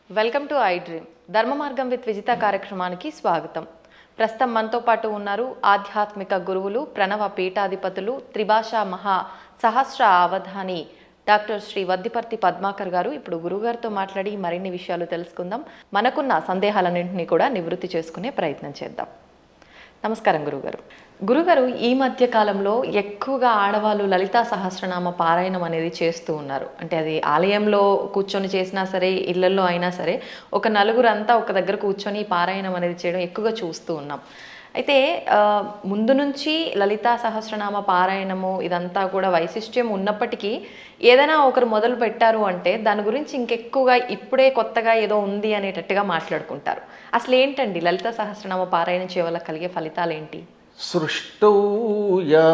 Welcome to I dream ధర్మ మార్గం with Vijitha కార్యక్రమానికి స్వాగతం. ప్రస్తుతం మనతో పాటు ఉన్నారు ఆధ్యాత్మిక గురువులు, ప్రణవ పీఠాధిపతులు, త్రిభాషా మహా సహస్ర అవధాని డాక్టర్ శ్రీ వద్దిపర్తి పద్మాకర్ గారు. ఇప్పుడు గురుగారితో మాట్లాడి మరిన్ని విషయాలు తెలుసుకుందాం. మనకున్న సందేహాలన్నింటినీ కూడా నివృత్తి చేసుకునే ప్రయత్నం చేద్దాం. నమస్కారం గురుగారు. గురుగారు, ఈ మధ్య కాలంలో ఎక్కువగా ఆడవాళ్ళు లలితా సహస్రనామ పారాయణం అనేది చేస్తూ ఉన్నారు. అంటే అది ఆలయంలో కూర్చొని చేసినా సరే, ఇళ్లలో అయినా సరే, ఒక నలుగురు అంతా ఒక దగ్గర కూర్చొని పారాయణం అనేది చేయడం ఎక్కువగా చూస్తూ ఉన్నాం. అయితే ముందు నుంచి లలితా సహస్రనామ పారాయణము ఇదంతా కూడా వైశిష్ట్యం ఉన్నప్పటికీ ఏదైనా ఒకరు మొదలు పెట్టారు అంటే దాని గురించి ఇంకెక్కువగా ఇప్పుడే కొత్తగా ఏదో ఉంది అనేటట్టుగా మాట్లాడుకుంటారు. అసలు ఏంటండి లలితా సహస్రనామ పారాయణం చేయవల్ల కలిగే ఫలితాలు ఏంటి? సృష్టౌ యా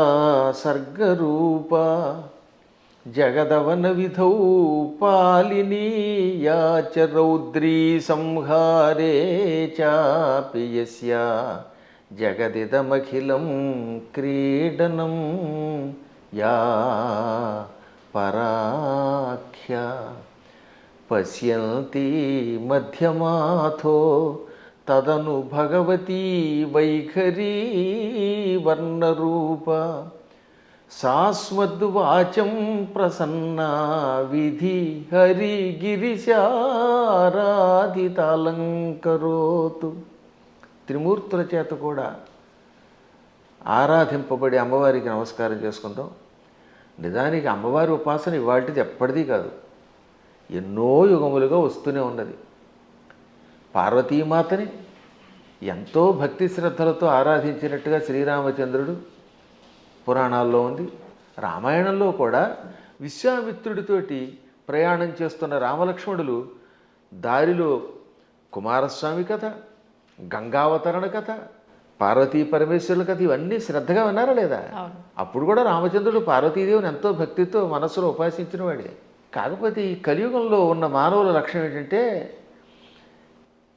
సర్గరూప జగదవన విధౌ పాలినీ యా చ రౌద్రీ సంహారే చాపి యస్యా జగదిదమఖిలం క్రీడనం యా పరాఖ్య పశ్యంతి మధ్యమాథో తదను భగవతీ వైఖరీ వర్ణరూప సాస్మద్వాచం ప్రసన్నా విధి హరిగిరిశారాధితాలంకరోతు. త్రిమూర్తుల చేత కూడా ఆరాధింపబడి అమ్మవారికి నమస్కారం చేసుకుందాం. నిజానికి అమ్మవారి ఉపాసన ఇవాటిది ఎప్పటిదీ కాదు, ఎన్నో యుగములుగా వస్తూనే ఉన్నది. పార్వతీమాతని ఎంతో భక్తి శ్రద్ధలతో ఆరాధించినట్టుగా శ్రీరామచంద్రుడు పురాణాల్లో ఉంది. రామాయణంలో కూడా విశ్వామిత్రుడితోటి ప్రయాణం చేస్తున్న రామలక్ష్మణులు దారిలో కుమారస్వామి కథ, గంగావతరణ కథ, పార్వతీ పరమేశ్వరుల కథ ఇవన్నీ శ్రద్ధగా విన్నారా లేదా? అప్పుడు కూడా రామచంద్రుడు పార్వతీదేవిని ఎంతో భక్తితో మనస్సులో ఉపాసించిన వాడే. కాకపోతే ఈ కలియుగంలో ఉన్న మానవుల లక్ష్యం ఏంటంటే,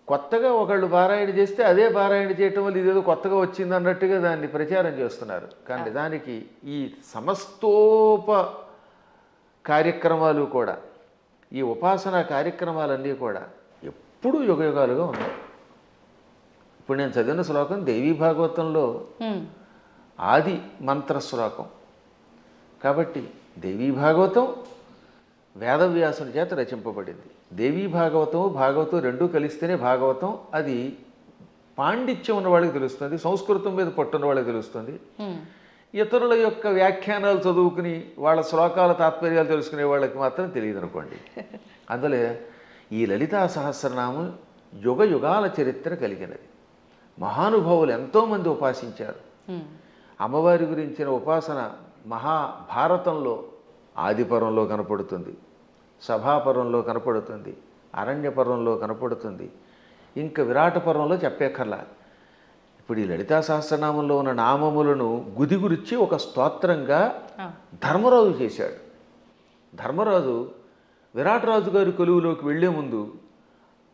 కొత్తగా ఒకళ్ళు పారాయణ చేస్తే అదే పారాయణ చేయటం వల్ల ఇదేదో కొత్తగా వచ్చింది అన్నట్టుగా దాన్ని ప్రచారం చేస్తున్నారు. కానీ దానికి ఈ సమస్తోప కార్యక్రమాలు కూడా, ఈ ఉపాసనా కార్యక్రమాలన్నీ కూడా ఎప్పుడూ యుగయుగాలుగా ఉన్నాయి. ఇప్పుడు నేను చదివిన శ్లోకం దేవీ భాగవతంలో ఆది మంత్ర శ్లోకం కాబట్టి దేవీ భాగవతం వేదవ్యాసుని చేత రచింపబడింది. దేవీ భాగవతం భాగవతం రెండూ కలిస్తేనే భాగవతం. అది పాండిత్యం ఉన్న వాళ్ళకి తెలుస్తుంది, సంస్కృతం మీద పట్టున్న వాళ్ళకి తెలుస్తుంది. ఇతరుల యొక్క వ్యాఖ్యానాలు చదువుకుని వాళ్ళ శ్లోకాల తాత్పర్యాలు తెలుసుకునే వాళ్ళకి మాత్రం తెలియదు అనుకోండి. అందులో ఈ లలితా సహస్రనామం యుగ యుగాల చరిత్ర కలిగినది. మహానుభావులు ఎంతోమంది ఉపాసించారు. అమ్మవారి గురించిన ఉపాసన మహాభారతంలో ఆదిపర్వంలో కనపడుతుంది, సభాపర్వంలో కనపడుతుంది, అరణ్యపర్వంలో కనపడుతుంది, ఇంకా విరాట పర్వంలో చెప్పేకర్లా. ఇప్పుడు ఈ లలితా సహస్రనామంలో ఉన్న నామములను గుదిగురిచ్చి ఒక స్తోత్రంగా ధర్మరాజు చేశాడు. ధర్మరాజు విరాటరాజు గారి కొలువులోకి వెళ్లే ముందు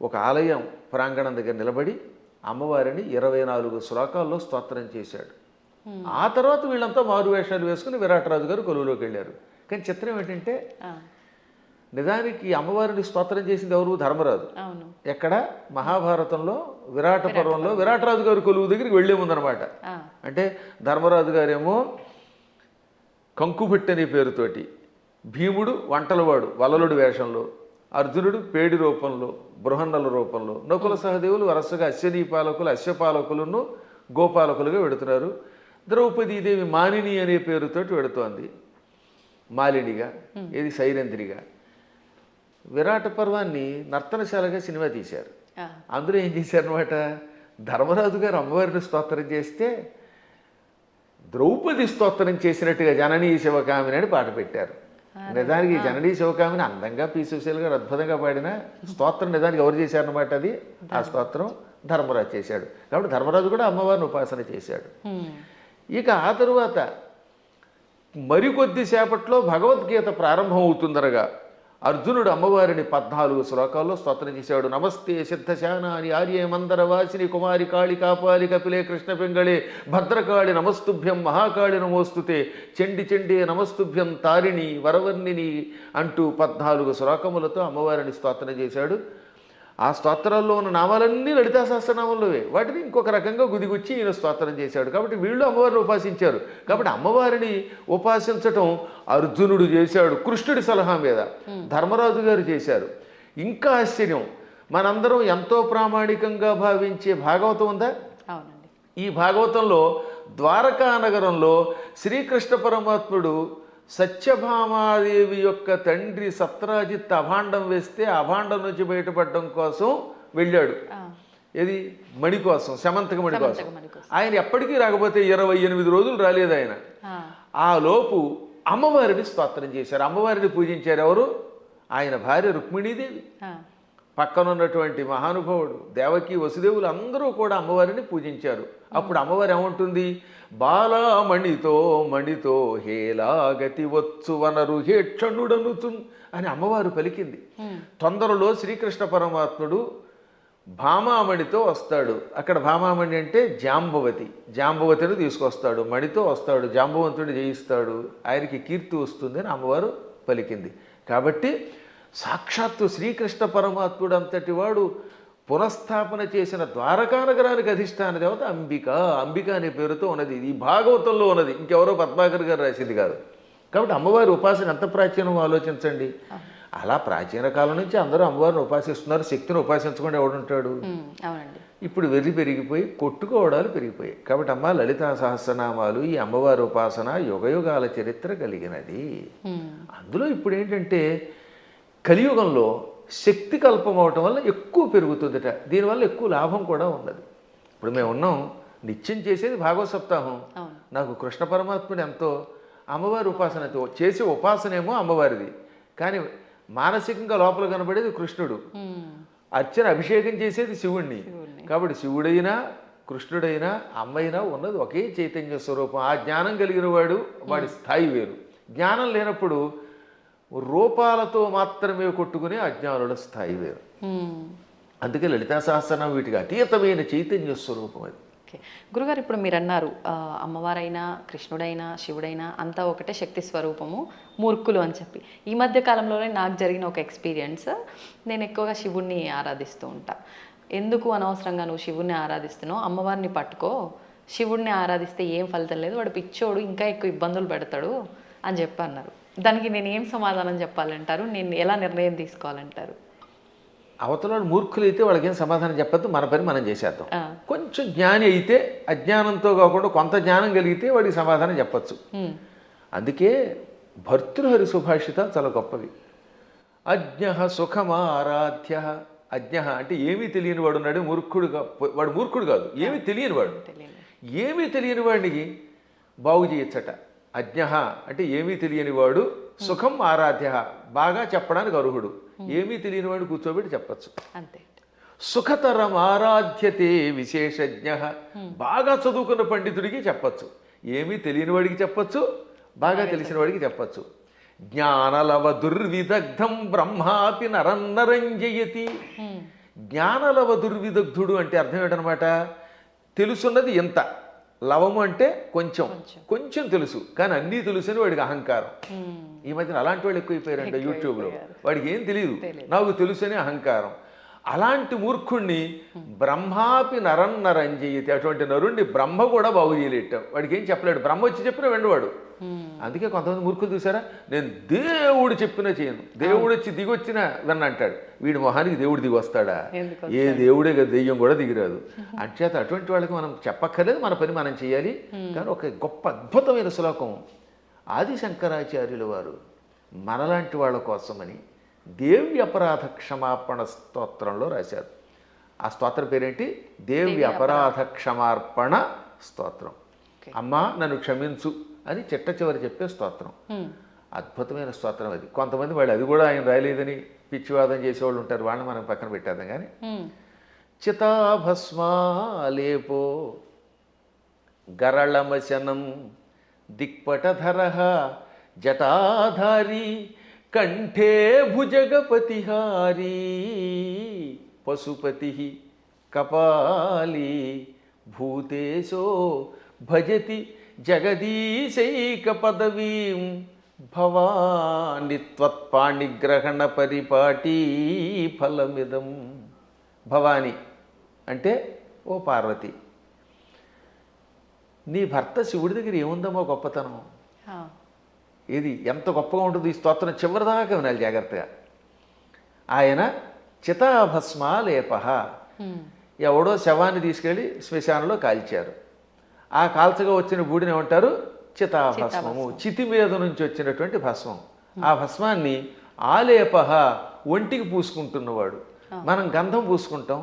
ఒక ఆలయం ప్రాంగణం దగ్గర నిలబడి అమ్మవారిని 24 శ్లోకాల్లో స్తోత్రం చేశాడు. ఆ తర్వాత వీళ్ళంతా మారువేషాలు వేసుకుని విరాటరాజు గారు కొలువులోకి వెళ్ళారు. కానీ చిత్రం ఏంటంటే, నిజానికి అమ్మవారిని స్తోత్రం చేసింది ఎవరు? ధర్మరాజు. ఎక్కడ? మహాభారతంలో విరాట పర్వంలో విరాటరాజు గారి కొలువు దగ్గరికి వెళ్లే ముందనమాట. అంటే ధర్మరాజు గారేమో కంకుభట్టి అనే పేరుతోటి, భీముడు వంటలవాడు వలలుడు వేషంలో, అర్జునుడు పేడి రూపంలో, బృహన్నల రూపంలో, నకుల సహదేవులు వరుసగా అశ్వనీ పాలకులు, అశ్వపాలకులను గోపాలకులుగా వెడుతున్నారు. ద్రౌపదీదేవి మానిని అనే పేరుతోటి వెడుతోంది, మాలినిగా, ఇది సైరంధ్రిగా. విరాట పర్వాన్ని నర్తనశాలగా సినిమా తీశారు. అందులో ఏం చేశారనమాట, ధర్మరాజు గారు అమ్మవారిని స్తోత్రం చేస్తే ద్రౌపది స్తోత్రం చేసినట్టుగా జననీ శివకామిని అని పాట పెట్టారు. నిజానికి జననీ శివకామిని అందంగా పీసుశీల్ గారు అద్భుతంగా పాడిన స్తోత్రం నిజానికి ఎవరు చేశారనమాట? అది ఆ స్తోత్రం ధర్మరాజు చేశాడు. కాబట్టి ధర్మరాజు కూడా అమ్మవారిని ఉపాసన చేశాడు. ఇక ఆ తరువాత మరికొద్దిసేపట్లో భగవద్గీత ప్రారంభం అవుతుందనగా అర్జునుడు అమ్మవారిని 14 శ్లోకాల్లో స్తోత్రం చేశాడు. నమస్తే సిద్ధశానాని ఆర్యే మందరవాసిని కుమారి కాళి కాపాలి కపిలే కృష్ణ పింగళే భద్రకాళి నమస్తుభ్యం మహాకాళి నమోస్తుతే చండి చండి నమస్తుభ్యం తారిణి వరవర్ణిని అంటూ 14 శ్లోకములతో అమ్మవారిని స్తోత్రం చేశాడు. ఆ స్తోత్రాల్లో ఉన్న నామాలన్నీ లలితా సహస్రనామంలోవే. వాటిని ఇంకొక రకంగా గుదిగుచ్చి ఈయన స్తోత్రం చేశాడు. కాబట్టి వీళ్ళు అమ్మవారిని ఉపాసించారు. కాబట్టి అమ్మవారిని ఉపాసించటం అర్జునుడు చేశాడు కృష్ణుడి సలహా మీద, ధర్మరాజు గారు చేశారు. ఇంకా ఆశ్చర్యం, మనందరం ఎంతో ప్రామాణికంగా భావించే భాగవతం ఉందా? అవునండి. ఈ భాగవతంలో ద్వారకా నగరంలో శ్రీకృష్ణ పరమాత్ముడు సత్యభామాదేవి యొక్క తండ్రి సత్రాజిత్ అభాండం వేస్తే అభాండం నుంచి బయటపడడం కోసం వెళ్ళాడు. ఏది? మణి కోసం, శమంతక మణి కోసం. ఆయన ఎప్పటికీ రాకపోతే 28 రోజులు రాలేదు ఆయన. ఆ లోపు అమ్మవారిని స్తోత్రం చేశారు, అమ్మవారిని పూజించారు. ఎవరు? ఆయన భార్య రుక్మిణీదేవి, పక్కనున్నటువంటి మహానుభావుడు దేవకి, వసుదేవులు అందరూ కూడా అమ్మవారిని పూజించారు. అప్పుడు అమ్మవారు ఏమంటుంది? బాలామణితో మణితో హేలాగతి వచ్చు వనరు హేక్షణుడనుచు అని అమ్మవారు పలికింది. తొందరలో శ్రీకృష్ణ పరమాత్ముడు భామామణితో వస్తాడు. అక్కడ భామామణి అంటే జాంబవతి, జాంబవతిని తీసుకొస్తాడు, మణితో వస్తాడు, జాంబవంతుడిని జయిస్తాడు, ఆయనకి కీర్తి వస్తుంది అని అమ్మవారు పలికింది. కాబట్టి సాక్షాత్తు శ్రీకృష్ణ పరమాత్ముడు అంతటి వాడు పునఃస్థాపన చేసిన ద్వారకా నగరానికి అధిష్టాన దేవత అంబిక. అంబిక అనే పేరుతో ఉన్నది. ఈ భాగవతంలో ఉన్నది, ఇంకెవరో పద్మాకర్ గారు రాసింది కాదు. కాబట్టి అమ్మవారి ఉపాసన ఎంత ప్రాచీనం ఆలోచించండి. అలా ప్రాచీన కాలం నుంచి అందరూ అమ్మవారిని ఉపాసిస్తున్నారు. శక్తిని ఉపాసించకుండా ఎవడుంటాడు? ఇప్పుడు వెర్రి పెరిగిపోయి కొట్టుకోవడాలు పెరిగిపోయాయి. కాబట్టి అమ్మ లలితా సహస్రనామాలు, ఈ అమ్మవారి ఉపాసన యుగయుగాల చరిత్ర కలిగినది. అందులో ఇప్పుడు ఏంటంటే కలియుగంలో శక్తి కల్పం అవటం వల్ల ఎక్కువ పెరుగుతుందట. దీనివల్ల ఎక్కువ లాభం కూడా ఉన్నది. ఇప్పుడు మేము ఉన్నాం, నిత్యం చేసేది భాగవత సప్తాహం. నాకు కృష్ణ పరమాత్ముడు ఎంతో, అమ్మవారి ఉపాసన చేసే ఉపాసనేమో అమ్మవారిది, కానీ మానసికంగా లోపల కనబడేది కృష్ణుడు. అర్చన అభిషేకం చేసేది శివుణ్ణి. కాబట్టి శివుడైనా కృష్ణుడైనా అమ్మైనా ఉన్నది ఒకే చైతన్య స్వరూపం. ఆ జ్ఞానం కలిగిన వాడు, వాడి స్థాయి వేరు. జ్ఞానం లేనప్పుడు రూపాలతో మాత్రమే కొట్టుకునే అజ్ఞానుల స్థాయి వేరు. అందుకే లలితా సహస్రనామం వీటికి అతీతమైన చైతన్య స్వరూపం అది. గురుగారు, ఇప్పుడు మీరు అన్నారు అమ్మవారైనా కృష్ణుడైనా శివుడైనా అంతా ఒకటే శక్తి స్వరూపము, మూర్ఖులు అని చెప్పి. ఈ మధ్య కాలంలోనే నాకు జరిగిన ఒక ఎక్స్పీరియన్స్, నేను ఎక్కువగా శివుణ్ణి ఆరాధిస్తూ ఉంటా. ఎందుకు అనవసరంగా నువ్వు శివుణ్ణి ఆరాధిస్తున్నావు, అమ్మవారిని పట్టుకో, శివుణ్ణి ఆరాధిస్తే ఏం ఫలితం లేదు, వాడు పిచ్చోడు ఇంకా ఎక్కువ ఇబ్బందులు పెడతాడు అని చెప్పి అన్నారు. దానికి నేను ఏం సమాధానం చెప్పాలంటారు? నేను ఎలా నిర్ణయం తీసుకోవాలంటారు? అవతల మూర్ఖులు అయితే వాళ్ళకి ఏం సమాధానం చెప్పద్దు, మన పని మనం చేసేద్దాం. కొంచెం జ్ఞాని అయితే అజ్ఞానంతో కాకుండా కొంత జ్ఞానం కలిగితే వాడికి సమాధానం చెప్పచ్చు. అందుకే భర్తృహరి సుభాషితాలు చాలా గొప్పవి. అజ్ఞ సుఖమారాధ్య. అజ్ఞ అంటే ఏమీ తెలియని వాడు ఉన్నాడు, మూర్ఖుడుగా. వాడు మూర్ఖుడు కాదు, ఏమీ తెలియని వాడు. ఏమీ తెలియని వాడికి బాగు చేయొచ్చట. అజ్ఞ అంటే ఏమీ తెలియని వాడు, సుఖం ఆరాధ్య బాగా చెప్పడానికి అర్హుడు. ఏమీ తెలియని వాడు కూర్చోబెట్టి చెప్పచ్చు. అంతే. సుఖతరం ఆరాధ్యతే విశేషజ్ఞ. బాగా చదువుకున్న పండితుడికి చెప్పచ్చు, ఏమీ తెలియని వాడికి చెప్పచ్చు, బాగా తెలిసిన వాడికి చెప్పచ్చు. జ్ఞానలవ దుర్విదగ్ధం బ్రహ్మాపి నరన్నరంజయతి. జ్ఞానలవ దుర్విదగ్ధుడు అంటే అర్థం ఏంటనమాట? తెలుసున్నది ఎంత, లవము అంటే కొంచెం, కొంచెం తెలుసు కానీ అన్నీ తెలుసు అని వాడికి అహంకారం. ఈ మధ్యన అలాంటి వాళ్ళు ఎక్కువైపోయారంట యూట్యూబ్లో. వాడికి ఏం తెలియదు, నాకు తెలుసు అని అహంకారం. అలాంటి మూర్ఖుణ్ణి బ్రహ్మాపి నరన్నరంజయతి. అటువంటి నరుణ్ణి బ్రహ్మ కూడా బాగు చేయలేట. వాడికి ఏం చెప్పలేడు, బ్రహ్మ వచ్చి చెప్పినా వెండవాడు. అందుకే కొంతమంది మూర్ఖులు చూసారా, నేను దేవుడు చెప్పినా చేయను, దేవుడు వచ్చి దిగొచ్చినా విన్నంటాడు. వీడి మొహానికి దేవుడు దిగి వస్తాడా? ఏ దేవుడే కదా, దెయ్యం కూడా దిగిరాదు. అంచేత అటువంటి వాళ్ళకి మనం చెప్పక్కర్లేదు, మన పని మనం చేయాలి. కానీ ఒక గొప్ప అద్భుతమైన శ్లోకం ఆది శంకరాచార్యుల వారు మనలాంటి వాళ్ళ కోసమని దేవి అపరాధ క్షమాపణ స్తోత్రంలో రాశారు. ఆ స్తోత్రం పేరేంటి? దేవి అపరాధ క్షమార్పణ స్తోత్రం. అమ్మా నన్ను క్షమించు అని చిట్ట చివరి చెప్పే స్తోత్రం. అద్భుతమైన స్తోత్రం అది. కొంతమంది వాళ్ళు అది కూడా ఆయన రాయలేదని పిచ్చివాదం చేసేవాళ్ళు ఉంటారు, వాళ్ళని మనం పక్కన పెట్టేద్దాం. కానీ చితాభస్మాలేపో గరళమశనం దిక్పటధర జటాధారి కంఠే భుజగపతిహారీ పశుపతి కపాలీ భూతేశో భజతి జగదీశైక పదవీం భవాని త్వత్పాణిగ్రహణ పరిపాటీ ఫలమిదం. భవాని అంటే ఓ పార్వతి, నీ భర్త శివుడి దగ్గర ఏముందమ్మో గొప్పతనం, ఇది ఎంత గొప్పగా ఉంటుంది ఈ స్తోత్రం చివరిదాకా వినాలి జాగ్రత్తగా. ఆయన చితాభస్మాలేప, ఎవడో శవాన్ని తీసుకెళ్ళి శ్మశానంలో కాల్చారు. ఆ కాల్చగా వచ్చిన బూడిని ఏమంటారు? చితాభస్మము. చితి మీద నుంచి వచ్చినటువంటి భస్మం. ఆ భస్మాన్ని ఆలేప, ఒంటికి పూసుకుంటున్నవాడు. మనం గంధం పూసుకుంటాం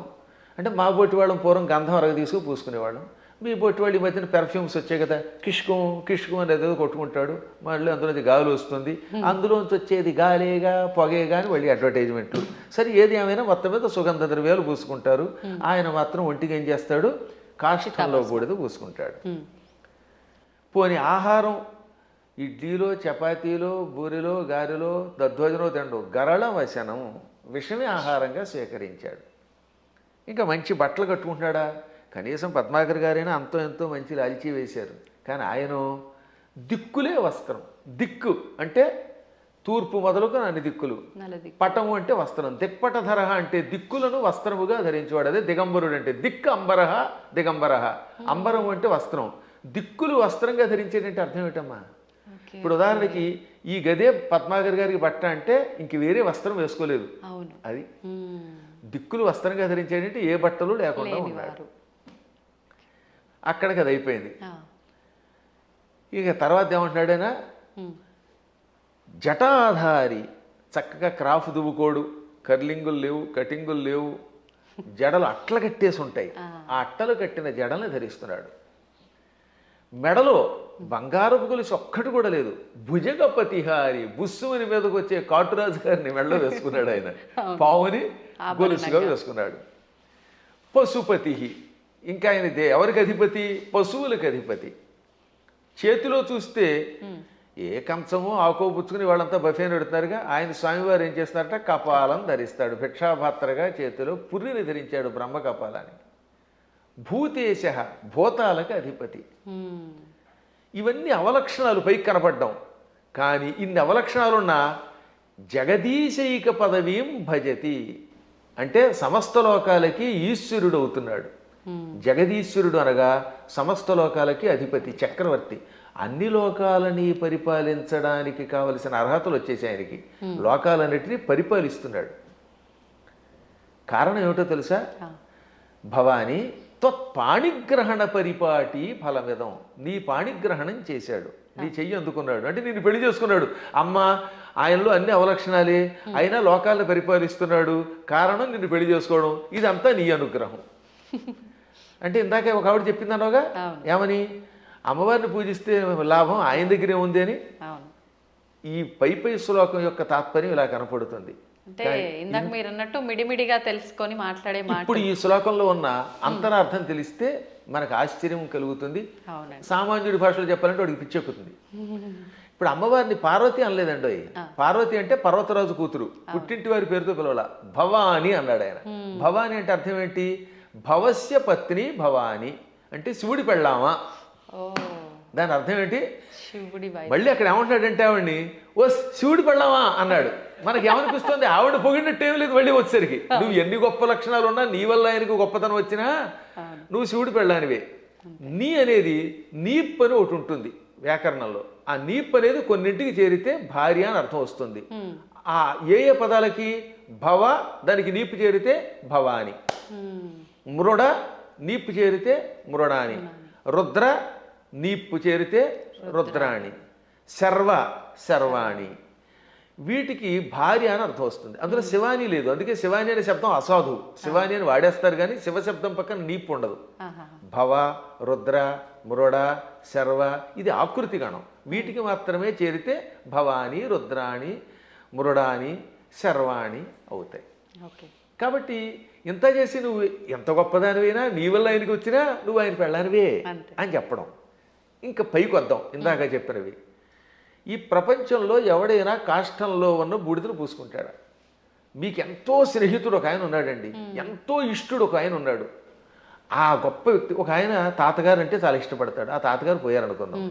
అంటే మా బొట్టి వాళ్ళం పూర్వం గంధం అరగ తీసుకు పూసుకునేవాళ్ళం. మీ బొట్టి వాళ్ళు ఈ మధ్యన పెర్ఫ్యూమ్స్ వచ్చాయి కదా, కిష్కం కిష్కం అనేది ఏదో కొట్టుకుంటాడు, మళ్ళీ అందులోంచి గాలి వస్తుంది, అందులోంచి వచ్చేది గాలేగా పొగేగా అని మళ్ళీ అడ్వర్టైజ్మెంట్లు. సరే ఏది ఏమైనా మొత్తం మీద సుగంధ ద్రవ్యాలు పూసుకుంటారు. ఆయన మాత్రం ఒంటికి ఏం చేస్తాడు? కాష్టంలో బూడిద పూసుకుంటాడు. పోని ఆహారం ఇడ్లీలో చపాతీలో బూరిలో గారెలో దద్దోజనో తిండు, గరళ వశనం, విషమే ఆహారంగా స్వీకరించాడు. ఇంకా మంచి బట్టలు కట్టుకుంటున్నాడా? కనీసం పద్మాకర్ గారైనా అంతో ఎంతో మంచి లాల్చీ వేశారు. కానీ ఆయన దిక్కులే వస్త్రం. దిక్కు అంటే తూర్పు మొదలుకు అన్ని దిక్కులు. పటము అంటే వస్త్రం. దిక్పటధర అంటే దిక్కులను వస్త్రముగా ధరించేవాడు. అదే దిగంబరుడు అంటే. దిక్కు అంబరహ దిగంబరహ. అంబరం అంటే వస్త్రం. దిక్కులు వస్త్రంగా ధరించేటంటే అర్థం ఏంటమ్మా? ఇప్పుడు ఉదాహరణకి ఈ గదే పద్మాకర్ గారికి బట్ట అంటే ఇంక వేరే వస్త్రం వేసుకోలేదు. అది దిక్కులు వస్త్రంగా ధరించేటంటే ఏ బట్టలు లేకుండా ఉన్నాడు. అక్కడికి అది అయిపోయింది. ఇక తర్వాత ఏమంటున్నాడైనా, జటాధారి, చక్కగా క్రాఫ్ దువ్వుకోడు, కర్లింగులు లేవు, కటింగులు లేవు, జడలు అట్టలు కట్టేసి ఉంటాయి. ఆ అట్టలు కట్టిన జడల్ని ధరిస్తున్నాడు. మెడలో బంగారపు గొలుసు ఒక్కటి కూడా లేదు. భుజగపతిహారి, బుస్సుమని మీదకు వచ్చే కాటురాజు గారిని మెడలో వేసుకున్నాడు ఆయన. పావుని గొలుసుగా వేసుకున్నాడు. పశుపతి, ఇంకా ఆయన ఎవరికి అధిపతి? పశువులకు అధిపతి. చేతిలో చూస్తే ఏ కంచమో ఆకో పుచ్చుకుని వాళ్ళంతా బఫేని పెడుతున్నారుగా, ఆయన స్వామివారు ఏం చేస్తారట? కపాలం ధరిస్తాడు. భిక్షాపాత్రగా చేతిలో పుర్రిని ధరించాడు, బ్రహ్మ కపాలాన్ని. భూతేశ, భూతాలకు అధిపతి. ఇవన్నీ అవలక్షణాలు పైకి కనపడ్డాం. కానీ ఇన్ని అవలక్షణాలున్నా జగదీశైక పదవీం భజతి అంటే సమస్త లోకాలకి ఈశ్వరుడు అవుతున్నాడు. జగదీశ్వరుడు అనగా సమస్త లోకాలకి అధిపతి, చక్రవర్తి. అన్ని లోకాలని పరిపాలించడానికి కావలసిన అర్హతలు వచ్చేసి ఆయనకి. లోకాలన్నిటినీ పరిపాలిస్తున్నాడు. కారణం ఏమిటో తెలుసా? భవాని త్వత్పాణిగ్రహణ పరిపాటి ఫలమిదం. నీ పాణిగ్రహణం చేశాడు, నీ చెయ్యి అందుకున్నాడు అంటే నిన్ను పెళ్లి చేసుకున్నాడు. అమ్మ ఆయనలో అన్ని అవలక్షణాలే, అయినా లోకాలను పరిపాలిస్తున్నాడు. కారణం నిన్ను పెళ్లి చేసుకోవడం. ఇదంతా నీ అనుగ్రహం. అంటే ఇందాక ఒక ఆవిడ చెప్పిందనోగా, ఏమని? అమ్మవారిని పూజిస్తే లాభం ఆయన దగ్గరే ఉంది అని. ఈ పై శ్లోకం యొక్క తాత్పర్యం ఇలా కనపడుతుంది. అంటే ఇందాక మీరు అన్నట్టు మిడిమిడిగా తెలుసుకొని మాట్లాడే మాట. ఇప్పుడు ఈ శ్లోకంలో ఉన్న అంతరార్థం తెలిస్తే మనకు ఆశ్చర్యం కలుగుతుంది. సామాన్యుడి భాషలో చెప్పాలంటే వాడికి పిచ్చెక్కుతుంది. ఇప్పుడు అమ్మవారిని పార్వతి అనలేదండి. పార్వతి అంటే పర్వతరాజు కూతురు, పుట్టింటి వారి పేరుతో పిలవాల. భవాని అన్నాడు ఆయన. భవాని అంటే అర్థం ఏంటి? భవస్య పత్ని భవాని అంటే శివుడి పెళ్ళామా. దాని అర్థం ఏంటి? మళ్ళీ అక్కడ ఏమంటున్నాడంటే ఆవిడ్ని ఓ శివుడి పెళ్ళామా అన్నాడు. మనకి ఏమనిపిస్తుంది? ఆవిడ పొగిడినట్టేం లేదు. మళ్ళీ వచ్చేసరికి నువ్వు ఎన్ని గొప్ప లక్షణాలు ఉన్నా, నీ వల్ల ఆయనకు గొప్పతనం వచ్చినా నువ్వు శివుడి పెళ్ళానివే. నీ అనేది నీప్ అని ఒకటి ఉంటుంది వ్యాకరణంలో. ఆ నీప్ అనేది కొన్నింటికి చేరితే భార్య అని అర్థం వస్తుంది. ఆ ఏ ఏ పదాలకి? భవ దానికి నీపు చేరితే భవాని, మృడ నీపు చేరితే మృడాని, రుద్ర నీప్పు చేరితే రుద్రాణి, శర్వ శర్వాణి. వీటికి భార్య అని అర్థం వస్తుంది. అందులో శివాని లేదు. అందుకే శివాని అనే శబ్దం అసాధు. శివాని అని వాడేస్తారు కానీ శివశబ్దం పక్కన నీపు ఉండదు. భవ, రుద్ర, మృడ, శర్వ ఇది ఆకృతి గణం. వీటికి మాత్రమే చేరితే భవాని, రుద్రాణి, మృడాని, శర్వాణి అవుతాయి. కాబట్టి ఇంత చేసి నువ్వు ఎంత గొప్పదానివైనా, నీ వల్ల ఆయనకి వచ్చినా నువ్వు ఆయన పెళ్ళానివే అని చెప్పడం. ఇంకా పైకి వద్దాం. ఇందాక చెప్పినవి, ఈ ప్రపంచంలో ఎవడైనా కాష్టంలో ఉన్న బూడిదను పూసుకుంటాడా? మీకు ఎంతో స్నేహితుడు ఒక ఆయన ఉన్నాడండి, ఎంతో ఇష్టుడు ఒక ఆయన ఉన్నాడు. ఆ గొప్ప వ్యక్తి ఒక ఆయన తాతగారు అంటే చాలా ఇష్టపడతాడు. ఆ తాతగారు పోయారనుకుందాం.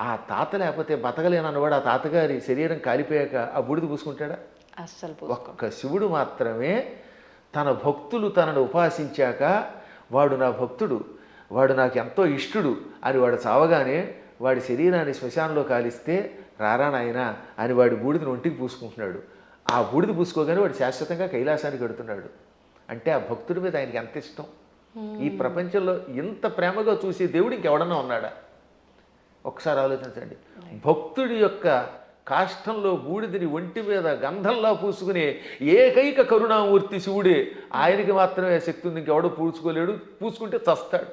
ఆ తాత లేకపోతే బతకలేనన్నవాడు ఆ తాతగారి శరీరం కాలిపోయాక ఆ బూడిద పూసుకుంటాడా? అస్సలు. ఒక్క శివుడు మాత్రమే తన భక్తులు తనను ఉపాసించాక వాడు నా భక్తుడు, వాడు నాకు ఎంతో ఇష్టుడు అని వాడు చావగానే వాడి శరీరాన్ని శ్మశానంలో కాలిస్తే రారా నాయనా అని వాడి బూడిదని ఒంటికి పూసుకుంటున్నాడు. ఆ బూడిద పూసుకోగానే వాడు శాశ్వతంగా కైలాసానికి వెడుతున్నాడు. అంటే ఆ భక్తుడి మీద ఆయనకి ఎంత ఇష్టం. ఈ ప్రపంచంలో ఇంత ప్రేమగా చూసే దేవుడు ఇంకెవడన్నా ఉన్నాడా? ఒకసారి ఆలోచించండి. భక్తుడి యొక్క కాష్టంలో బూడిదని ఒంటి మీద గంధంలా పూసుకునే ఏకైక కరుణామూర్తి శివుడే. ఆయనకి మాత్రమే శక్తి ఉంది, ఇంకెవడో పూసుకోలేడు. పూసుకుంటే చస్తాడు,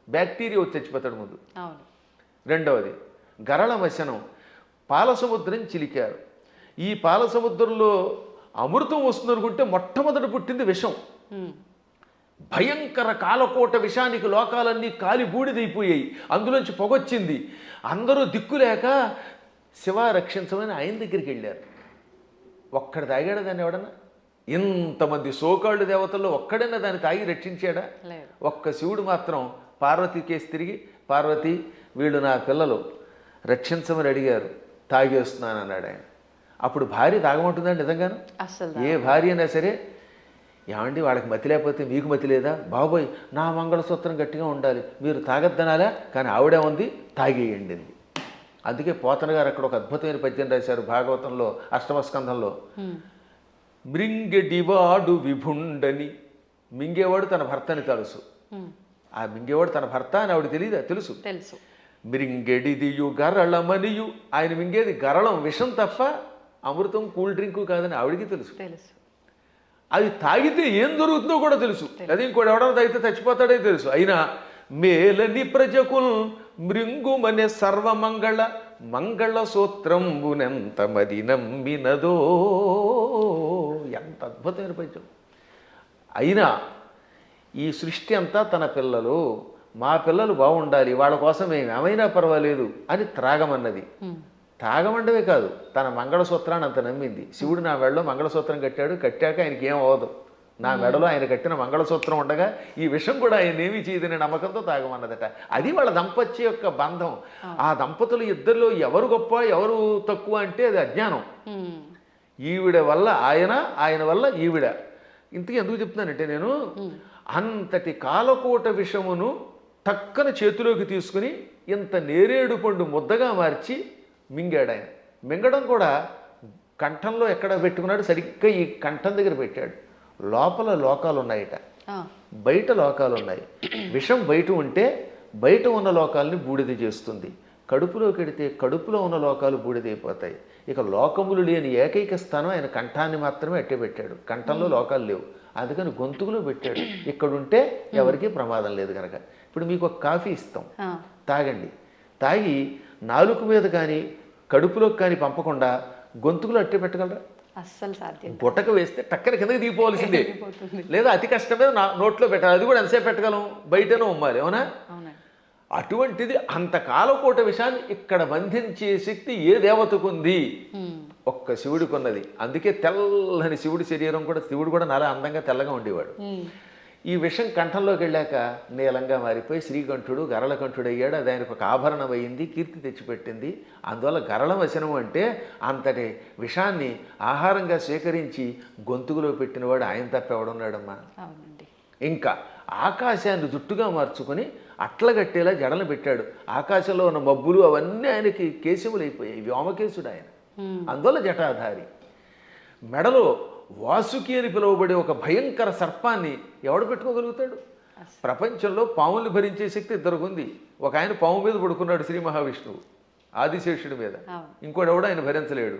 బ్యాక్టీరియా వచ్చి చచ్చిపోతాడు ముందు. రెండవది గరళమశనం, పాలసముద్రం చిలికారు. ఈ పాలసముద్రంలో అమృతం వస్తుందనుకుంటే మొట్టమొదటి పుట్టింది విషం. భయంకర కాలకోట విషానికి లోకాలన్నీ కాలి బూడిదైపోయాయి. అందులోంచి పొగొచ్చింది. అందరూ దిక్కులేక శివ రక్షించమని ఆయన దగ్గరికి వెళ్ళారు. ఒక్కడు తాగాడా దాన్ని ఎవడన్నా? ఇంతమంది సోకాళ్ళు దేవతల్లో ఒక్కడైనా దాన్ని తాగి రక్షించాడా? ఒక్క శివుడు మాత్రం పార్వతి కేసు తిరిగి, పార్వతి వీళ్ళు నా పిల్లలు రక్షించమని అడిగారు, తాగేస్తున్నాను అన్నాడు ఆయన. అప్పుడు భార్య తాగమంటుందండి నిజంగాను? ఏ భార్య అయినా సరే, ఏమండి వాళ్ళకి మతి లేకపోతే మీకు మతి లేదా? బాబోయ్ నా మంగళసూత్రం గట్టిగా ఉండాలి, మీరు తాగద్దనాలా, కానీ ఆవిడే ఉంది తాగేయండి. అందుకే పోతన గారు అక్కడ ఒక అద్భుతమైన పద్యం రాశారు భాగవతంలో అష్టమ స్కంధంలో. మృంగెడివాడు విభుండని, మింగేవాడు తన భర్తని తెలుసు. ఆ మింగేవాడు తన భర్త అని ఆవిడ తెలియదా? తెలుసు. మృంగెడిదియు గరళమనియు, ఆయన మింగేది గరళం విషం తప్ప అమృతం కూల్ డ్రింకు కాదని ఆవిడికి తెలుసు. అది తాగితే ఏం జరుగుతుందో కూడా తెలుసు. అది ఇంకోటి ఎవడన్నా తాగితే చచ్చిపోతాడే తెలుసు. అయినా మేలని ప్రజకుల్ మృంగుమనే సర్వమంగళ మంగళ సూత్రంబునెంత మది నమ్మినదో. ఎంత అద్భుతమైన పద్యం. అయినా ఈ సృష్టి అంతా తన పిల్లలు, మా పిల్లలు బాగుండాలి, వాళ్ళ కోసం మేము ఏమైనా పర్వాలేదు అని త్రాగమన్నది. తాగమండవే కాదు, తన మంగళసూత్రాన్ని అంత నమ్మింది. శివుడు నా మెడలో మంగళసూత్రం కట్టాడు, కట్టాక ఆయనకి ఏం అవ్వదు, నా మెడలో ఆయన కట్టిన మంగళసూత్రం ఉండగా ఈ విషయం కూడా ఆయన ఏమీ చేయదనే నమ్మకంతో తాగమన్నదట. అది వాళ్ళ దంపత్య యొక్క బంధం. ఆ దంపతులు ఇద్దరిలో ఎవరు గొప్ప ఎవరు తక్కువ అంటే అది అజ్ఞానం. ఈవిడ వల్ల ఆయన, ఆయన వల్ల ఈవిడ. ఇంతకీ ఎందుకు చెప్తున్నానంటే, నేను అంతటి కాలకోట విషమును టక్కన చేతిలోకి తీసుకుని ఇంత నేరేడు పండు ముద్దగా మార్చి మింగాడు ఆయన. మింగడం కూడా కంఠంలో ఎక్కడ పెట్టుకున్నాడు, సరిగ్గా ఈ కంఠం దగ్గర పెట్టాడు. లోపల లోకాలు ఉన్నాయట, బయట లోకాలు ఉన్నాయి. విషం బయట ఉంటే బయట ఉన్న లోకాలని బూడిద చేస్తుంది. కడుపులో కెడితే కడుపులో ఉన్న లోకాలు బూడిదైపోతాయి. ఇక లోకములు లేని ఏకైక స్థానం ఆయన కంఠాన్ని మాత్రమే అట్టే పెట్టాడు. కంఠంలో లోకాలు లేవు, అందుకని గొంతుకులో పెట్టాడు. ఇక్కడుంటే ఎవరికీ ప్రమాదం లేదు కనుక. ఇప్పుడు మీకు ఒక కాఫీ ఇస్తాం, తాగండి. తాగి నాలుక మీద కానీ కడుపులోకి కానీ పంపకుండా గొంతుకులో అట్టే పెట్టగలరా? అస్సలు సాధ్యం. గుట్టక వేస్తే టక్కన కిందకి దిగిపోవలసిందే, లేదా అతి కష్టమే నోట్లో పెట్టాలి. అది కూడా ఎంతసేపు పెట్టగలం, బయటనే ఉమ్మాలి, అవునా? అటువంటిది అంత కాలకోట విషయాన్ని ఇక్కడ బంధించే శక్తి ఏ దేవతకు ఉంది? ఒక్క శివుడికి ఉన్నది. అందుకే తెల్లని శివుడి శరీరం కూడా, శివుడు కూడా నాలా అందంగా తెల్లగా ఉండేవాడు. ఈ విషం కంఠంలోకి వెళ్ళాక నీలంగా మారిపోయి శ్రీకంఠుడు గరళకంఠుడు అయ్యాడు. అది ఆయనకు ఒక ఆభరణం అయింది, కీర్తి తెచ్చిపెట్టింది. అందువల్ల గరళవశనం అంటే అంతటి విషాన్ని ఆహారంగా స్వీకరించి గొంతుకులో పెట్టినవాడు ఆయన తప్ప ఎవడున్నాడమ్మా? ఇంకా ఆకాశాన్ని జుట్టుగా మార్చుకొని అట్లగట్టేలా జడలు పెట్టాడు. ఆకాశంలో ఉన్న మబ్బులు అవన్నీ ఆయనకి కేశములైపోయాయి. వ్యోమకేశుడు ఆయన, అందువల్ల జటాధారి. మెడలో వాసుకి అని పిలువబడే ఒక భయంకర సర్పాన్ని ఎవడు పెట్టుకోగలుగుతాడు? ప్రపంచంలో పాముల్ని భరించే శక్తి ఇద్దరికి ఉంది. ఒక ఆయన పాము మీద పడుకున్నాడు, శ్రీ మహావిష్ణువు ఆదిశేషుడి మీద. ఇంకోటి ఎవడు ఆయన భరించలేడు.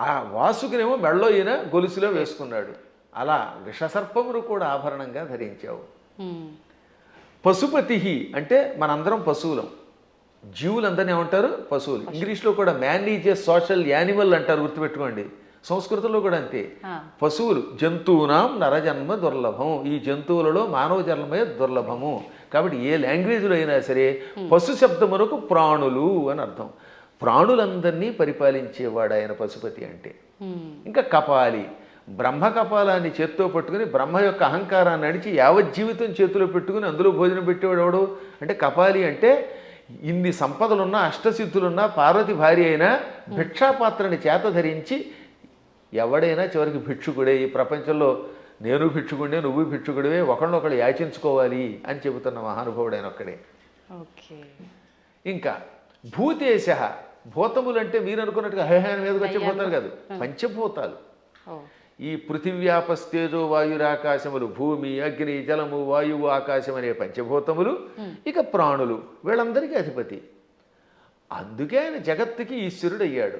ఆ వాసుకినేమో మెడలో ఈయన గొలుసులో వేసుకున్నాడు. అలా విషసర్పమును కూడా ఆభరణంగా ధరించావు. పశుపతి అంటే మనందరం పశువులం. జీవులందరినీ ఏమంటారు? పశువులు. ఇంగ్లీష్లో కూడా man is a social animal అంటారు, గుర్తుపెట్టుకోండి. సంస్కృతంలో కూడా అంతే. పశువులు జంతువునాం నరజన్మ దుర్లభం. ఈ జంతువులలో మానవ జన్మే దుర్లభము. కాబట్టి ఏ లాంగ్వేజ్లో అయినా సరే పశు శబ్దమునకు ప్రాణులు అని అర్థం. ప్రాణులందరినీ పరిపాలించేవాడు ఆయన పశుపతి అంటే. ఇంకా కపాలి, బ్రహ్మ కపాలాన్ని చేత్తో పట్టుకుని బ్రహ్మ యొక్క అహంకారాన్ని నడిచి యావజ్జీవితం చేతిలో పెట్టుకుని అందులో భోజనం పెట్టేవాడు ఎవడు అంటే కపాలి. అంటే ఇన్ని సంపదలున్నా అష్టసిద్ధులున్నా పార్వతి భార్య అయినా భిక్షాపాత్రని చేత ధరించి ఎవడైనా చివరికి భిక్షుకుడే. ఈ ప్రపంచంలో నేను భిక్షుకుడినే, నువ్వు భిక్షుకుడివే, ఒకళ్ళనొకళ్ళు యాచించుకోవాలి అని చెబుతున్న మహానుభావుడైన ఒక్కడే. ఓకే. ఇంకా భూతేశ, భూతములు అంటే మీరు అనుకున్నట్టుగా హైహాన్ మీదకి వచ్చే భూతాలు కాదు, పంచభూతాలు. ఈ పృథివ్యాపస్తేజో వాయురాకాశములు, భూమి, అగ్ని, జలము, వాయువు, ఆకాశం అనే పంచభూతములు, ఇక ప్రాణులు, వీళ్ళందరికీ అధిపతి. అందుకే ఆయన జగత్తుకి ఈశ్వరుడు అయ్యాడు.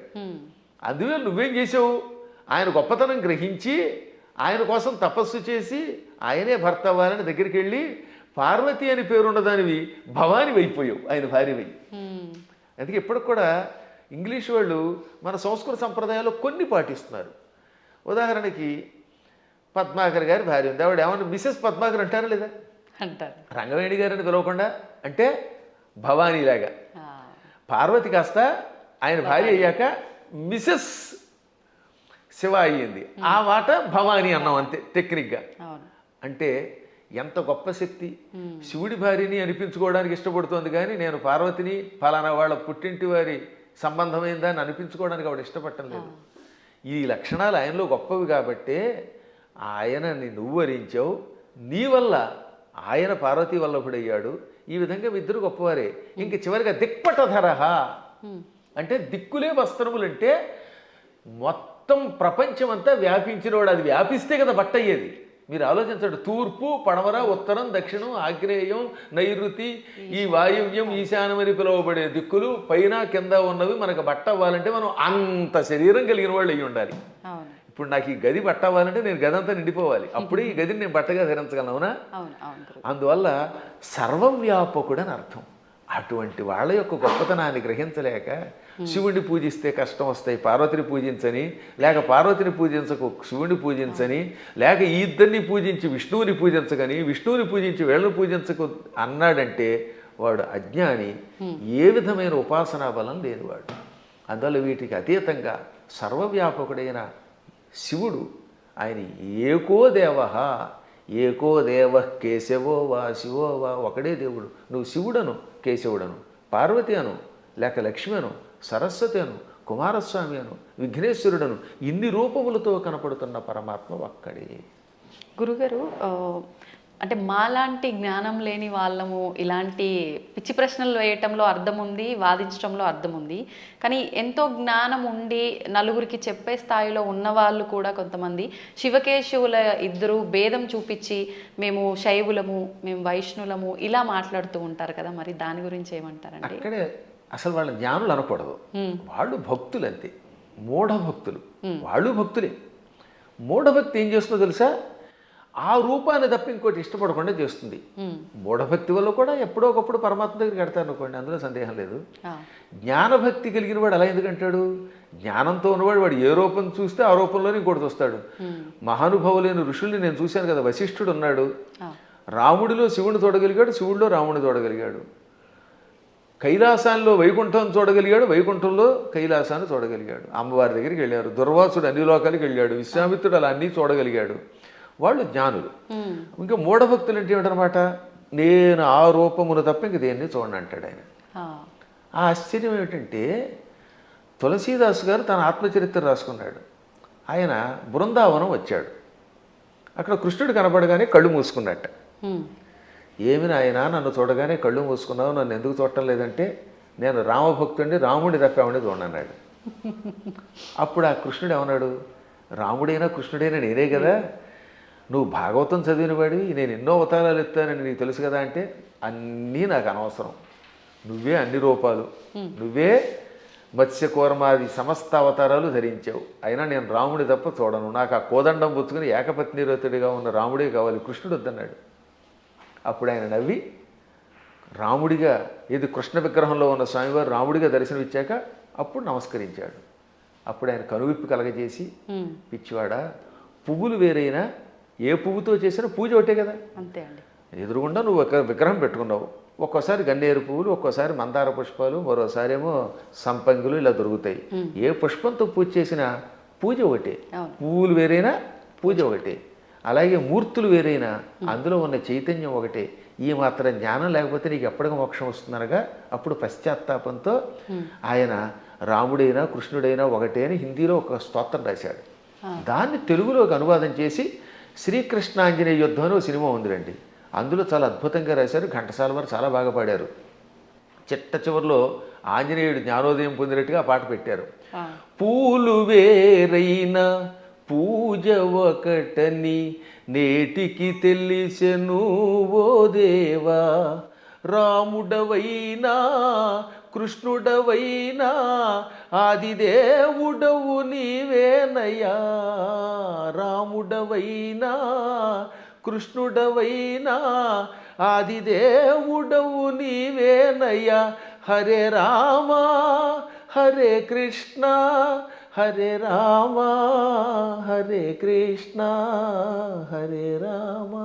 అందువల్ల నువ్వేం చేసావు? ఆయన గొప్పతనం గ్రహించి ఆయన కోసం తపస్సు చేసి ఆయనే భర్త అవ్వాలని దగ్గరికి వెళ్ళి పార్వతి అని పేరున్నదానివి భవాని అయిపోయావు, ఆయన భార్యవై. అందుకే ఇప్పటికి కూడా ఇంగ్లీష్ వాళ్ళు మన సంస్కృత సంప్రదాయాల్లో కొన్ని పాటిస్తున్నారు. ఉదాహరణకి పద్మాకర్ గారి భార్య ఉంది, ఆవిడ ఏమన్నా మిసెస్ పద్మాకర్ అంటారా లేదా? అంటారు. రంగవేణి గారిని పిలవకుండా అంటే భవానీలాగా. పార్వతి కాస్త ఆయన భార్య అయ్యాక మిసెస్ శివ అయ్యింది, ఆ మాట భవానీ అన్నాం అంతే టెక్నిక్గా. అంటే ఎంత గొప్ప శక్తి! శివుడి భార్యని అనిపించుకోవడానికి ఇష్టపడుతోంది కానీ నేను పార్వతిని ఫలానా వాళ్ళ పుట్టింటి వారి సంబంధమైందని అనిపించుకోవడానికి ఆవిడ ఇష్టపడటం లేదు. ఈ లక్షణాలు ఆయనలో గొప్పవి కాబట్టే ఆయనని నువ్వు వరించావు, నీ వల్ల ఆయన పార్వతీ వల్లభుడయ్యాడు. ఈ విధంగా మీ ఇద్దరు గొప్పవారే. ఇంక చివరిగా దిక్పటధరహ అంటే దిక్కులే వస్త్రములంటే మొత్తం ప్రపంచం అంతా వ్యాపించినవాడు. అది వ్యాపిస్తే కదా బట్ట అయ్యేది. మీరు ఆలోచించండి, తూర్పు, పడమర, ఉత్తరం, దక్షిణం, ఆగ్నేయం, నైరుతి, ఈ వాయువ్యం, ఈశాన్యం అని పిలువబడే దిక్కులు పైన కింద ఉన్నవి మనకు బట్ట అవ్వాలంటే మనం అంత శరీరం కలిగిన వాళ్ళు అయ్యి ఉండాలి. ఇప్పుడు నాకు ఈ గది బట్ట అవ్వాలంటే నేను గది అంతా నిండిపోవాలి, అప్పుడే ఈ గదిని నేను బట్టగా ధరించగలను. అవునా? అందువల్ల సర్వవ్యాపకుడు అని అర్థం. అటువంటి వాళ్ళ యొక్క గొప్పతనాన్ని గ్రహించలేక శివుడిని పూజిస్తే కష్టం వస్తాయి, పార్వతిని పూజించని, లేక పార్వతిని పూజించకు శివుడిని పూజించని, లేక ఈ ఇద్దరిని పూజించి విష్ణువుని పూజించగని, విష్ణువుని పూజించి వీళ్ళని పూజించకు అన్నాడంటే వాడు అజ్ఞాని, ఏ విధమైన ఉపాసనా బలం లేనివాడు. అందువల్ల వీటికి అతీతంగా సర్వవ్యాపకుడైన శివుడు ఆయన ఏకో దేవ, ఏకో దేవ కేశవో వా శివో వా, ఒకడే దేవుడు. నువ్వు శివుడను, కేశవుడను, పార్వతి అను, లేక లక్ష్మి అను, సరస్వతి అను, కుమారస్వామి అను, విఘ్నేశ్వరుడను, ఇన్ని రూపములతో కనపడుతున్న పరమాత్మ ఒక్కడే. గురుగారు, అంటే మాలాంటి జ్ఞానం లేని వాళ్ళము ఇలాంటి పిచ్చి ప్రశ్నలు వేయటంలో అర్థం ఉంది, వాదించడంలో అర్థం ఉంది. కానీ ఎంతో జ్ఞానం ఉండి నలుగురికి చెప్పే స్థాయిలో ఉన్నవాళ్ళు కూడా కొంతమంది శివకేశవుల ఇద్దరు భేదం చూపించి మేము శైవులము, మేము వైష్ణులము ఇలా మాట్లాడుతూ ఉంటారు కదా, మరి దాని గురించి ఏమంటారండి? అక్కడే అసలు వాళ్ళ జ్ఞానులు అనకూడదు, వాళ్ళు భక్తులు అంతే, మూఢభక్తులు. వాళ్ళు భక్తులే. మూఢభక్తి ఏం చేస్తుందో తెలుసా? ఆ రూపాన్ని తప్ప ఇంకోటి ఇష్టపడకుండా చేస్తుంది. మూఢభక్తి వల్ల కూడా ఎప్పుడో ఒకప్పుడు పరమాత్మ దగ్గరికి కడతారు అనుకోండి, అందులో సందేహం లేదు. జ్ఞానభక్తి కలిగిన వాడు అలా ఎందుకంటాడు? జ్ఞానంతో ఉన్నవాడు వాడు ఏ రూపం చూస్తే ఆ రూపంలోనే ఇంకోటి వస్తాడు. మహానుభావులైన ఋషుల్ని నేను చూశాను కదా, వశిష్ఠుడు ఉన్నాడు, రాముడిలో శివుని చూడగలిగాడు, శివుడిలో రాముడిని చూడగలిగాడు. కైలాసాల్లో వైకుంఠం చూడగలిగాడు, వైకుంఠంలో కైలాసాన్ని చూడగలిగాడు. అమ్మవారి దగ్గరికి వెళ్ళారు. దుర్వాసుడు అన్ని లోకాలకి వెళ్ళాడు, విశ్వామిత్రుడు అలా అన్నీ చూడగలిగాడు. వాళ్ళు జ్ఞానులు. ఇంకా మూఢభక్తులు అంటే ఏమిటనమాట? నేను ఆ రూపమును తప్ప ఇంక దేన్ని చూడండి అంటాడు ఆయన. ఆ ఆశ్చర్యం ఏమిటంటే తులసీదాసు గారు తన ఆత్మచరిత్ర రాసుకున్నాడు. ఆయన బృందావనం వచ్చాడు, అక్కడ కృష్ణుడు కనపడగానే కళ్ళు మూసుకున్నట్ట. ఏమి నాయనా నన్ను చూడగానే కళ్ళు మూసుకున్నావు, నన్ను ఎందుకు చూడటం లేదంటే నేను రామభక్తుడిని, రాముడిని తప్పేవాడిని చూడన్నాడు. అప్పుడు ఆ కృష్ణుడు ఏమన్నాడు? రాముడైనా కృష్ణుడైనా నేనే కదా, నువ్వు భాగవతం చదివిన వాడివి, నేను ఎన్నో అవతారాలు ఎత్తానని నీకు తెలుసు కదా అంటే అన్నీ నాకు అనవసరం, నువ్వే అన్ని రూపాలు, నువ్వే మత్స్యకూర్మాది సమస్త అవతారాలు ధరించావు, అయినా నేను రాముడి తప్ప చూడను, నాకు ఆ కోదండం పుచ్చుకుని ఏకపత్నిరతుడిగా ఉన్న రాముడే కావాలి, కృష్ణుడు వద్దన్నాడు. అప్పుడు ఆయన నవ్వి రాముడిగా, ఇది కృష్ణ విగ్రహంలో ఉన్న స్వామివారు రాముడిగా దర్శనమిచ్చాక అప్పుడు నమస్కరించాడు. అప్పుడు ఆయన కనువిప్పి కలగజేసి, పిచ్చివాడా, పువ్వులు వేరైనా ఏ పువ్వుతో చేసినా పూజ ఒకటే కదా, అంతే అండి. ఎదురుగుండా నువ్వు ఒక విగ్రహం పెట్టుకున్నావు, ఒక్కోసారి గన్నేరు పువ్వులు, ఒక్కోసారి మందార పుష్పాలు, మరోసారి ఏమో సంపంగులు ఇలా దొరుకుతాయి. ఏ పుష్పంతో పూజ చేసినా పూజ ఒకటే, పువ్వులు వేరైనా పూజ ఒకటే. అలాగే మూర్తులు వేరైనా అందులో ఉన్న చైతన్యం ఒకటే. ఈ మాత్రం జ్ఞానం లేకపోతే నీకు ఎప్పటికీ మోక్షం వస్తుందనగా అప్పుడు పశ్చాత్తాపంతో ఆయన రాముడైనా కృష్ణుడైనా ఒకటే అని హిందీలో ఒక స్తోత్రం రాశాడు. దాన్ని తెలుగులోకి అనువాదం చేసి శ్రీకృష్ణాంజనేయ యుద్ధం అని ఒక సినిమా ఉందిరండి. అందులో చాలా అద్భుతంగా రాశారు. ఘంటసాల వారు చాలా బాగా పాడారు. చిట్ట చివరిలో ఆంజనేయుడు జ్ఞానోదయం పొందినట్టుగా ఆ పాట పెట్టారు. పూలు వేరైన పూజ ఒకటని నేటికి తెలిసెను ఓ దేవా, రాముడవైనా కృష్ణుడవైనా ఆదిదేవుడవు నీవేనయ్యా, రాముడవైనా కృష్ణుడవైనా ఆదిదేవుడవు నీవేనయ్యా, హరే రామ హరే కృష్ణ హరే రామ హరే కృష్ణ హరే రామ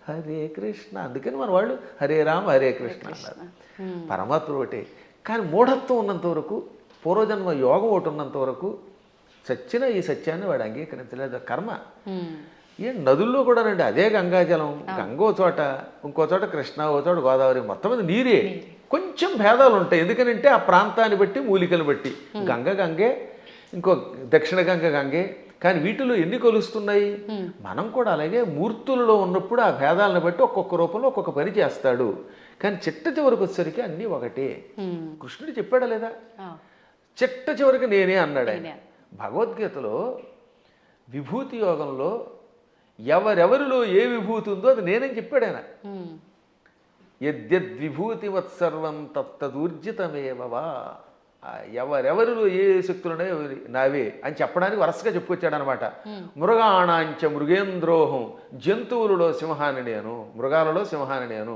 హరే కృష్ణ. అందుకని మన వాళ్ళు హరే రామ హరే కృష్ణ అన్నారు. పరమాత్ముడు ఒకటే. కానీ మూఢత్వం ఉన్నంత వరకు, పూర్వజన్మ యోగం ఒకటి ఉన్నంత వరకు సచ్చిన ఈ సత్యాన్ని వాడు అంగీకరించలేదు. కర్మ. ఏ నదుల్లో కూడా రండి, అదే గంగాజలం, గంగ ఓ చోట, ఇంకో చోట కృష్ణ, ఓ చోట గోదావరి, మొత్తం మీద నీరే. కొంచెం భేదాలు ఉంటాయి. ఎందుకనంటే ఆ ప్రాంతాన్ని బట్టి, మూలికలు బట్టి. గంగ గంగే, ఇంకో దక్షిణ గంగ గంగే. కానీ వీటిలో ఎన్ని కొలుస్తున్నాయి? మనం కూడా అలాగే మూర్తులలో ఉన్నప్పుడు ఆ భేదాలను బట్టి ఒక్కొక్క రూపంలో ఒక్కొక్క పని చేస్తాడు. కానీ చిట్ట చివరికి వచ్చేసరికి అన్నీ ఒకటే. కృష్ణుడు చెప్పాడా లేదా? చిట్ట చివరికి నేనే అన్నాడు ఆయన. భగవద్గీతలో విభూతి యోగంలో ఎవరెవరిలో ఏ విభూతి ఉందో అది నేనని చెప్పాడు ఆయన. యద్యద్విభూతివత్సర్వం తత్తదూర్జితమేవవా. ఎవరెవరిలో ఏ శక్తులున్నాయో నావే అని చెప్పడానికి వరుసగా చెప్పుకొచ్చాడు అనమాట. మృగాణాంచ మృగేంద్రోహం, జంతువులలో సింహాన్ని నేను, మృగాలలో సింహాన్ని నేను.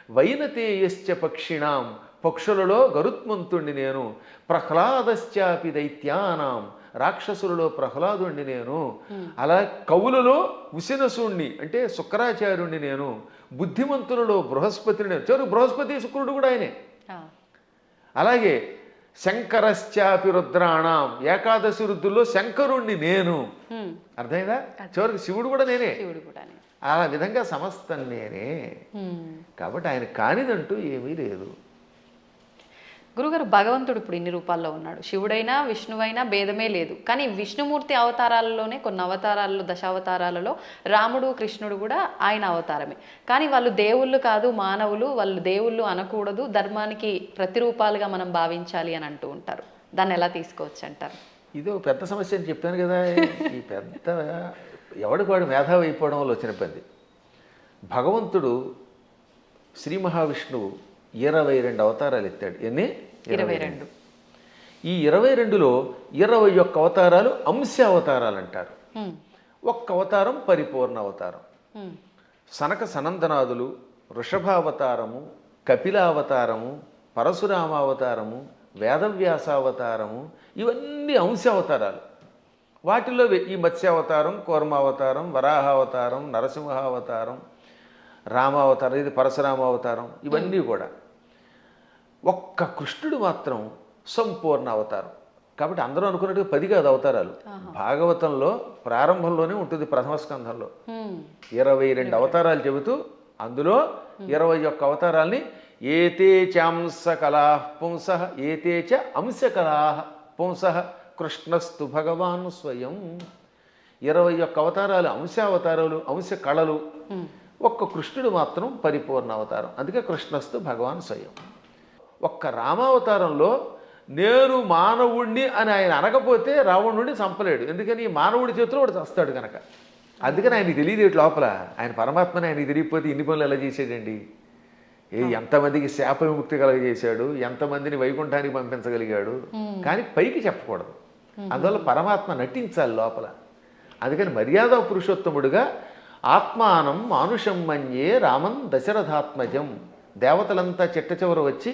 వైనతేయశ్చ పక్షిణాం, పక్షులలో గరుత్మంతుణ్ణి నేను. ప్రహ్లాదశ్చాపి దైత్యానాం, రాక్షసులలో ప్రహ్లాదుణ్ణి నేను. అలా కవులలో ఉసినసుణ్ణి అంటే శుక్రాచార్యుణ్ణి నేను. బుద్ధిమంతులలో బృహస్పతిని నేను. చివరికి బృహస్పతి శుక్రుడు కూడా ఆయనే. అలాగే శంకరశ్చాపి రుద్రాణం, ఏకాదశి రుద్రుల్లో శంకరుణ్ణి నేను. అర్థమైందా? చివరికి శివుడు కూడా నేనే. ఆ విధంగా సమస్తం నేనే. కాబట్టి ఆయన కానిదంటూ ఏమీ లేదు. గురుగారు, భగవంతుడు ఇప్పుడు ఇన్ని రూపాల్లో ఉన్నాడు. శివుడైనా విష్ణువైనా భేదమే లేదు. కానీ విష్ణుమూర్తి అవతారాలలోనే, కొన్ని అవతారాలలో, దశావతారాలలో రాముడు కృష్ణుడు కూడా ఆయన అవతారమే. కానీ వాళ్ళు దేవుళ్ళు కాదు, మానవులు. వాళ్ళు దేవుళ్ళు అనకూడదు, ధర్మానికి ప్రతిరూపాలుగా మనం భావించాలి అని అంటూ ఉంటారు. దాన్ని ఎలా తీసుకోవచ్చు అంటారు? ఇది ఒక పెద్ద సమస్య అని చెప్పాను కదా. ఈ పెద్ద ఎవడికి వాడు మేధావి అయిపోవడం వల్ల వచ్చిన ఇబ్బంది. భగవంతుడు శ్రీ మహావిష్ణువు 22 అవతారాలు ఎత్తాడు. ఎన్ని? 22. ఈ 22లో 21 అవతారాలు అంశ అవతారాలు అంటారు. ఒక్క అవతారం పరిపూర్ణ అవతారం. సనక సనందనాదులు, వృషభావతారము, కపిలావతారము, పరశురామావతారము, వేదవ్యాసావతారము, ఇవన్నీ అంశ అవతారాలు. వాటిలో ఈ మత్స్యావతారం, కూర్మావతారం, వరాహావతారం, నరసింహావతారం, రామావతారం, ఇది పరశురామావతారం, ఇవన్నీ కూడా. ఒక్క కృష్ణుడు మాత్రం సంపూర్ణ అవతారం. కాబట్టి అందరూ అనుకున్నట్టుగా 10 కాదు అవతారాలు. భాగవతంలో ప్రారంభంలోనే ఉంటుంది, ప్రథమ స్కంధంలో 22 అవతారాలు చెబుతూ అందులో 21 అవతారాల్ని ఏతే చాంస కళా పుంస ఏతే చ అంశ కళా పుంస కృష్ణస్తు భగవాన్ స్వయం. 21 అవతారాలు అంశావతారాలు, అంశ కళలు. ఒక్క కృష్ణుడు మాత్రం పరిపూర్ణ అవతారం. అందుకే కృష్ణస్తు భగవాన్ స్వయం. ఒక్క రామావతారంలో నేను మానవుణ్ణి అని ఆయన అనకపోతే రావణుడిని చంపలేడు. ఎందుకని మానవుడి చేతిలో వాడు చస్తాడు కనుక. అందుకని ఆయనకి తెలియదు లోపల. ఆయన పరమాత్మని ఆయనకి తెలియకపోతే ఇన్ని పనులు ఎలా చేసాడండి? ఎంతమందికి శాప విముక్తి కలగజేశాడు, ఎంతమందిని వైకుంఠానికి పంపించగలిగాడు. కానీ పైకి చెప్పకూడదు. అందువల్ల పరమాత్మ నటించాలి లోపల. అందుకని మర్యాద పురుషోత్తముడుగా ఆత్మానం మానుషం మన్యే రామం దశరథాత్మజం. దేవతలంతా చిట్ట చివర వచ్చి,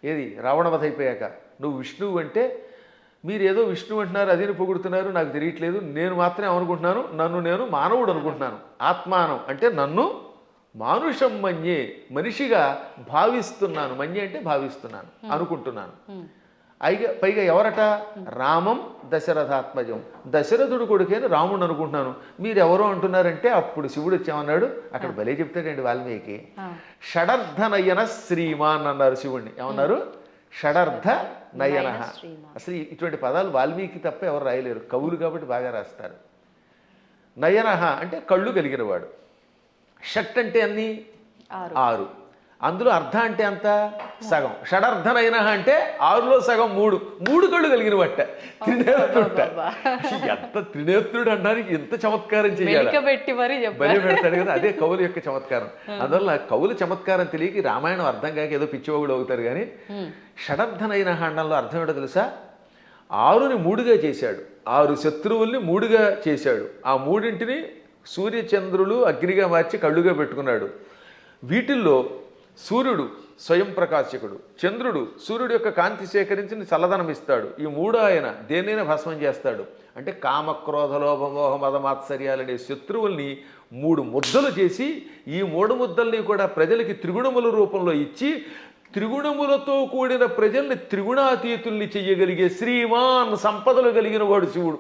ఏది రావణవధ అయిపోయాక, నువ్వు విష్ణువు అంటే మీరు ఏదో విష్ణువు అంటున్నారు, అదేని పొగుడుతున్నారు, నాకు తెలియట్లేదు, నేను మాత్రమే అనుకుంటున్నాను, నన్ను నేను మానవుడు అనుకుంటున్నాను. ఆత్మానం అంటే నన్ను మానుషం మన్యే, మనిషిగా భావిస్తున్నాను. మన్యే అంటే భావిస్తున్నాను, అనుకుంటున్నాను. పైగా ఎవరట? రామం దశరథాత్మజం, దశరథుడు కొడుకేని రాముడు అనుకుంటున్నాను. మీరు ఎవరో అంటున్నారంటే అప్పుడు శివుడు వచ్చామన్నాడు. అక్కడ భలే చెప్తాడండి వాల్మీకి. షడర్థ నయన శ్రీమాన్ అన్నారు శివుణ్ణి. ఏమన్నారు? షడర్థ నయన. అసలు ఇటువంటి పదాలు వాల్మీకి తప్ప ఎవరు రాయలేరు, కవులు కాబట్టి బాగా రాస్తారు. నయనః అంటే కళ్ళు కలిగినవాడు. షట్ అంటే అన్ని 6. అందులో అర్ధ అంటే అంత సగం. షడర్ధనైన అంటే 6లో సగం 3 కళ్ళు కలిగిన బట్ట త్రినేత్రుడ. ఎంత త్రినేత్రుడు అనడానికి ఎంత చమత్కారం చేయాలి, బలి పెడతాడు కదా. అదే కవుల యొక్క చమత్కారం. అందువల్ల కవుల చమత్కారం తెలియక రామాయణం అర్థం కాక ఏదో పిచ్చివాగుడు అవుతారు. కానీ షడర్ధనైన అండంలో అర్థం ఏంటో తెలుసా? 6ని 3గా చేశాడు, 6 శత్రువుల్ని 3గా చేశాడు. ఆ 3ంటిని సూర్యచంద్రులు అగ్నిగా మార్చి కళ్ళుగా పెట్టుకున్నాడు. వీటిల్లో సూర్యుడు స్వయం ప్రకాశకుడు, చంద్రుడు సూర్యుడు యొక్క కాంతి సేకరించి చల్లదనం ఇస్తాడు. ఈ 3 ఆయన దేన్నైనా భస్మం చేస్తాడు. అంటే కామక్రోధ లోభమోహ మదమాత్సర్యాలనే శత్రువుల్ని 3 ముద్దలు చేసి ఈ 3 ముద్దల్ని కూడా ప్రజలకి త్రిగుణముల రూపంలో ఇచ్చి త్రిగుణములతో కూడిన ప్రజల్ని త్రిగుణాతీతుల్ని చెయ్యగలిగే శ్రీమాన్ సంపదలు కలిగిన వాడు శివుడు.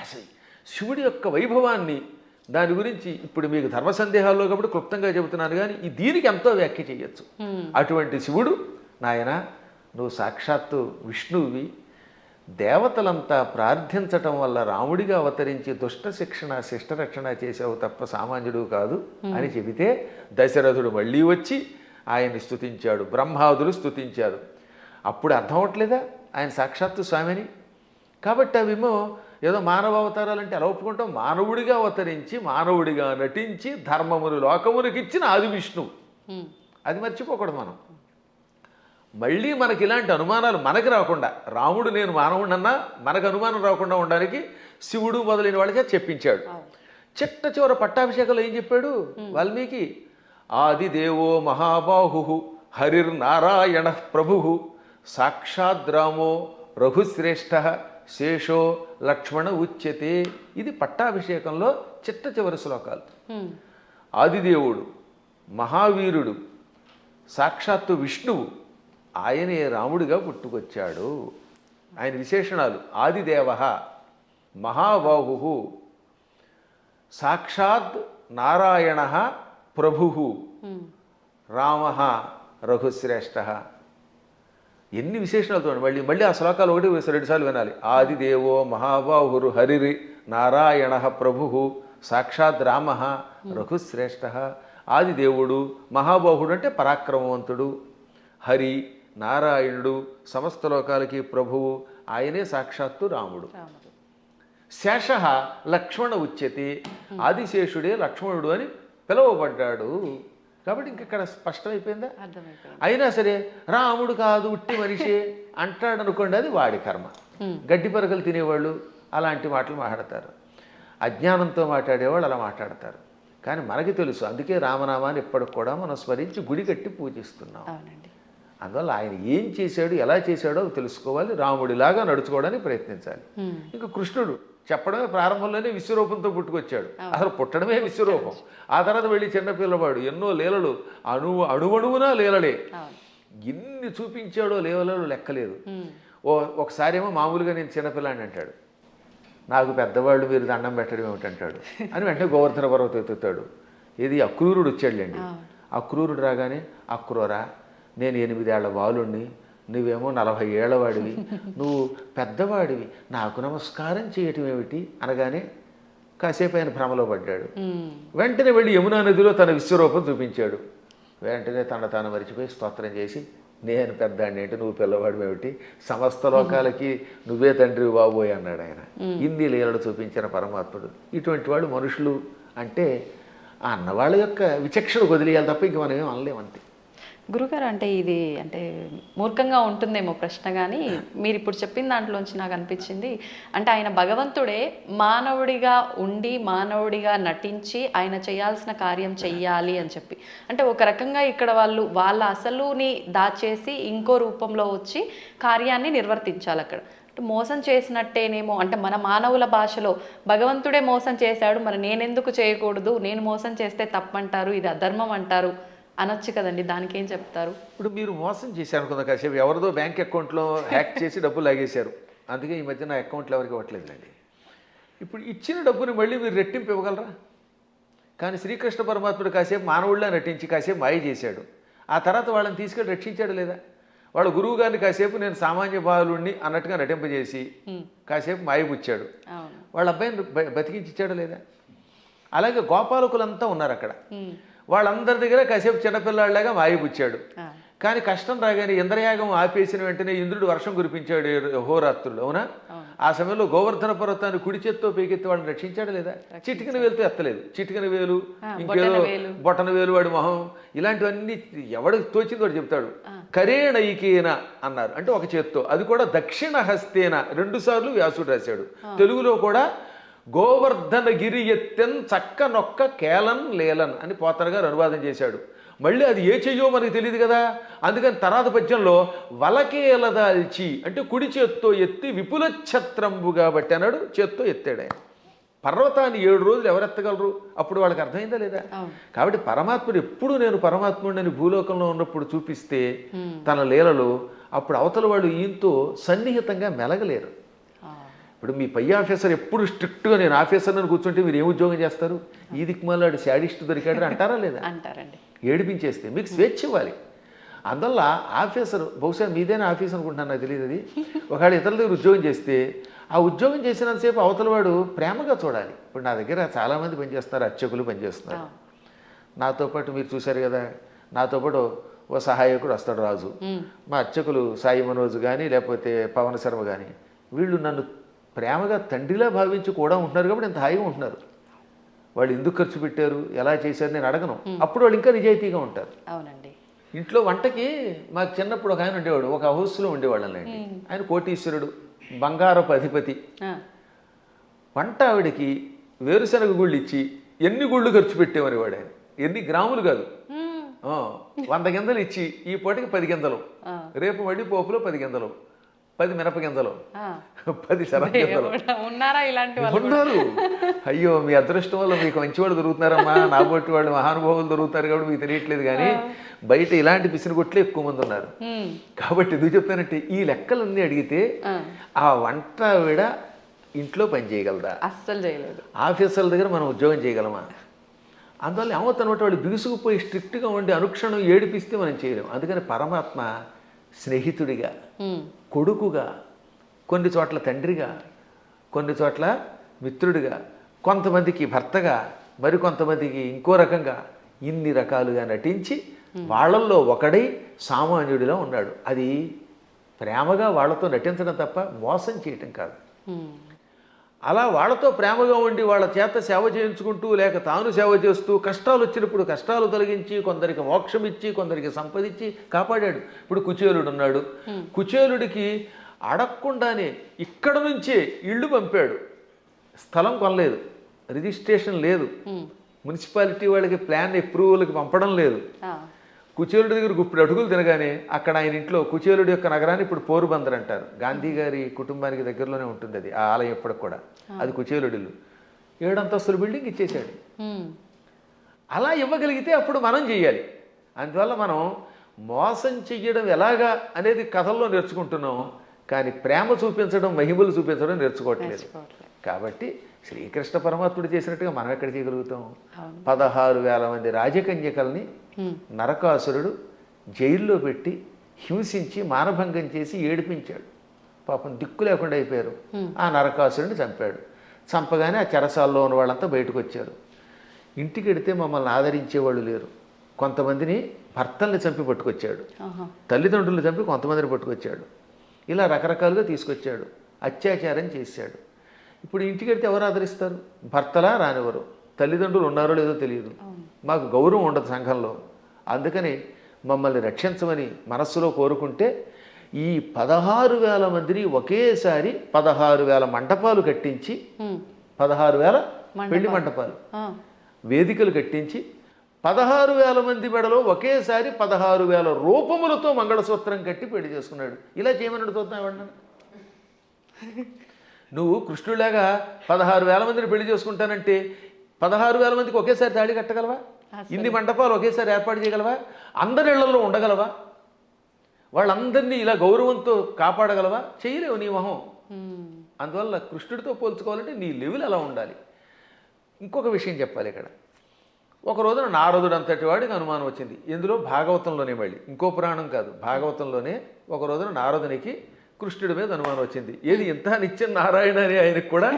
అసలు శివుడి యొక్క వైభవాన్ని, దాని గురించి ఇప్పుడు మీకు ధర్మ సందేహాల్లో కాబట్టి క్లుప్తంగా చెబుతున్నాను. కానీ దీనికి ఎంతో వ్యాఖ్య చేయొచ్చు. అటువంటి శివుడు, నాయన నువ్వు సాక్షాత్తు విష్ణువువి, దేవతలంతా ప్రార్థించటం వల్ల రాముడిగా అవతరించి దుష్ట శిక్షణ శిష్టరక్షణ చేసావు తప్ప సామాన్యుడు కాదు అని చెబితే దశరథుడు మళ్ళీ వచ్చి ఆయన్ని స్తుతించాడు, బ్రహ్మాదులు స్తుతించారు. అప్పుడు అర్థం అవట్లేదా ఆయన సాక్షాత్తు స్వామిని? కాబట్టి అవేమో ఏదో మానవ అవతారాలు అంటే ఎలా ఒప్పుకుంటాం? మానవుడిగా అవతరించి మానవుడిగా నటించి ధర్మమును లోకమునికి ఇచ్చిన ఆది విష్ణువు. అది మర్చిపోకూడదు మనం. మళ్ళీ మనకి ఇలాంటి అనుమానాలు మనకి రాకుండా, రాముడు నేను మానవుడన్నా మనకు అనుమానం రాకుండా ఉండడానికి శివుడు మొదలైన వాళ్ళకే చెప్పించాడు. చిట్ట చివర పట్టాభిషేకంలో ఏం చెప్పాడు వాల్మీకి? ఆదిదేవో మహాబాహు హరిర్నారాయణ ప్రభు సాక్షాద్రామో రఘుశ్రేష్ఠ శేషో లక్ష్మణ ఉచ్యతే. ఇది పట్టాభిషేకంలో చిట్ట చివరి శ్లోకాలు. ఆదిదేవుడు, మహావీరుడు, సాక్షాత్తు విష్ణువు, ఆయనే రాముడిగా పుట్టుకొచ్చాడు. ఆయన విశేషణాలు: ఆదిదేవ, మహాబాహు, సాక్షాత్ నారాయణ ప్రభు, రామ రఘుశ్రేష్ఠ. ఎన్ని విశేషణాలు చూడండి. మళ్ళీ ఆ శ్లోకాలు 1-2 సార్లు వినాలి. ఆదిదేవో మహాబాహురు హరిరి నారాయణ ప్రభు సాక్షాత్ రామ రఘుశ్రేష్ఠ. ఆదిదేవుడు, మహాబాహుడు అంటే పరాక్రమవంతుడు, హరి నారాయణుడు, సమస్త లోకాలకి ప్రభువు, ఆయనే సాక్షాత్తు రాముడు. శేష లక్ష్మణ ఉచ్యతే, ఆదిశేషుడే లక్ష్మణుడు అని పిలువబడ్డాడు. కాబట్టి ఇంకెక్కడ స్పష్టమైపోయిందా? అయినా సరే రాముడు కాదు ఉట్టి మనిషి అంటాడు అనుకోండి, అది వాడి కర్మ. గడ్డి పరకలు తినేవాళ్ళు అలాంటి మాటలు మాట్లాడతారు, అజ్ఞానంతో మాట్లాడేవాళ్ళు అలా మాట్లాడతారు. కానీ మనకి తెలుసు, అందుకే రామనామాన్ని ఇప్పటికి కూడా మనం స్మరించి గుడి కట్టి పూజిస్తున్నాం. అందువల్ల ఆయన ఏం చేశాడు, ఎలా చేశాడో తెలుసుకోవాలి, రాముడిలాగా నడుచుకోవడానికి ప్రయత్నించాలి. ఇంకా కృష్ణుడు చెప్పడమే ప్రారంభంలోనే విశ్వరూపంతో పుట్టుకొచ్చాడు. అసలు పుట్టడమే విశ్వరూపం. ఆ తర్వాత వెళ్ళి చిన్నపిల్లవాడు ఎన్నో లీలలు, అణువణువునా లీలలే. ఎన్ని చూపించాడో లీలలు లెక్కలేదు. ఒకసారి ఏమో మామూలుగా నేను చిన్నపిల్లాడిని అంటాడు, నాకు పెద్దవాళ్ళు మీరు దండం పెట్టడం ఏమిటంటాడు అని వెంటనే గోవర్ధన పర్వతం ఎత్తుతాడు. ఇది అక్రూరుడు వచ్చాడులేండి. అక్రూరుడు రాగానే, అక్రూరా నేను 8 ఏళ్ల బాలుణ్ణి, నువ్వేమో 40 ఏళ్లవాడివి, నువ్వు పెద్దవాడివి, నాకు నమస్కారం చేయటం ఏమిటి అనగానే కాసేపు ఆయన భ్రమలో పడ్డాడు. వెంటనే వెళ్ళి యమునా నదిలో తన విశ్వరూపం చూపించాడు. వెంటనే తాను మరిచిపోయి స్తోత్రం చేసి, నేను పెద్దాడిని ఏంటి, నువ్వు పిల్లవాడు ఏమిటి, సమస్త లోకాలకి నువ్వే తండ్రి బాబోయ్ అన్నాడు ఆయన. ఇన్ని లీలలు చూపించిన పరమాత్ముడు. ఇటువంటి వాళ్ళు మనుషులు అంటే ఆ అన్నవాళ్ళ యొక్క విచక్షణ వదిలేయాలి తప్ప ఇంక మనం ఏం అనలేమంతే. గురుగారు, అంటే ఇది అంటే మూర్ఖంగా ఉంటుందేమో ప్రశ్న, కానీ మీరు ఇప్పుడు చెప్పిన దాంట్లోంచి నాకు అనిపించింది, అంటే ఆయన భగవంతుడే మానవుడిగా ఉండి మానవుడిగా నటించి ఆయన చేయాల్సిన కార్యం చెయ్యాలి అని చెప్పి, అంటే ఒక రకంగా ఇక్కడ వాళ్ళ అసలుని దాచేసి ఇంకో రూపంలో వచ్చి కార్యాన్ని నిర్వర్తించాలి అక్కడ. మోసం చేసినట్టేనేమో, అంటే మన మానవుల భాషలో భగవంతుడే మోసం చేశాడు, మరి నేనెందుకు చేయకూడదు, నేను మోసం చేస్తే తప్పంటారు, ఇది అధర్మం అంటారు అనొచ్చు కదండి, దానికి ఏం చెప్తారు? ఇప్పుడు మీరు మోసం చేశారు అనుకుందా, కాసేపు ఎవరిదో బ్యాంక్ అకౌంట్లో హ్యాక్ చేసి డబ్బులు లాగేశారు, అందుకే ఈ మధ్య నా అకౌంట్లో ఎవరికి ఇవ్వట్లేదులేండి. ఇప్పుడు ఇచ్చిన డబ్బుని మళ్ళీ మీరు రెట్టింపు ఇవ్వగలరా? కానీ శ్రీకృష్ణ పరమాత్ముడు కాసేపు మానవుడిలా నటించి కాసేపు మాయ చేశాడు, ఆ తర్వాత వాళ్ళని తీసుకెళ్ళి రక్షించాడు లేదా? వాళ్ళ గురువు గారిని కాసేపు నేను సామాన్య బాలుణ్ణి అన్నట్టుగా నటింపజేసి కాసేపు మాయపుచ్చాడు. వాళ్ళ అబ్బాయిని బతికించి ఇచ్చాడా లేదా? అలాగే గోపాలకులంతా ఉన్నారు అక్కడ. వాళ్ళందరి దగ్గర కాసేపు చిన్నపిల్లాడిలాగా మాయపుచ్చాడు. కానీ కష్టం రాగానే ఇంద్రయాగం ఆపేసిన వెంటనే ఇంద్రుడు వర్షం కురిపించాడు హోరాత్రుడు. అవునా? ఆ సమయంలో గోవర్ధన పర్వతాన్ని కుడి చేత్తో పైకెత్తి వాడిని రక్షించాడా లేదా? చిటికిన వేలుతో ఎత్తలేదు. చిటికిన వేలు, ఇంకేదో బొటన వేలు, వాడి మొహం, ఇలాంటివన్నీ ఎవడికి తోచింది వాడు చెప్తాడు. కరేణైకేన అన్నారు, అంటే ఒక చేత్తో, అది కూడా దక్షిణ హస్తేన 2 సార్లు వ్యాసుడు రాశాడు. తెలుగులో కూడా గోవర్ధన గిరి ఎత్తెన్ చక్క నొక్క కేలన్ లేలన్ అని పోతన గారు అనువాదం చేశాడు. మళ్ళీ అది ఏ చెయ్యో మనకి తెలియదు కదా, అందుకని తర్వాత పద్యంలో వలకేలదాల్చి అంటే కుడి చేత్తో ఎత్తి విపుల ఛత్రంబు కాబట్టి అన్నాడు. చేత్తో ఎత్తాడు ఆయన. పర్వతాన్ని 7 రోజులు ఎవరెత్తగలరు? అప్పుడు వాళ్ళకి అర్థమైందా లేదా? కాబట్టి పరమాత్ముడు ఎప్పుడు నేను పరమాత్ముడిని భూలోకంలో ఉన్నప్పుడు చూపిస్తే తన లీలలు, అప్పుడు అవతల వాళ్ళు ఈయంతో సన్నిహితంగా మెలగలేరు. ఇప్పుడు మీ పై ఆఫీసర్ ఎప్పుడు స్ట్రిక్ట్గా నేను ఆఫీసర్ని కూర్చుంటే మీరు ఏం ఉద్యోగం చేస్తారు? ఈ దిక్కుమాలాడు శాడిస్ట్ దొరికాడు అంటారా లేదా? అంటారండి. ఏడిపించేస్తే మీకు స్వేచ్ఛ ఇవ్వాలి. అందువల్ల ఆఫీసర్, బహుశా మీదైనా ఆఫీస్ అనుకుంటున్నాను, నాకు తెలియదు. అది ఒకవేళ ఇతరుల దగ్గర ఉద్యోగం చేస్తే ఆ ఉద్యోగం చేసినంతసేపు అవతల వాడు ప్రేమగా చూడాలి. ఇప్పుడు నా దగ్గర చాలామంది పనిచేస్తున్నారు, అర్చకులు పనిచేస్తున్నారు. నాతో పాటు మీరు చూశారు కదా, నాతో పాటు ఓ సహాయకుడు వస్తాడు రాజు. మా అర్చకులు సాయి మనోజ్ కానీ లేకపోతే పవన్ శర్మ కానీ, వీళ్ళు నన్ను ప్రేమగా తండ్రిలా భావించి కూడా ఉంటున్నారు కాబట్టి ఇంత హాయిగా ఉంటున్నారు. వాళ్ళు ఎందుకు ఖర్చు పెట్టారు, ఎలా చేశారు నేను అడగను. అప్పుడు వాళ్ళు ఇంకా నిజాయితీగా ఉంటారు. అవునండి. ఇంట్లో వంటకి మాకు చిన్నప్పుడు ఒక ఆయన ఉండేవాడు, ఒక హౌస్లో ఉండేవాళ్ళండి. ఆయన కోటీశ్వరుడు, బంగారపు అధిపతి. వంట ఆవిడకి వేరుశనగ గుళ్ళు ఇచ్చి ఎన్ని గుళ్ళు ఖర్చు పెట్టేవారు వాడు. ఆయన ఎన్ని గ్రాములు కాదు, 100 గింజలు ఇచ్చి ఈ పూటకి 10 గింజలు, రేపు మళ్ళీ పోపులో 10 గింజలు, 10 మినప గింజలు, 10 శనగ గింజలు ఉన్నారు. అయ్యో మీ అదృష్టం వల్ల మీకు మంచివాళ్ళు దొరుకుతున్నారమ్మా, నా బొట్టి వాళ్ళు మహానుభావులు దొరుకుతారు కాబట్టి మీకు తెలియట్లేదు. కానీ బయట ఇలాంటి పిసినగొట్లే ఎక్కువ మంది ఉన్నారు. కాబట్టి ఎందుకు చెప్తానంటే ఈ లెక్కలన్నీ అడిగితే ఆ వంట ఆవిడ ఇంట్లో పని చేయగలదా? అస్సలు చేయలేదు. ఆఫీసర్ల దగ్గర మనం ఉద్యోగం చేయగలమా? అందువల్ల ఏమవుతానమాట, వాళ్ళు బిగుసుకుపోయి స్ట్రిక్ట్గా ఉండి అనుక్షణం ఏడిపిస్తే మనం చేయలేము. అందుకని పరమాత్మ స్నేహితుడిగా, కొడుకుగా, కొన్ని చోట్ల తండ్రిగా, కొన్ని చోట్ల మిత్రుడిగా, కొంతమందికి భర్తగా, మరికొంతమందికి ఇంకో రకంగా, ఇన్ని రకాలుగా నటించి వాళ్ళల్లో ఒకడై సామాన్యుడిలో ఉన్నాడు. అది ప్రేమగా వాళ్ళతో నటించడం తప్ప మోసం చేయటం కాదు. అలా వాళ్ళతో ప్రేమగా ఉండి వాళ్ళ చేత సేవ చేయించుకుంటూ లేక తాను సేవ చేస్తూ కష్టాలు వచ్చినప్పుడు కష్టాలు తొలగించి కొందరికి మోక్షం ఇచ్చి కొందరికి సంపదించి కాపాడాడు. ఇప్పుడు కుచేలుడు ఉన్నాడు. కుచేలుడికి అడగకుండానే ఇక్కడ నుంచే ఇళ్ళు పంపాడు. స్థలం కొనలేదు, రిజిస్ట్రేషన్ లేదు, మున్సిపాలిటీ వాళ్ళకి ప్లాన్ అప్రూవల్కి పంపడం లేదు. కుచేలుడి దగ్గర గుప్పుడు అడుగులు తినగానే అక్కడ ఆయన ఇంట్లో, కుచేలుడి యొక్క నగరాన్ని ఇప్పుడు పోరుబందర్ అంటారు, గాంధీ గారి కుటుంబానికి దగ్గరలోనే ఉంటుంది అది, ఆ ఆలయం ఎప్పటికి కూడా. అది కుచేలుడిల్లు. 7 అంతస్తుల బిల్డింగ్ ఇచ్చేసాడు. అలా ఇవ్వగలిగితే అప్పుడు మనం చెయ్యాలి. అందువల్ల మనం మోసం చెయ్యడం ఎలాగా అనేది కథల్లో నేర్చుకుంటున్నాం, కానీ ప్రేమ చూపించడం, మహిమలు చూపించడం నేర్చుకోవట్లేదు. కాబట్టి శ్రీకృష్ణ పరమాత్ముడు చేసినట్టుగా మనం ఎక్కడ చేయగలుగుతాం? 16,000 మంది రాజకన్యకల్ని నరకాసురుడు జైల్లో పెట్టి హింసించి మానభంగం చేసి ఏడిపించాడు. పాపం దిక్కు లేకుండా అయిపోయారు. ఆ నరకాసురుడిని చంపాడు. చంపగానే ఆ చెరసాల్లో ఉన్న వాళ్ళంతా బయటకు వచ్చారు. ఇంటికి వెడితే మమ్మల్ని ఆదరించేవాళ్ళు లేరు. కొంతమందిని భర్తల్ని చంపి పట్టుకొచ్చాడు, తల్లిదండ్రులు చంపి కొంతమందిని పట్టుకొచ్చాడు. ఇలా రకరకాలుగా తీసుకొచ్చాడు, అత్యాచారం చేశాడు. ఇప్పుడు ఇంటికి వెడితే ఎవరు ఆదరిస్తారు? భర్తలా రానివ్వరు, తల్లిదండ్రులు ఉన్నారో లేదో తెలియదు, మాకు గౌరవం ఉండదు సంఘంలో. అందుకని మమ్మల్ని రక్షించమని మనస్సులో కోరుకుంటే ఈ 16,000 మందిని ఒకేసారి 16,000 మంటపాలు కట్టించి, 16,000 పెళ్లి మంటపాలు, వేదికలు కట్టించి 16,000 మంది మెడలో ఒకేసారి 16,000 రూపములతో మంగళసూత్రం కట్టి పెళ్లి చేసుకున్నాడు. ఇలా చేయమని అడుగుతున్నావు. నువ్వు కృష్ణుడిలాగా 16,000 మందిని పెళ్లి చేసుకుంటానంటే 16,000 మందికి ఒకేసారి తాళి కట్టగలవా? ఇన్ని మంటపాలు ఒకేసారి ఏర్పాటు చేయగలవా? అందరి ఇళ్లలో ఉండగలవా? వాళ్ళందరినీ ఇలా గౌరవంతో కాపాడగలవా? చేయలేవు నీ మొహం. అందువల్ల కృష్ణుడితో పోల్చుకోవాలంటే నీ లెవెల్ అలా ఉండాలి. ఇంకొక విషయం చెప్పాలి ఇక్కడ. ఒక రోజున నారదుడు అంతటి వాడికి అనుమానం వచ్చింది. ఇందులో భాగవతంలోనే, మళ్ళీ ఇంకో పురాణం కాదు, భాగవతంలోనే ఒక రోజున నారదునికి కృష్ణుడి మీద అనుమానం వచ్చింది. ఏది ఇంత నిత్యం నారాయణ అని ఆయనకు కూడా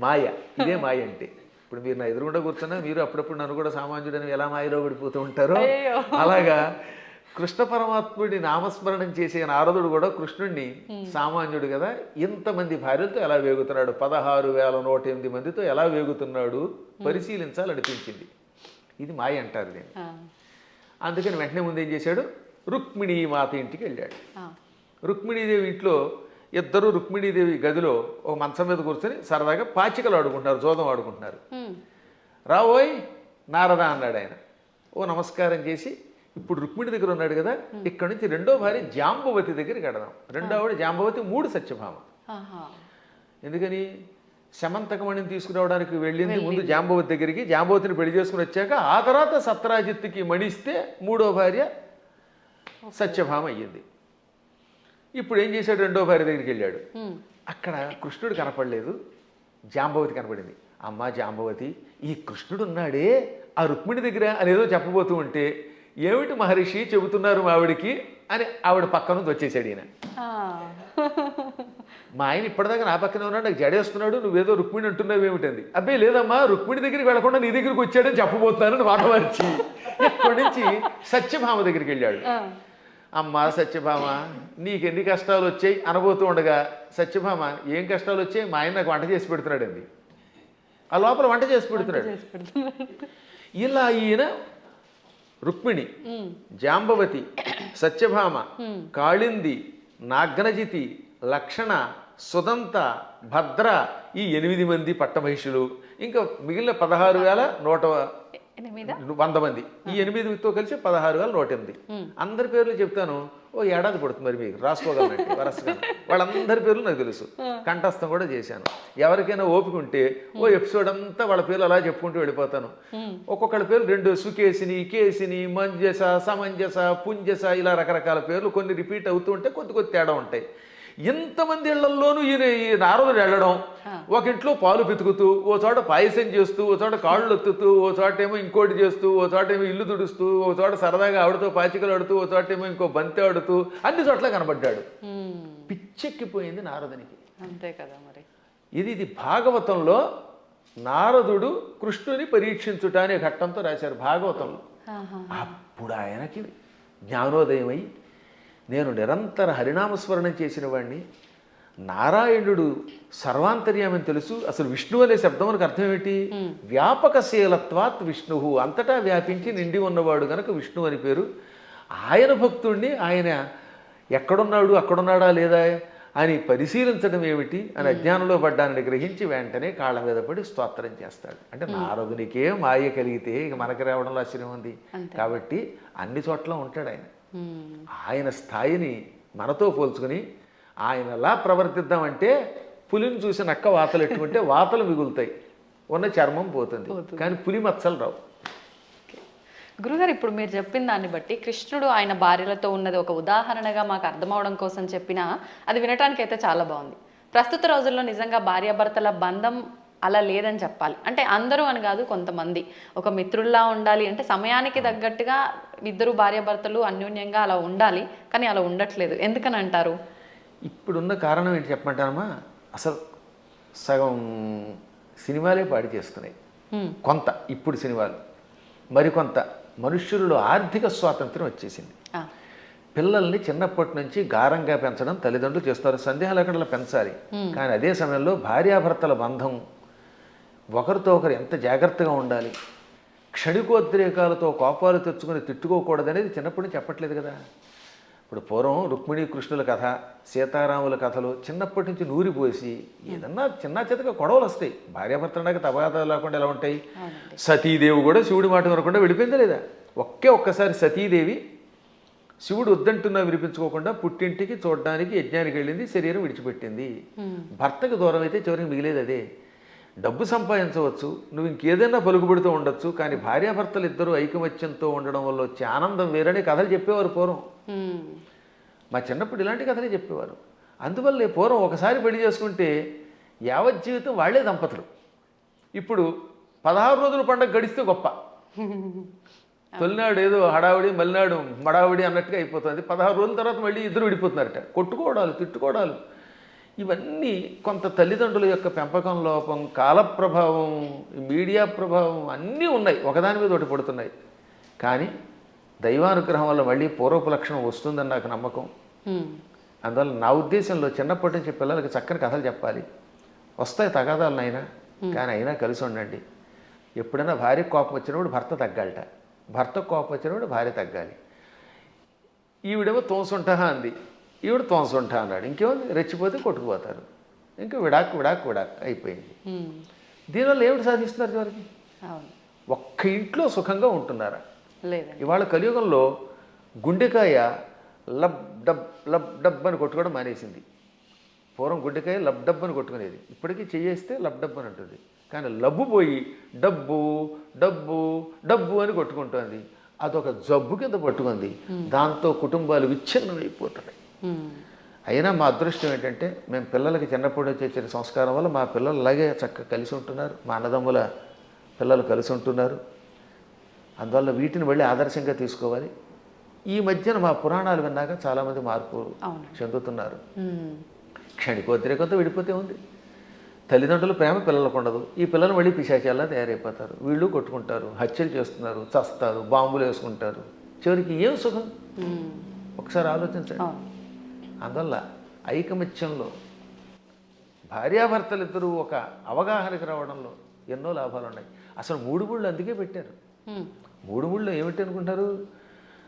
మాయ. ఇదే మాయ అంటే. ఇప్పుడు మీరు నా ఎదురుగుండా కూర్చున్నా మీరు అప్పుడప్పుడు నన్ను కూడా సామాన్యుడని ఎలా మాయలో పడిపోతూ ఉంటారో అలాగా కృష్ణ పరమాత్ముడి నామస్మరణం చేసే నారదుడు కూడా కృష్ణుడిని సామాన్యుడు కదా, ఇంతమంది భార్యలతో ఎలా వేగుతున్నాడు, 16,108 మందితో ఎలా వేగుతున్నాడు పరిశీలించాలనిపించింది. ఇది మాయ అంటారు దీన్ని. అందుకని వెంటనే ముందు ఏం చేశాడు, రుక్మిణీ మాత ఇంటికి వెళ్ళాడు. రుక్మిణీదేవి ఇంట్లో ఇద్దరు రుక్మిణీదేవి గదిలో ఒక మంచం మీద కూర్చొని సరదాగా పాచికలు ఆడుకుంటున్నారు, జోదం ఆడుకుంటున్నారు. రావోయ్ నారద అన్నాడు ఆయన. ఓ నమస్కారం చేసి, ఇప్పుడు రుక్మిణి దగ్గర ఉన్నాడు కదా, ఇక్కడ నుంచి రెండో భార్య జాంబవతి దగ్గరికి వెడదాం. రెండో ఆవిడ జాంబవతి, 3 సత్యభామ. ఎందుకని శమంతకమణిని తీసుకురావడానికి వెళ్ళింది ముందు జాంబవతి దగ్గరికి, జాంబవతిని పెళ్లి చేసుకుని వచ్చాక ఆ తర్వాత సత్రాజిత్తుకి మణిస్తే 3వ భార్య సత్యభామ అయ్యింది. ఇప్పుడు ఏం చేశాడు, రెండో భార్య దగ్గరికి వెళ్ళాడు. అక్కడ కృష్ణుడు కనపడలేదు, జాంబవతి కనపడింది. అమ్మా జాంబవతి, ఈ కృష్ణుడు ఉన్నాడే ఆ రుక్మిణి దగ్గర అనేదో చెప్పబోతూ ఉంటే, ఏమిటి మహర్షి చెబుతున్నారు మా ఆవిడికి అని ఆవిడ పక్క నుంచి వచ్చేసాడు ఈయన. మా ఆయన ఇప్పటిదాకా నా పక్కనే ఉన్నాడు, నాకు జడేస్తున్నాడు, నువ్వేదో రుక్మిణి అంటున్నావు ఏమిటంది. అబ్బాయి లేదమ్మా, రుక్మిణి దగ్గరికి వెళ్లకుండా నీ దగ్గరికి వచ్చాడని చెప్పబోతున్నానని మాట మార్చి ఇక్కడి నుంచి సత్యభామ దగ్గరికి వెళ్ళాడు. అమ్మా సత్యభామ, నీకెన్ని కష్టాలు వచ్చాయి అనబోతూ ఉండగా, సత్యభామ ఏం కష్టాలు వచ్చాయి, మా ఆయన నాకు వంట చేసి పెడుతున్నాడు అంది. ఆ లోపల వంట చేసి పెడుతున్నాడు. ఇలా ఈయన రుక్మిణి, జాంబవతి, సత్యభామ, కాళింది, నాగ్నజితి, లక్షణ, సుదంత, భద్ర, ఈ 8 మంది పట్టమహిషులు, ఇంకా మిగిలిన 16,100 మంది, ఈ 8తో కలిసి 16,108. అందరి పేర్లు చెప్తాను, ఓ ఏడాది పడుతుంది మరి మీకు రాసుకోగలనండి వరసగా. వాళ్ళందరి పేర్లు నాకు తెలుసు, కంఠస్థం కూడా చేశాను. ఎవరికైనా ఓపిక ఉంటే ఓ ఎపిసోడ్ అంతా వాళ్ళ పేర్లు అలా చెప్పుకుంటూ వెళ్ళిపోతాను. ఒక్కొక్కళ్ళ పేర్లు 2 సుకేసిని, కేసిని, మంజస, సమంజస, పుంజస, ఇలా రకరకాల పేర్లు కొన్ని రిపీట్ అవుతూ ఉంటే కొద్ది తేడా ఉంటాయి. ఇంతమంది ఇళ్లల్లోనూ ఈయన ఈ నారదుడు వెళ్ళడం, ఒక ఇంట్లో పాలు పితుకుతూ, ఓ చోట పాయసం చేస్తూ, ఓ చోట కాళ్ళు ఒత్తుతూ, ఓ చోట ఏమో ఇంకోటి చేస్తూ, ఓ చోట ఏమో ఇల్లు తుడుస్తూ, ఓ చోట సరదాగా ఆవిడతో పాచికలు ఆడుతూ, ఓ చోట ఏమో ఇంకో బంతి ఆడుతూ, అన్ని చోట్ల కనబడ్డాడు. పిచ్చెక్కిపోయింది నారదునికి. అంతే కదా మరి. ఇది భాగవతంలో నారదుడు కృష్ణుని పరీక్షించుట అనే ఘట్టంతో రాశారు భాగవతంలో. అప్పుడు ఆయనకి జ్ఞానోదయమై, నేను నిరంతర హరినామస్మరణం చేసిన వాడిని, నారాయణుడు సర్వాంతర్యామని తెలుసు. అసలు విష్ణువు అనే శబ్దం మనకు అర్థం ఏమిటి, వ్యాపకశీలత్వాత్ విష్ణువు, అంతటా వ్యాపించి నిండి ఉన్నవాడు కనుక విష్ణువు అని పేరు. ఆయన భక్తుణ్ణి, ఆయన ఎక్కడున్నాడు అక్కడున్నాడా లేదా అని పరిశీలించడం ఏమిటి అని అజ్ఞానంలో పడ్డానని గ్రహించి వెంటనే కాళ్ళ మీద పడి స్తోత్రం చేస్తాడు. అంటే నారదునికే మాయ కలిగితే ఇక మనకి రావడంలో ఆశ్చర్యం ఉంది. కాబట్టి అన్ని చోట్ల ఉంటాడు ఆయన. ఆయన స్థాయిని మనతో పోల్చుకుని ఆయనలా ప్రవర్తిద్దామంటే, పులిని చూసి నక్క వాతలు ఎట్టుకుంటే వాతలు మిగులుతాయి, ఉన్న చర్మం పోతుంది, కానీ పులి మచ్చలు రావు. గురుగారు, ఇప్పుడు మీరు చెప్పిన దాన్ని బట్టి కృష్ణుడు ఆయన భార్యలతో ఉన్నది ఒక ఉదాహరణగా మాకు అర్థమవడం కోసం చెప్పినా అది వినటానికి అయితే చాలా బాగుంది. ప్రస్తుత రోజుల్లో నిజంగా భార్యాభర్తల బంధం అలా లేదని చెప్పాలి. అంటే అందరూ అని కాదు, కొంతమంది ఒక మిత్రుల్లా ఉండాలి అంటే సమయానికి తగ్గట్టుగా ఇద్దరు భార్యాభర్తలు అన్యోన్యంగా అలా ఉండాలి, కానీ అలా ఉండట్లేదు. ఎందుకని అంటారు? ఇప్పుడున్న కారణం ఏంటి చెప్పమంటానమ్మా, అసలు సగం సినిమాలే పాడి చేస్తున్నాయి, కొంత ఇప్పుడు సినిమాలు, మరికొంత మనుష్యులలో ఆర్థిక స్వాతంత్రం వచ్చేసింది. పిల్లల్ని చిన్నప్పటి నుంచి గారంగా పెంచడం తల్లిదండ్రులు చేస్తారు, సందేహాలు అక్కడ పెంచాలి. కానీ అదే సమయంలో భార్యాభర్తల బంధం ఒకరితో ఒకరు ఎంత జాగ్రత్తగా ఉండాలి, క్షణికోద్రేకాలతో కోపాలు తెచ్చుకొని తిట్టుకోకూడదనేది చిన్నప్పటి నుంచి చెప్పట్లేదు కదా. ఇప్పుడు పూర్వం రుక్మిణీ కృష్ణుల కథ, సీతారాముల కథలు చిన్నప్పటి నుంచి నూరిపోసి ఏదన్నా చిన్న చితక గొడవలు వస్తాయి. భార్యాభర్తలకు తగాదాలు లేకుండా ఎలా ఉంటాయి. సతీదేవి కూడా శివుడి మాట వినకుండా వెళ్ళిపోయిందా లేదా? ఒక్కసారి సతీదేవి శివుడు వద్దంటున్నా వినిపించుకోకుండా పుట్టింటికి చూడడానికి యజ్ఞానికి వెళ్ళింది, శరీరం విడిచిపెట్టింది. భర్తకు దూరం అయితే చివరికి మిగిలేదు అదే. డబ్బు సంపాదించవచ్చు, నువ్వు ఇంకేదైనా పలుకుబడితో ఉండొచ్చు, కానీ భార్యాభర్తలు ఇద్దరు ఐకమత్యంతో ఉండడం వల్ల వచ్చే ఆనందం వేరని కథలు చెప్పేవారు పూర్వం. మా చిన్నప్పుడు ఇలాంటి కథలే చెప్పేవారు. అందువల్లే పూర్వం ఒకసారి పెళ్లి చేసుకుంటే యావత్ జీవితం వాళ్లే దంపతులు. ఇప్పుడు 16 రోజుల పండుగ గడిస్తే గొప్ప, తొలినాడు ఏదో హడావుడి, మలినాడు మడావుడి అన్నట్టుగా అయిపోతుంది. 16 రోజుల తర్వాత మళ్ళీ ఇద్దరు విడిపోతున్నారట. కొట్టుకోవడాలు, తిట్టుకోవడాలు, ఇవన్నీ కొంత తల్లిదండ్రుల యొక్క పెంపకం లోపం, కాల ప్రభావం, మీడియా ప్రభావం అన్నీ ఉన్నాయి, ఒకదాని మీద ఒకటి పడుతున్నాయి. కానీ దైవానుగ్రహం వల్ల మళ్ళీ పూర్వపు లక్షణం వస్తుందని నాకు నమ్మకం. అందువల్ల నా ఉద్దేశంలో చిన్నప్పటి నుంచి పిల్లలకి చక్కని కథలు చెప్పాలి. వస్తాయి తగాదాలు అయినా, కానీ అయినా కలిసి ఉండండి. ఎప్పుడైనా భార్య కోపం వచ్చినప్పుడు భర్త తగ్గాలట, భర్త కోపం వచ్చినప్పుడు భార్య తగ్గాలి. ఈవిడేమో తోసుంటా అంది, ఈవిడ తోసుంటా అన్నాడు, ఇంకేముంది రెచ్చిపోతే కొట్టుకుపోతారు, ఇంకా విడాక్ విడాక్ విడాక్ అయిపోయింది. దీనివల్ల ఏమిటి సాధిస్తున్నారు చివరికి? ఒక్క ఇంట్లో సుఖంగా ఉంటున్నారా? ఇవాళ కలియుగంలో గుండెకాయ లబ్ డబ్ అని కొట్టుకోవడం మానేసింది. పూర్వం గుండెకాయ లబ్ డబ్ అని కొట్టుకునేది, ఇప్పటికీ చేయేస్తే లబ్ డబ్ అని ఉంటుంది. కానీ లబ్బు పోయి డబ్బు డబ్బు డబ్బు అని కొట్టుకుంటుంది. అదొక జబ్బు కింద పట్టుకుంది. దాంతో కుటుంబాలు విచ్ఛిన్నం అయిపోతున్నాయి. అయినా మా అదృష్టం ఏంటంటే మేము పిల్లలకి చిన్నప్పటి నుంచి వచ్చిన సంస్కారం వల్ల మా పిల్లలు అలాగే చక్కగా కలిసి ఉంటున్నారు, మా అన్నదమ్ముల పిల్లలు కలిసి ఉంటున్నారు. అందువల్ల వీటిని మళ్ళీ ఆదర్శంగా తీసుకోవాలి. ఈ మధ్యన మా పురాణాలు విన్నాక చాలామంది మార్పు చెందుతున్నారు. క్షణికోద్రేకంతో విడిపోతే ఉంది. తల్లిదండ్రుల ప్రేమ పిల్లలకు ఉండదు. ఈ పిల్లలు మళ్ళీ పిశాచాల్లా తయారైపోతారు. వీళ్ళు కొట్టుకుంటారు, హత్యలు చేస్తున్నారు, చస్తారు, బాంబులు వేసుకుంటారు. చివరికి ఏం సుఖం? ఒకసారి ఆలోచించండి. అందువల్ల ఐకమత్యంలో భార్యాభర్తలిద్దరూ ఒక అవగాహనకి రావడంలో ఎన్నో లాభాలు ఉన్నాయి. అసలు 3 ముళ్ళు అందుకే పెట్టారు. 3 ముళ్ళు ఏమిటి అనుకుంటారు?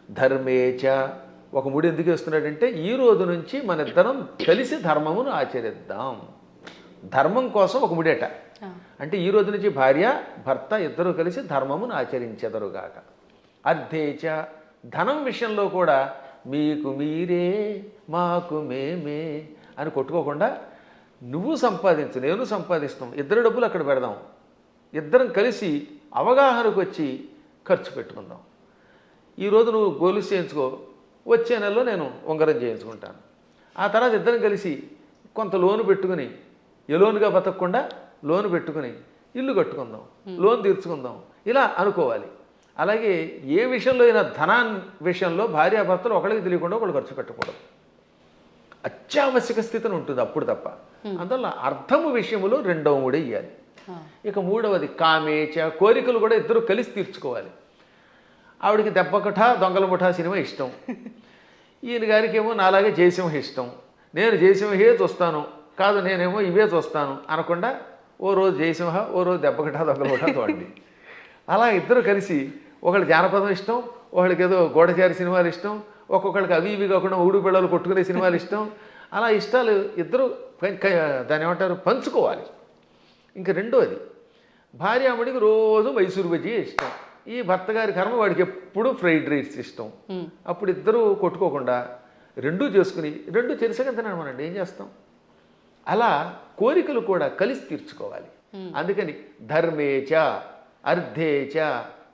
ధర్మేచ. ఒక ముడి ఎందుకు వేస్తున్నాడంటే ఈ రోజు నుంచి మన ఇద్దరం కలిసి ధర్మమును ఆచరిద్దాం. ధర్మం కోసం ఒక ముడేట. అంటే ఈ రోజు నుంచి భార్య భర్త ఇద్దరు కలిసి ధర్మమును ఆచరించెదరుగాక. అర్థేచ. ధనం విషయంలో కూడా మీకు మీరే మాకు మేమే అని కొట్టుకోకుండా నువ్వు సంపాదించు నేను సంపాదిస్తాం, ఇద్దరు డబ్బులు అక్కడ పెడదాం, ఇద్దరం కలిసి అవగాహనకు వచ్చి ఖర్చు పెట్టుకుందాం. ఈరోజు నువ్వు గొలుసు చేయించుకో, వచ్చే నెలలో నేను ఉంగరం చేయించుకుంటాను. ఆ తర్వాత ఇద్దరం కలిసి కొంత లోను పెట్టుకుని ఎలోనుగా బతకకుండా లోను పెట్టుకుని ఇల్లు కట్టుకుందాం, లోన్ తీర్చుకుందాం, ఇలా అనుకోవాలి. అలాగే ఏ విషయంలో అయినా ధనాన్ని విషయంలో భార్యాభర్తలు ఒకరికి తెలియకుండా ఒకళ్ళు ఖర్చు పెట్టకూడదు. అత్యావశ్యక స్థితిని ఉంటుంది అప్పుడు తప్ప. అందువల్ల అర్థము విషయములో 2వ ముడి ఇవ్వాలి. ఇక 3వది కామేచ. కోరికలు కూడా ఇద్దరు కలిసి తీర్చుకోవాలి. ఆవిడికి దెబ్బకఠ దొంగల ముఠా సినిమా ఇష్టం, ఈయన గారికి ఏమో నాలాగే జయసింహ ఇష్టం. నేను జయసింహే చూస్తాను, కాదు నేనేమో ఇవే చూస్తాను అనకుండా ఓ రోజు జయసింహ, ఓ రోజు దెబ్బకఠ దొంగల ముఠా చూడండి. అలా ఇద్దరు కలిసి ఒకళ్ళు జానపదం ఇష్టం, ఒకళ్ళకి ఏదో గూఢచారి సినిమాలు ఇష్టం, ఒక్కొక్కళ్ళకి అవి ఇవి కాకుండా ఊడు పిల్లలు కొట్టుకునే సినిమాలు ఇష్టం. అలా ఇష్టాలు ఇద్దరు దాన్ని ఏమంటారు పంచుకోవాలి. ఇంక 2వది భార్యామడికి రోజు మైసూరు బజ్జీ ఇష్టం, ఈ భర్త గారి కర్మ వాడికి ఎప్పుడు ఫ్రైడ్ రైస్ ఇష్టం. అప్పుడు ఇద్దరు కొట్టుకోకుండా రెండూ చేసుకుని 2 చెరిసగా తినమనండి, ఏం చేస్తాం? అలా కోరికలు కూడా కలిసి తీర్చుకోవాలి. అందుకని ధర్మేచ అర్థేచ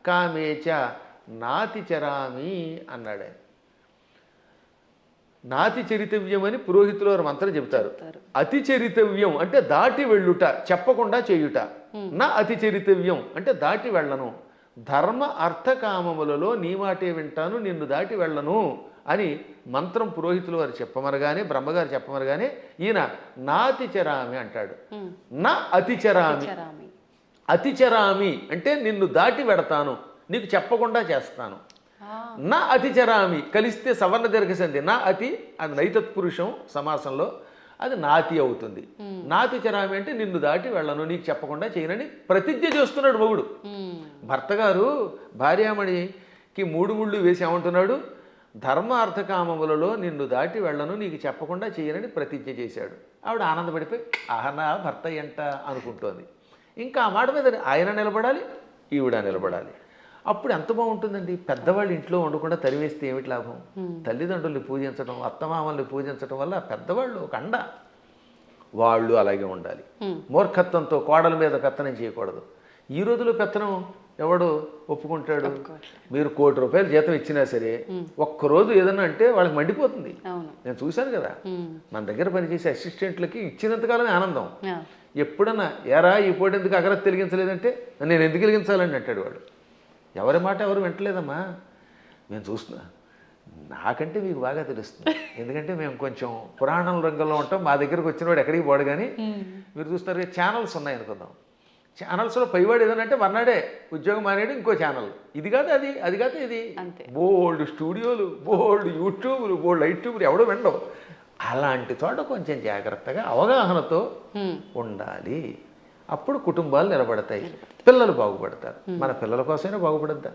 కామేచ నాతి చరామి అన్నాడు ఆయన. నాతి చరితవ్యం అని పురోహితులు వారు మంత్రం చెబుతారు. అతి చరితవ్యం అంటే దాటి వెళ్ళుట, చెప్పకుండా చేయుట. నా అతి చరితవ్యం అంటే దాటి వెళ్ళను. ధర్మ అర్థకామములలో నీ మాటే వింటాను, నిన్ను దాటి వెళ్ళను అని మంత్రం పురోహితులు వారు చెప్పమనగానే, బ్రహ్మగారు చెప్పమనగానే ఈయన నాతిచరామి అంటాడు. నా అతిచరామి. అతిచరామి అంటే నిన్ను దాటి వెడతాను, నీకు చెప్పకుండా చేస్తాను. నా అతిచరామి కలిస్తే సవర్ణ దీర్ఘసంధి. నా అతి అది నైతత్పురుషం సమాసంలో, అది నాతి అవుతుంది. నాతి చరామి అంటే నిన్ను దాటి వెళ్ళను, నీకు చెప్పకుండా చేయనని ప్రతిజ్ఞ చేస్తున్నాడు మొగుడు. భర్త గారు భార్యామణికి 3 ముళ్ళు వేసి ఏమంటున్నాడు? ధర్మ అర్థకామములలో నిన్ను దాటి వెళ్ళను, నీకు చెప్పకుండా చేయనని ప్రతిజ్ఞ చేశాడు. ఆవిడ ఆనందపడిపోయి ఆహనా భర్త ఎంట అనుకుంటోంది. ఇంకా ఆ మాట మీద ఆయన నిలబడాలి, ఈవిడ నిలబడాలి. అప్పుడు ఎంత బాగుంటుందండి. పెద్దవాళ్ళు ఇంట్లో ఉండకుండా తరివేస్తే ఏమిటి లాభం? తల్లిదండ్రుల్ని పూజించడం, అత్తమామల్ని పూజించడం వల్ల పెద్దవాళ్ళు ఒక అండ. వాళ్ళు అలాగే ఉండాలి. మూర్ఖత్వంతో కోడల మీద పెత్తనం చేయకూడదు. ఈ రోజులో పెత్తనం ఎవడు ఒప్పుకుంటాడు? మీరు ₹1,00,00,000 జీతం ఇచ్చినా సరే ఒక్కరోజు ఏదన్నా అంటే వాళ్ళకి మండిపోతుంది. నేను చూశాను కదా, మన దగ్గర పనిచేసే అసిస్టెంట్లకి ఇచ్చినంతకాలమే ఆనందం. ఎప్పుడన్నా ఎరా ఈ పూట ఎందుకు అగరత్ వెలిగించలేదంటే నేను ఎందుకు వెలిగించాలని అంటాడు వాడు. ఎవరి మాట ఎవరు వింటలేదమ్మా. మేము చూస్తున్నా, నాకంటే మీకు బాగా తెలుస్తుంది, ఎందుకంటే మేము కొంచెం పురాణం రంగంలో ఉంటాం. మా దగ్గరకు వచ్చినవాడు ఎక్కడికి పోడు. కానీ మీరు చూస్తారు ఛానల్స్ ఉన్నాయనుకుందాం, ఛానల్స్లో పైవాడు ఏదనంటే మర్నాడే ఉద్యోగం మానేయడం ఇంకో ఛానల్, ఇది కాదు అది, అది కాదు ఇది, బోల్డ్ స్టూడియోలు, బోల్డ్ యూట్యూబ్లు, బోల్డ్ యూట్యూబ్లు ఎవడో వినడం. అలాంటి చోట కొంచెం జాగ్రత్తగా అవగాహనతో ఉండాలి. అప్పుడు కుటుంబాలు నిలబడతాయి, పిల్లలు బాగుపడతారు. మన పిల్లల కోసమైనా బాగుపడద్దా?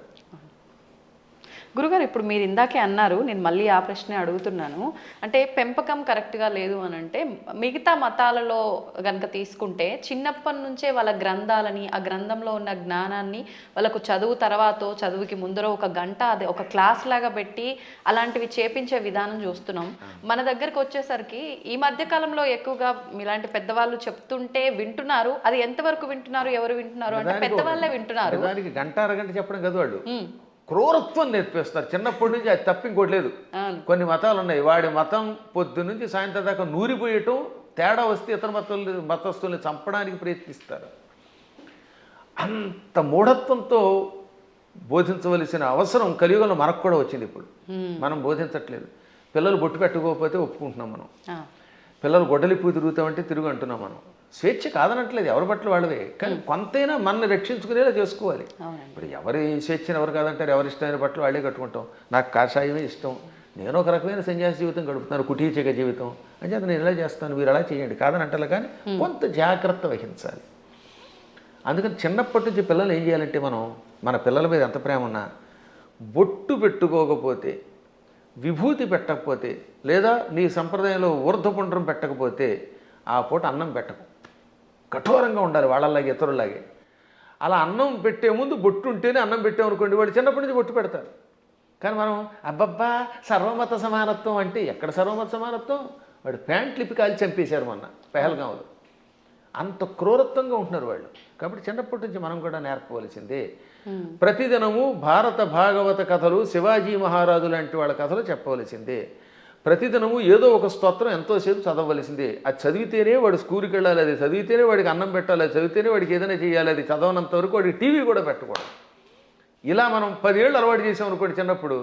గురుగారు, ఇప్పుడు మీరు ఇందాకే అన్నారు, నేను మళ్ళీ ఆ ప్రశ్నే అడుగుతున్నాను. అంటే పెంపకం కరెక్ట్గా లేదు అని అంటే, మిగతా మతాలలో కనుక తీసుకుంటే చిన్నప్పటి నుంచే వాళ్ళ గ్రంథాలని, ఆ గ్రంథంలో ఉన్న జ్ఞానాన్ని వాళ్ళకు చదువు తర్వాత చదువుకి ముందర ఒక గంట అదే ఒక క్లాస్ లాగా పెట్టి అలాంటివి చేపించే విధానం చూస్తున్నాం. మన దగ్గరకు వచ్చేసరికి ఈ మధ్య కాలంలో ఎక్కువగా ఇలాంటి పెద్దవాళ్ళు చెప్తుంటే వింటున్నారు. అది ఎంతవరకు వింటున్నారు, ఎవరు వింటున్నారు అంటే పెద్దవాళ్ళే వింటున్నారు. దానికి గంట అరగంట చెప్పడం కదా, వాళ్ళు క్రూరత్వం నేర్పేస్తారు చిన్నప్పటి నుంచి. అది తప్ప ఇంకోటి లేదు. కొన్ని మతాలు ఉన్నాయి, వాడి మతం పొద్దు నుంచి సాయంత్రం దాకా నూరిపోయటం, తేడా వస్తే ఇతర మతస్థుల్ని చంపడానికి ప్రయత్నిస్తారు. అంత మూఢత్వంతో బోధించవలసిన అవసరం కలియుగంలో మనకు కూడా వచ్చింది. ఇప్పుడు మనం బోధించట్లేదు. పిల్లలు బొట్టు పెట్టుకోకపోతే ఒప్పుకుంటున్నాం మనం, పిల్లలు గొడ్డలిపూ తిరుగుతామంటే తిరుగు అంటున్నాం మనం. స్వేచ్ఛ కాదనట్లేదు, ఎవరి బట్టలు వాళ్ళవే, కానీ కొంతైనా మనల్ని రక్షించుకునేలా చేసుకోవాలి. ఇప్పుడు ఎవరి స్వేచ్ఛను ఎవరు కాదంటారు, ఎవరి ఇష్టమైన బట్టలు వాళ్ళే కట్టుకుంటాం. నాకు కాషాయమే ఇష్టం, నేను ఒక రకమైన సన్యాసి జీవితం గడుపుతున్నాను, కుటీచక జీవితం అని చెప్పి నేను ఇలా చేస్తాను, మీరు అలా చేయండి కాదని అంటారు. కానీ కొంత జాగ్రత్త వహించాలి. అందుకని చిన్నప్పటి నుంచి పిల్లలు ఏం చేయాలంటే, మనం మన పిల్లల మీద ఎంత ప్రేమ ఉన్నా బొట్టు పెట్టుకోకపోతే, విభూతి పెట్టకపోతే, లేదా నీ సంప్రదాయంలో ఊర్ధ్వపుండ్రం పెట్టకపోతే ఆ పూట అన్నం పెట్టకు. కఠోరంగా ఉండాలి వాళ్ళలాగే, ఇతరులాగే. అలా అన్నం పెట్టే ముందు బొట్టు ఉంటేనే అన్నం పెట్టామనుకోండి, వాళ్ళు చిన్నప్పటి నుంచి బొట్టు పెడతారు. కానీ మనం అబ్బబ్బా సర్వమత సమానత్వం అంటే ఎక్కడ సర్వమత సమానత్వం? వాడు ప్యాంట్లు ఇప్పి కాల్చి చంపేశారు మొన్న పెహల్గాంలో. అంత క్రూరత్వంగా ఉంటున్నారు వాళ్ళు. కాబట్టి చిన్నప్పటి నుంచి మనం కూడా నేర్పవలసిందే. ప్రతిదినము భారత భాగవత కథలు, శివాజీ మహారాజు లాంటి వాళ్ళ కథలు చెప్పవలసిందే. ప్రతిదినము ఏదో ఒక స్తోత్రం ఎంతోసేపు చదవవలసిందే. అది చదివితేనే వాడు స్కూల్కి వెళ్ళాలి, అది చదివితేనే వాడికి అన్నం పెట్టాలి, అది చదివితేనే వాడికి ఏదైనా చేయాలి, అది చదవనంత వరకు వాడికి టీవీ కూడా పెట్టకూడదు. ఇలా మనం 10 ఏళ్ళు అలవాటు చేసాం అనుకోండి చిన్నప్పుడు,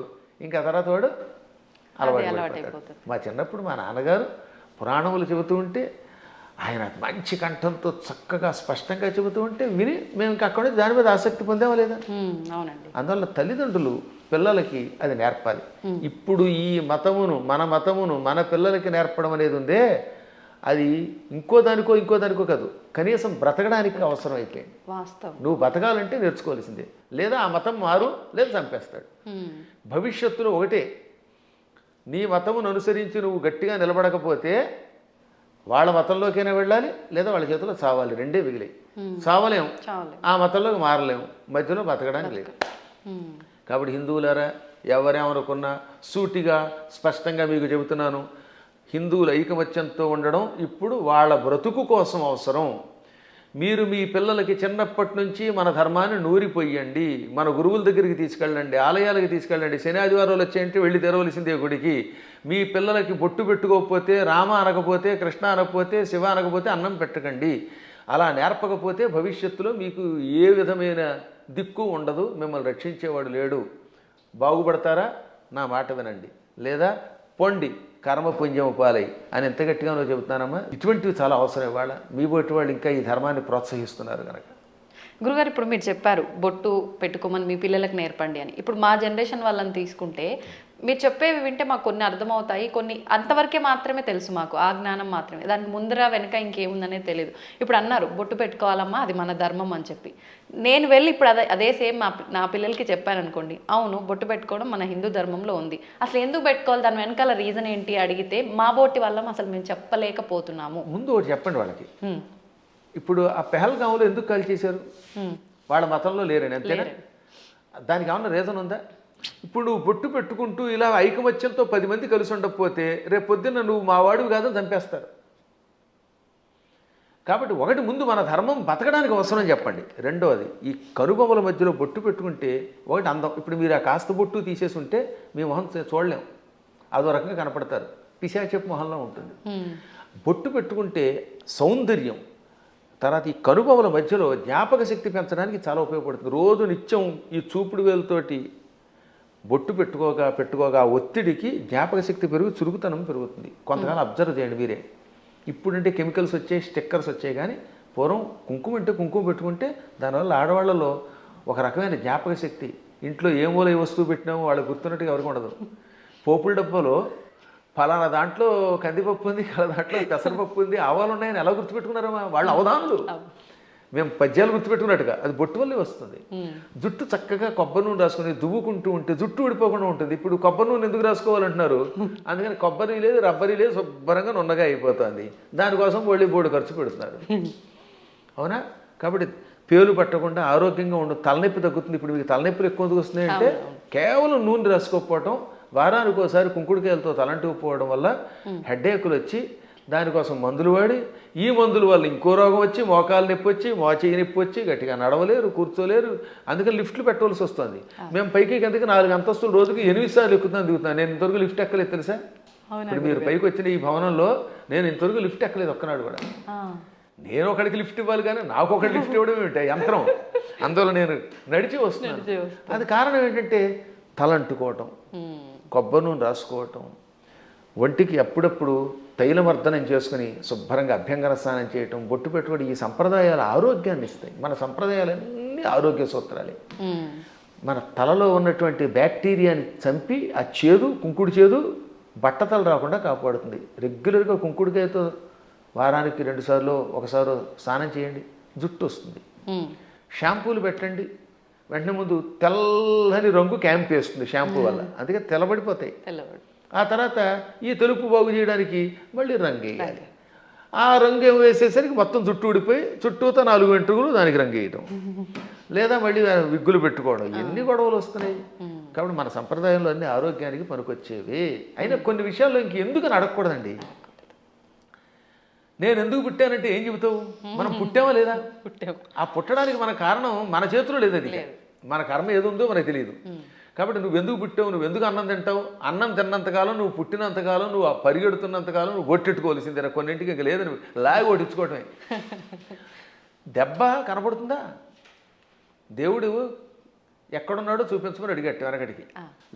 ఇంకా తర్వాత వాడు అలవాటు. మా చిన్నప్పుడు మా నాన్నగారు పురాణములు చెబుతూ ఉంటే, ఆయన మంచి కంఠంతో చక్కగా స్పష్టంగా చెబుతూ ఉంటే విని మేము ఇంకా అక్కడ దాని మీద ఆసక్తి పొందామా లేదా? అవునండి. అందువల్ల తల్లిదండ్రులు పిల్లలకి అది నేర్పాలి. ఇప్పుడు ఈ మతమును, మన మతమును మన పిల్లలకి నేర్పడం అనేది ఉందే, అది ఇంకో దానికో కాదు, కనీసం బ్రతకడానికి అవసరం అయిపోయింది. నువ్వు బతకాలంటే నేర్చుకోవాల్సిందే, లేదా ఆ మతం మారు, లేదా చంపేస్తాడు. భవిష్యత్తులో ఒకటే, నీ మతమును అనుసరించి నువ్వు గట్టిగా నిలబడకపోతే వాళ్ళ మతంలోకైనా వెళ్ళాలి, లేదా వాళ్ళ చేతిలో చావాలి. రెండే మిగిలి చావలేము, ఆ మతంలోకి మారలేము, మధ్యలో బతకడానికి లేదు. కాబట్టి హిందువులారా, ఎవరేమనుకున్నా సూటిగా స్పష్టంగా మీకు చెబుతున్నాను, హిందువుల ఐకమత్యంతో ఉండడం ఇప్పుడు వాళ్ళ బ్రతుకు కోసం అవసరం. మీరు మీ పిల్లలకి చిన్నప్పటి నుంచి మన ధర్మాన్ని నూరిపోయండి, మన గురువుల దగ్గరికి తీసుకెళ్ళండి, ఆలయాలకి తీసుకెళ్ళండి. శని ఆదివారాలు వచ్చాయంటే వెళ్ళి తెరవలసిందే గుడికి. మీ పిల్లలకి బొట్టు పెట్టుకోకపోతే, రామ అనకపోతే, కృష్ణ అనకపోతే, శివ అనకపోతే అన్నం పెట్టకండి. అలా నేర్పకపోతే భవిష్యత్తులో మీకు ఏ విధమైన దిక్కు ఉండదు, మిమ్మల్ని రక్షించేవాడు లేడు. బాగుపడతారా? నా మాట వినండి, లేదా పొండి కర్మపుణ్యం పాలై అని ఎంత గట్టిగా నువ్వు చెబుతున్నానమ్మా. ఇటువంటివి చాలా అవసరం. ఇవాళ మీ బొట్టు వాళ్ళు ఇంకా ఈ ధర్మాన్ని ప్రోత్సహిస్తున్నారు కనుక. గురుగారు, ఇప్పుడు మీరు చెప్పారు బొట్టు పెట్టుకోమని మీ పిల్లలకు నేర్పండి అని. ఇప్పుడు మా జనరేషన్ వాళ్ళని తీసుకుంటే మీరు చెప్పేవి వింటే మాకు కొన్ని అర్థమవుతాయి, కొన్ని అంతవరకే మాత్రమే తెలుసు, మాకు ఆ జ్ఞానం మాత్రమే, దానికి ముందర వెనక ఇంకేముందనేది తెలియదు. ఇప్పుడు అన్నారు బొట్టు పెట్టుకోవాలమ్మా, అది మన ధర్మం అని చెప్పి, నేను వెళ్ళి ఇప్పుడు అదే సేమ్ నా పిల్లలకి చెప్పాను అనుకోండి, అవును బొట్టు పెట్టుకోవడం మన హిందూ ధర్మంలో ఉంది, అసలు ఎందుకు పెట్టుకోవాలి, దాని వెనకాల రీజన్ ఏంటి అడిగితే మా బోటి వల్ల అసలు మేము చెప్పలేకపోతున్నాము. ముందు ఒకటి చెప్పండి వాళ్ళకి. ఇప్పుడు ఆ పెహల్గాంలో ఎందుకు కాల్ చేశారు? వాళ్ళ మతంలో లేరని, అంతేనా? దానికి ఏమన్నా రీజన్ ఉందా? ఇప్పుడు నువ్వు బొట్టు పెట్టుకుంటూ ఇలా ఐకమత్యంతో 10 మంది కలిసి ఉండకపోతే రేపు పొద్దున్న నువ్వు మా వాడివి కాదని చంపేస్తారు. కాబట్టి ఒకటి, ముందు మన ధర్మం బతకడానికి అవసరం చెప్పండి. రెండవది, ఈ కనుబొమ్మల మధ్యలో బొట్టు పెట్టుకుంటే ఒకటి అందం. ఇప్పుడు మీరు ఆ కాస్త బొట్టు తీసేసి ఉంటే మీ మొహం చూడలేం, అదో రకంగా కనపడతారు, పిశాచపు మొహంలో ఉంటుంది. బొట్టు పెట్టుకుంటే సౌందర్యం, తర్వాత ఈ కనుబొమల మధ్యలో జ్ఞాపక శక్తి పెంచడానికి చాలా ఉపయోగపడుతుంది. రోజు నిత్యం ఈ చూపుడు వేలుతోటి బొట్టు పెట్టుకోగా ఆ ఒత్తిడికి జ్ఞాపక శక్తి పెరుగు, చురుకుతనం పెరుగుతుంది. కొంతకాలం అబ్జర్వ్ చేయండి మీరే. ఇప్పుడంటే కెమికల్స్ వచ్చాయి, స్టిక్కర్స్ వచ్చాయి, కానీ పూర్వం కుంకుమ అంటే కుంకుమ పెట్టుకుంటే దానివల్ల ఆడవాళ్ళలో ఒక రకమైన జ్ఞాపక శక్తి, ఇంట్లో ఏ మూల ఏ వస్తువు పెట్టినామో వాళ్ళకి గుర్తున్నట్టుగా ఎవరికి ఉండదు. పోపుల డబ్బాలో ఫలానా దాంట్లో కందిపప్పు ఉంది, దాంట్లో పెసరపప్పు ఉంది, ఆవాలు ఉన్నాయని ఎలా గుర్తుపెట్టుకున్నారమ్మా వాళ్ళు అవధానులు. మేము పద్యాలు గుర్తుపెట్టుకున్నట్టుగా అది బొట్టు వల్లే వస్తుంది. జుట్టు చక్కగా కొబ్బరి నూనె రాసుకుని దువ్వుకుంటూ ఉంటే జుట్టు ఊడిపోకుండా ఉంటుంది. ఇప్పుడు కొబ్బరి నూనె ఎందుకు రాసుకోవాలంటున్నారు? అందుకని కొబ్బరి లేదు, రబ్బరి లేదు, శుభ్రంగా నున్నగా అయిపోతుంది. దానికోసం బోడు ఖర్చు పెడుతున్నారు. అవునా? కాబట్టి పేలు పట్టకుండా ఆరోగ్యంగా ఉండదు, తలనొప్పి తగ్గుతుంది. ఇప్పుడు మీకు తలనొప్పులు ఎక్కువ ఎందుకు వస్తున్నాయి అంటే కేవలం నూనె రాసుకోకపోవటం, వారానికి ఒకసారి కుంకుడుకాయలతో తలంటుకుపోవడం వల్ల హెడ్ఏకులు వచ్చి దానికోసం మందులు వాడి, ఈ మందుల వల్ల ఇంకో రోగం వచ్చి మోకాలు నొప్పి వచ్చి, మోచేయి నొప్పి వచ్చి గట్టిగా నడవలేరు, కూర్చోలేరు. అందుకని లిఫ్ట్లు పెట్టవలసి వస్తుంది. మేము పైకి కిందకి 4 అంతస్తులు రోజుకి 8 సార్లు దిగుతున్నాను. నేను ఇంతవరకు లిఫ్ట్ ఎక్కలేదు తెలుసా? ఇప్పుడు మీరు పైకి వచ్చిన ఈ భవనంలో నేను ఇంతవరకు లిఫ్ట్ ఎక్కలేదు ఒక్కనాడు కూడా. నేను ఒకడికి లిఫ్ట్ ఇవ్వాలి కానీ నాకు ఒకటి లిఫ్ట్ ఇవ్వడం ఏమిటి యంత్రం? అందువల్ల నేను నడిచి వస్తున్నాను. అది కారణం ఏంటంటే తలంటుకోవటం, కొబ్బరి నూనె రాసుకోవటం, ఒంటికి అప్పుడప్పుడు తైలమర్దనం చేసుకుని శుభ్రంగా అభ్యంగన స్నానం చేయటం, బొట్టు పెట్టుకోవడం, ఈ సంప్రదాయాలు ఆరోగ్యాన్ని ఇస్తాయి. మన సంప్రదాయాలన్నీ ఆరోగ్య సూత్రాలే. మన తలలో ఉన్నటువంటి బ్యాక్టీరియాని చంపి ఆ చేదు, కుంకుడు చేదు బట్టతలు రాకుండా కాపాడుతుంది. రెగ్యులర్గా కుంకుడుకాయతో వారానికి 2 సార్లు 1 సారి స్నానం చేయండి, జుట్టు వస్తుంది. షాంపూలు పెట్టండి, వెంటనే ముందు తెల్లని రంగు క్యాంప్ వేస్తుంది షాంపూ వల్ల, అందుకే తెల్లబడిపోతాయి. ఆ తర్వాత ఈ తెలుపు బాగు చేయడానికి మళ్ళీ రంగు వేయాలి. ఆ రంగు వేసేసరికి మొత్తం జుట్టు ఊడిపోయి చుట్టూతో 4 వెంట్రుకలు దానికి రంగు వేయటం, లేదా మళ్ళీ విగ్గులు పెట్టుకోవడం, ఎన్ని గొడవలు వస్తున్నాయి. కాబట్టి మన సంప్రదాయంలో అన్ని ఆరోగ్యానికి పనికొచ్చేవి. అయినా కొన్ని విషయాల్లో ఇంకెందుకు అడగకూడదండి. నేను ఎందుకు పుట్టానంటే ఏం చెబుతావు? మనం పుట్టామా లేదా? ఆ పుట్టడానికి మన కారణం మన చేతిలో లేదు. అది మన కర్మ ఏది ఉందో మనకు తెలియదు. కాబట్టి నువ్వు ఎందుకు పుట్టావు, నువ్వు ఎందుకు అన్నం తింటావు? అన్నం తిన్నంతకాలం, నువ్వు పుట్టినంతకాలం, నువ్వు పరిగెడుతున్నంతకాలం నువ్వు ఒట్టెట్టుకోవాల్సిందే. కొన్నింటికి ఇంకా లేదు, నువ్వు లాగి ఒట్టించుకోవటమే. దెబ్బ కనపడుతుందా? దేవుడు ఎక్కడున్నాడో చూపించమని అడిగట్టు వెనకడికి.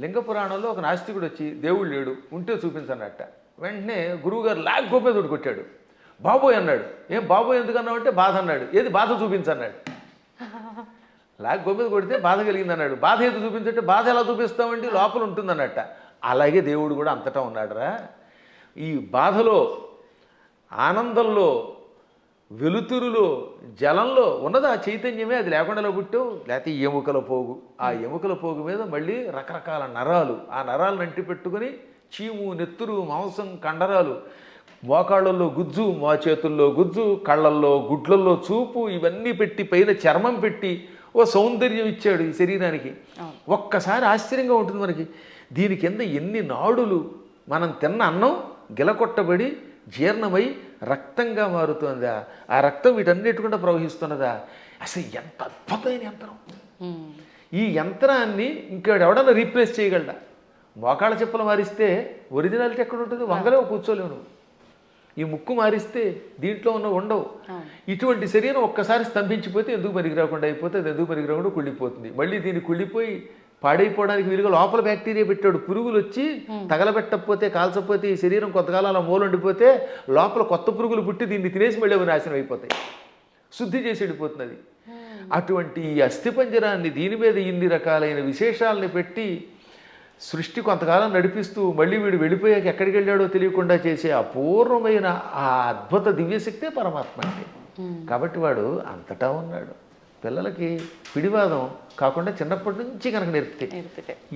లింగ పురాణంలో ఒక నాస్తికుడు వచ్చి దేవుడు లేడు, ఉంటే చూపించన్నట్ట. వెంటనే గురువుగారు లాగి గోపే తోటి కొట్టాడు. బాబోయ్ అన్నాడు. ఏం బాబోయ్ ఎందుకు అన్నావు అంటే బాధ అన్నాడు. ఏది బాధ చూపించన్నాడు. లాగి గోపే కొడితే బాధ కలిగింది అన్నాడు. బాధ ఏది చూపించంటే బాధ ఎలా చూపిస్తామండి, లోపల ఉంటుందన్నట్ట. అలాగే దేవుడు కూడా అంతటా ఉన్నాడురా. ఈ బాధలో, ఆనందంలో, వెలుతురులో, జలంలో ఉన్నది ఆ చైతన్యమే. అది లేకుండా పుట్టావు. లేకపోతే ఎముకల పోగు, ఆ ఎముకల పోగు మీద మళ్ళీ రకరకాల నరాలు, ఆ నరాలను అంటి పెట్టుకుని చీము, నెత్తురు, మాంసం, కండరాలు, మోకాళ్ళల్లో గుజ్జు, మా చేతుల్లో గుజ్జు, కళ్ళల్లో, గుడ్లల్లో చూపు, ఇవన్నీ పెట్టి పైన చర్మం పెట్టి ఓ సౌందర్యం ఇచ్చాడు ఈ శరీరానికి. ఒక్కసారి ఆశ్చర్యంగా ఉంటుంది మనకి. దీని కింద ఎన్ని నాడులు, మనం తిన్న అన్నం గిలకొట్టబడి జీర్ణమై రక్తంగా మారుతుందా, ఆ రక్తం వీటన్నిటికుండా ప్రవహిస్తున్నదా. అసలు ఎంత అద్భుతమైన యంత్రం. ఈ యంత్రాన్ని ఇంకెవడన్నా రీప్లేస్ చేయగలడా? మోకాళ్ళ చెప్పులు మారిస్తే ఒరిజినాలిటీ ఎక్కడ ఉంటుంది? వంగలేవు, కూర్చోలేవు. ఈ ముక్కు మారిస్తే దీంట్లో ఉన్న ఉండవు. ఇటువంటి శరీరం ఒక్కసారి స్తంభించిపోతే ఎందుకు పనికిరాకుండా అయిపోతే అది ఎందుకు పనికిరాకుండా కుళ్ళిపోతుంది. మళ్ళీ దీన్ని కుళ్ళిపోయి పాడైపోవడానికి వీలుగా లోపల బ్యాక్టీరియా పెట్టాడు. పురుగులు వచ్చి తగలబెట్టకపోతే, కాల్చకపోతే, ఈ శరీరం కొంతకాలం అలా మూలండిపోతే లోపల కొత్త పురుగులు పుట్టి దీన్ని తినేసి మళ్ళీ అవి నాశనం అయిపోతాయి. శుద్ధి చేసి వెళ్ళిపోతున్నది. అటువంటి ఈ అస్థిపంజరాన్ని, దీని మీద ఇన్ని రకాలైన విశేషాలని పెట్టి సృష్టి కొంతకాలం నడిపిస్తూ మళ్ళీ వీడు వెళ్ళిపోయాక ఎక్కడికి వెళ్ళాడో తెలియకుండా చేసే అపూర్వమైన ఆ అద్భుత దివ్యశక్తే పరమాత్మ అంటే. కాబట్టి వాడు అంతటా ఉన్నాడు. పిల్లలకి పిడివాదం కాకుండా చిన్నప్పటి నుంచి కనుక నేర్పితే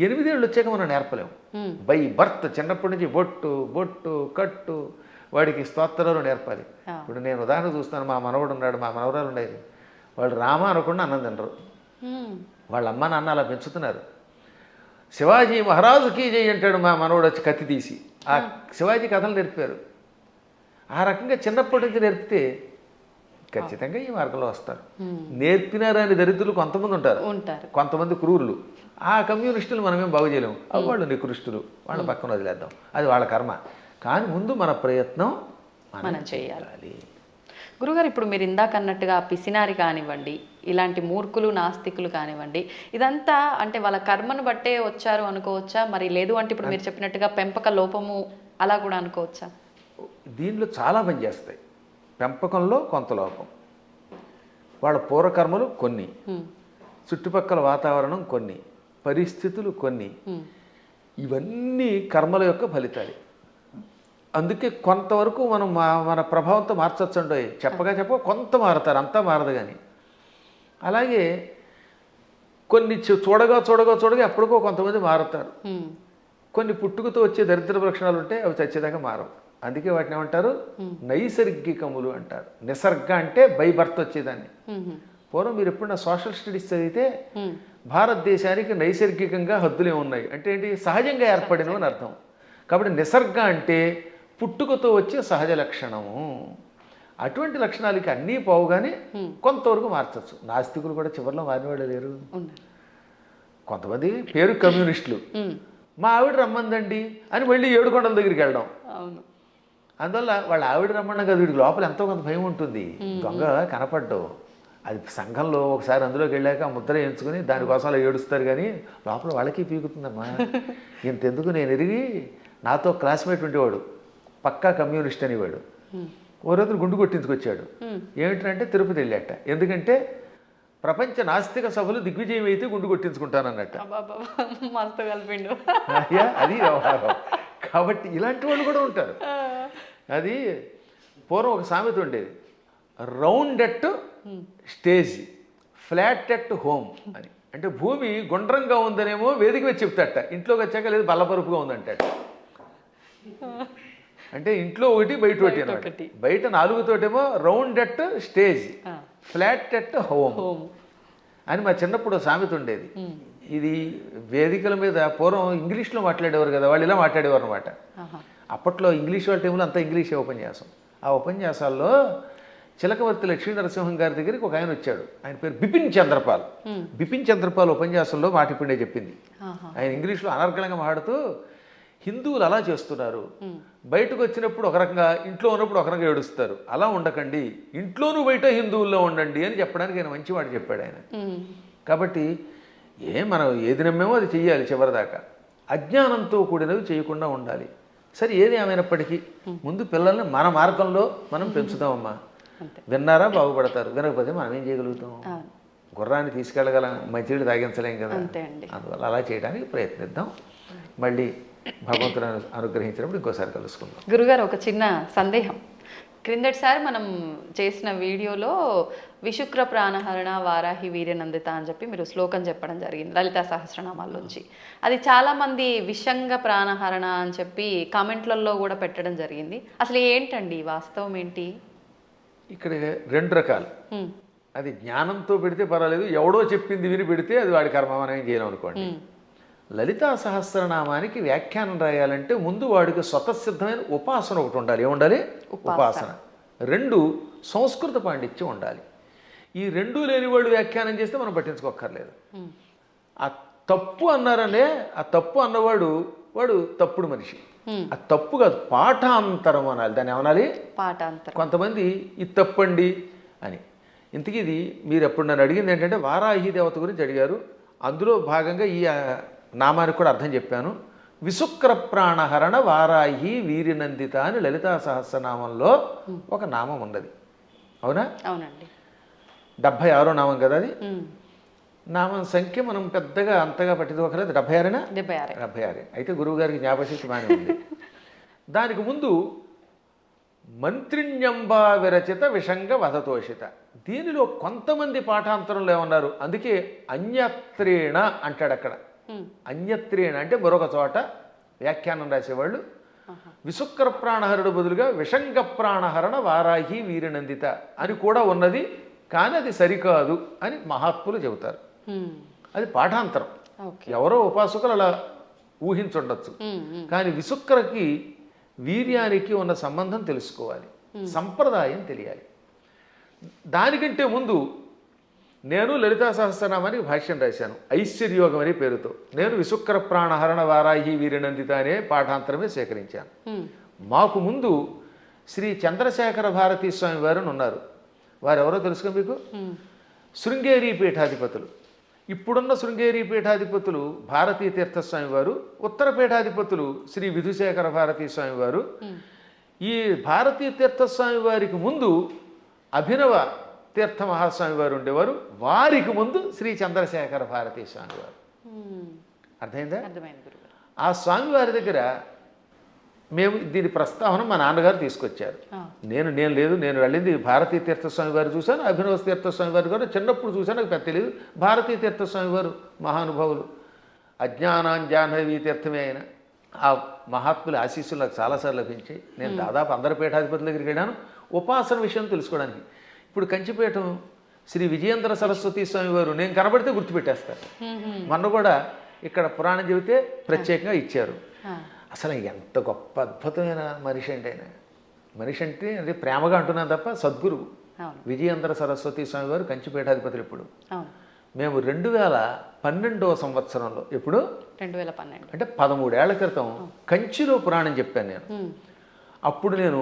8 ఏళ్ళు వచ్చాక మనం నేర్పలేము. బై బర్త్ చిన్నప్పటి నుంచి బొట్టు, బొట్టు, కట్టు, వాడికి స్తోత్రాలు నేర్పాలి. ఇప్పుడు నేను ఉదాహరణ చూస్తాను. మా మనవడు ఉన్నాడు, మా మనవరాలు ఉండేది. వాళ్ళు రామ అనకుండా అన్నం తినరు. వాళ్ళ అమ్మ నాన్న అలా పెంచుతున్నారు. శివాజీ మహారాజుకి జై అంటాడు మా మనవడు వచ్చి కత్తి తీసి. ఆ శివాజీ కథలు నేర్పారు. ఆ రకంగా చిన్నప్పటి నుంచి నేర్పితే ఖచ్చితంగా ఈ మార్గంలో వస్తారు. నేర్పినారని దరిద్రులు కొంతమంది ఉంటారు, కొంతమంది క్రూరులు. ఆ కమ్యూనిస్టులు మనమేం బాగు చేయలేము. వాళ్ళు నికృష్టులు, వాళ్ళ పక్కన వదిలేద్దాం, అది వాళ్ళ కర్మ. కానీ ముందు మన ప్రయత్నం మనం చేయాలి. గురుగారు, ఇప్పుడు మీరు ఇందాక అన్నట్టుగా పిసినారి కానివ్వండి, ఇలాంటి మూర్ఖులు నాస్తికులు కానివ్వండి, ఇదంతా అంటే వాళ్ళ కర్మను బట్టే వచ్చారు అనుకోవచ్చా? మరి లేదు అంటే ఇప్పుడు మీరు చెప్పినట్టుగా పెంపక లోపము అలా కూడా అనుకోవచ్చా? దీనిలో చాలా పనిచేస్తాయి. పెంపకంలో కొంత లోపం, వాళ్ళ పూర్వకర్మలు కొన్ని, చుట్టుపక్కల వాతావరణం కొన్ని, పరిస్థితులు కొన్ని, ఇవన్నీ కర్మల యొక్క ఫలితాలు. అందుకే కొంతవరకు మనం మన ప్రభావంతో మార్చొచ్చండి. చెప్ప కొంత మారుతారు, అంతా మారదు. కానీ అలాగే కొన్ని చూడగా ఎప్పటికో కొంతమంది మారుతారు. కొన్ని పుట్టుకతో వచ్చే దరిద్ర లక్షణాలు ఉంటాయి, అవి చచ్చేదాకా మారవు. అందుకే వాటిని ఏమంటారు? నైసర్గికములు అంటారు. నిసర్గ అంటే బై బర్త్ వచ్చేదాన్ని. పూర్వం మీరు ఎప్పుడన్నా సోషల్ స్టడీస్ చదివితే భారతదేశానికి నైసర్గికంగా హద్దులే ఉన్నాయి అంటే ఏంటి? సహజంగా ఏర్పడినవి అని అర్థం. కాబట్టి నిసర్గ అంటే పుట్టుకతో వచ్చే సహజ లక్షణము. అటువంటి లక్షణాలకి అన్నీ పోవుగానే కొంతవరకు మార్చచ్చు. నాస్తికులు కూడా చివరిలో మారినవాళ్ళు లేరు. కొంతమంది పేరు కమ్యూనిస్టులు, మా ఆవిడ రమ్మందండి అని వెళ్ళి ఏడుకొండల దగ్గరికి వెళ్ళడం. అందువల్ల వాళ్ళ ఆవిడ రమ్మన్నా కదా, వీడికి లోపల ఎంతో కొంత భయం ఉంటుంది. దొంగ కనపడ్డావు, అది సంఘంలో ఒకసారి అందులోకి వెళ్ళాక ముద్ర ఎంచుకుని దానికోసం అలా ఏడుస్తారు. కానీ లోపల వాళ్ళకి పీకుతుందమ్మా. ఇంతెందుకు, నేను ఎరిగి నాతో క్లాస్మేట్ ఉండేవాడు, పక్కా కమ్యూనిస్ట్ అనేవాడు. ఓ రోజు గుండు కొట్టించుకొచ్చాడు. ఏమిటంటే తిరుపతి వెళ్ళాట. ఎందుకంటే ప్రపంచ నాస్తిక సభలు దిగ్విజయం అయితే గుండు కొట్టించుకుంటానన్నట్ట. అది వ్యవహారం. కాబట్టి ఇలాంటి వాళ్ళు కూడా ఉంటారు. అది పూర్వం ఒక సామెత ఉండేది, round at stage, flat at home అని. అంటే భూమి గుండ్రంగా ఉందనేమో వేదిక వచ్చి చెప్తాట, ఇంట్లోకి వచ్చాక లేదు బల్లపరుపుగా ఉందంటాట. అంటే ఇంట్లో ఒకటి బయట ఒకటి అనమాట. బయట 4 తోటేమో round at stage, flat at home అని మా చిన్నప్పుడు సామెత ఉండేది. ఇది వేదికల మీద పూర్వం ఇంగ్లీష్లో మాట్లాడేవారు కదా, వాళ్ళు ఇలా మాట్లాడేవారు అనమాట. అప్పట్లో ఇంగ్లీష్ వాళ్ళ టైంలో అంతా ఇంగ్లీషే ఉపన్యాసం. ఆ ఉపన్యాసాల్లో చిలకవర్తి లక్ష్మీ నరసింహం గారి దగ్గరికి ఒక ఆయన వచ్చాడు. ఆయన పేరు బిపిన్ చంద్రపాల్. బిపిన్ చంద్రపాల్ ఉపన్యాసంలో మాట ఇప్పుడే చెప్పింది. ఆయన ఇంగ్లీష్లో అనర్గళంగా మాట్లాడుతూ, హిందువులు అలా చేస్తున్నారు, బయటకు వచ్చినప్పుడు ఒక రకంగా, ఇంట్లో ఉన్నప్పుడు ఒక రకంగా ఏడుస్తారు, అలా ఉండకండి, ఇంట్లోనూ బయట హిందువుల్లో ఉండండి అని చెప్పడానికి ఆయన మంచి మాట చెప్పాడు ఆయన. కాబట్టి మనం ఏది నమ్మేమో అది చెయ్యాలి చివరిదాకా. అజ్ఞానంతో కూడినవి చేయకుండా ఉండాలి. సరే, ఏది ఏమైనప్పటికీ ముందు పిల్లల్ని మన మార్గంలో మనం పెంచుతామమ్మా. విన్నారా బాగుపడతారు, వినకపోతే మనం ఏం చేయగలుగుతాం? గుర్రాన్ని తీసుకెళ్ళగలం, మంచినీళ్ళు తాగించలేం కదా. అందువల్ల అలా చేయడానికి ప్రయత్నిద్దాం. మళ్ళీ భగవంతుని అనుగ్రహించినప్పుడు ఇంకోసారి కలుసుకుందాం. గురుగారు, ఒక చిన్న సందేహం. క్రిందటిసారి మనం చేసిన వీడియోలో విశుక్ర ప్రాణహరణ వారాహి వీర్యనందిత అని చెప్పి మీరు శ్లోకం చెప్పడం జరిగింది లలితా సహస్రనామాల్లోంచి. అది చాలామంది విషంగ ప్రాణహరణ అని చెప్పి కామెంట్లలో కూడా పెట్టడం జరిగింది. అసలు ఏంటండి వాస్తవం ఏంటి? ఇక్కడ 2 రకాలు. అది జ్ఞానంతో పెడితే పర్వాలేదు, ఎవడో చెప్పింది విని పెడితే అది వాడి కర్మ, మనం ఏం చేయలేం అనుకోండి. లలితా సహస్రనామానికి వ్యాఖ్యానం రాయాలంటే ముందు వాడికి స్వతసిద్ధమైన ఉపాసన ఒకటి ఉండాలి. ఏముండాలి? ఉపాసన. 2 సంస్కృత పాండిత్యం ఉండాలి. ఈ 2 లేని వాడు వ్యాఖ్యానం చేస్తే మనం పట్టించుకోక్కర్లేదు. ఆ తప్పు అన్నారనే, ఆ తప్పు అన్నవాడు వాడు తప్పుడు మనిషి. ఆ తప్పు కాదు, పాఠాంతరం అనాలి. దాన్ని ఏమనాలి? పాఠాంతరం. కొంతమంది ఇది తప్పండి అని. ఇంతకీ ఇది మీరు ఎప్పుడు నన్ను అడిగింది ఏంటంటే వారాహి దేవత గురించి అడిగారు. అందులో భాగంగా ఈ నామానికి కూడా అర్థం చెప్పాను. విశుక్ర ప్రాణహరణ వారాహి వీరినందిత అని లలితా సహస్రనామంలో ఒక నామం ఉన్నది. అవునా? అవునండి. 76వ నామం కదా అది. నామం సంఖ్య మనం పెద్దగా అంతగా పట్టించుకోకలేదు. 76. 76. అయితే గురువు గారికి జ్ఞాపశక్తి బాగానే ఉంది. దానికి ముందు మంత్రిణ్యంబా విరచిత విషంగ వధతోషిత. దీనిలో కొంతమంది పాఠాంతరంలో ఏమన్నారు, అందుకే అన్యత్రేణ అంటాడు అక్కడ. అన్యత్రేణ అంటే మరొక చోట వ్యాఖ్యానం రాసేవాళ్ళు విశుక్ర ప్రాణహరుడు బదులుగా విషంగ ప్రాణహరణ వారాహి వీరనందిత అని కూడా ఉన్నది, కానీ అది సరికాదు అని మహాత్ములు చెబుతారు. అది పాఠాంతరం. ఎవరో ఉపాసకులు అలా ఊహించుండొచ్చు. కానీ విశుక్రకి వీర్యానికి ఉన్న సంబంధం తెలుసుకోవాలి, సంప్రదాయం తెలియాలి. దానికంటే ముందు నేను లలితా సహస్రనామానికి భాష్యం రాశాను ఐశ్వర్యోగం అనే పేరుతో. నేను విశుక్ర ప్రాణహరణ వారాహి వీరనందిత అనే పాఠాంతరమే సేకరించాను. మాకు ముందు శ్రీ చంద్రశేఖర భారతీ స్వామి వారు ఉన్నారు. వారెవరో తెలుసుగా మీకు? శృంగేరి పీఠాధిపతులు. ఇప్పుడున్న శృంగేరి పీఠాధిపతులు భారతీ తీర్థస్వామి వారు, ఉత్తర పీఠాధిపతులు శ్రీ విధుశేఖర భారతీ స్వామి వారు. ఈ భారతీ తీర్థస్వామి వారికి ముందు అభినవ తీర్థ మహాస్వామి వారు ఉండేవారు. వారికి ముందు శ్రీ చంద్రశేఖర భారతీ స్వామి వారు. అర్థమైందా? ఆ స్వామివారి దగ్గర మేము దీని ప్రస్తావన మా నాన్నగారు తీసుకొచ్చారు. నేను వెళ్ళింది భారతీ తీర్థస్వామి వారు చూశాను, అభినవ తీర్థస్వామి వారు కూడా చిన్నప్పుడు చూశాను, నాకు పెద్ద తెలియదు. భారతీ తీర్థస్వామి వారు మహానుభావులు, అజ్ఞానాంజాహ్నవీ తీర్థమే అయిన ఆ మహాత్ముల ఆశీస్సులు నాకు చాలాసార్లు లభించాయి. నేను దాదాపు అందరి పీఠాధిపతుల దగ్గరికి వెళ్ళాను ఉపాసన విషయం తెలుసుకోవడానికి. ఇప్పుడు కంచిపీఠం శ్రీ విజయేంద్ర సరస్వతి స్వామి వారు నేను కనబడితే గుర్తుపెట్టేస్తారు. మొన్న కూడా ఇక్కడ పురాణం చెబితే ప్రత్యేకంగా ఇచ్చారు. అసలు ఎంత గొప్ప అద్భుతమైన మనిషి అంటే ఆయన. మనిషి అంటే అది ప్రేమగా అంటున్నాను తప్ప సద్గురువు విజయేంద్ర సరస్వతి స్వామి వారు కంచిపీఠాధిపతులు. ఇప్పుడు మేము 2012వ సంవత్సరంలో, ఎప్పుడు 2012 అంటే 13 ఏళ్ల క్రితం కంచిలో పురాణం చెప్పాను నేను. అప్పుడు నేను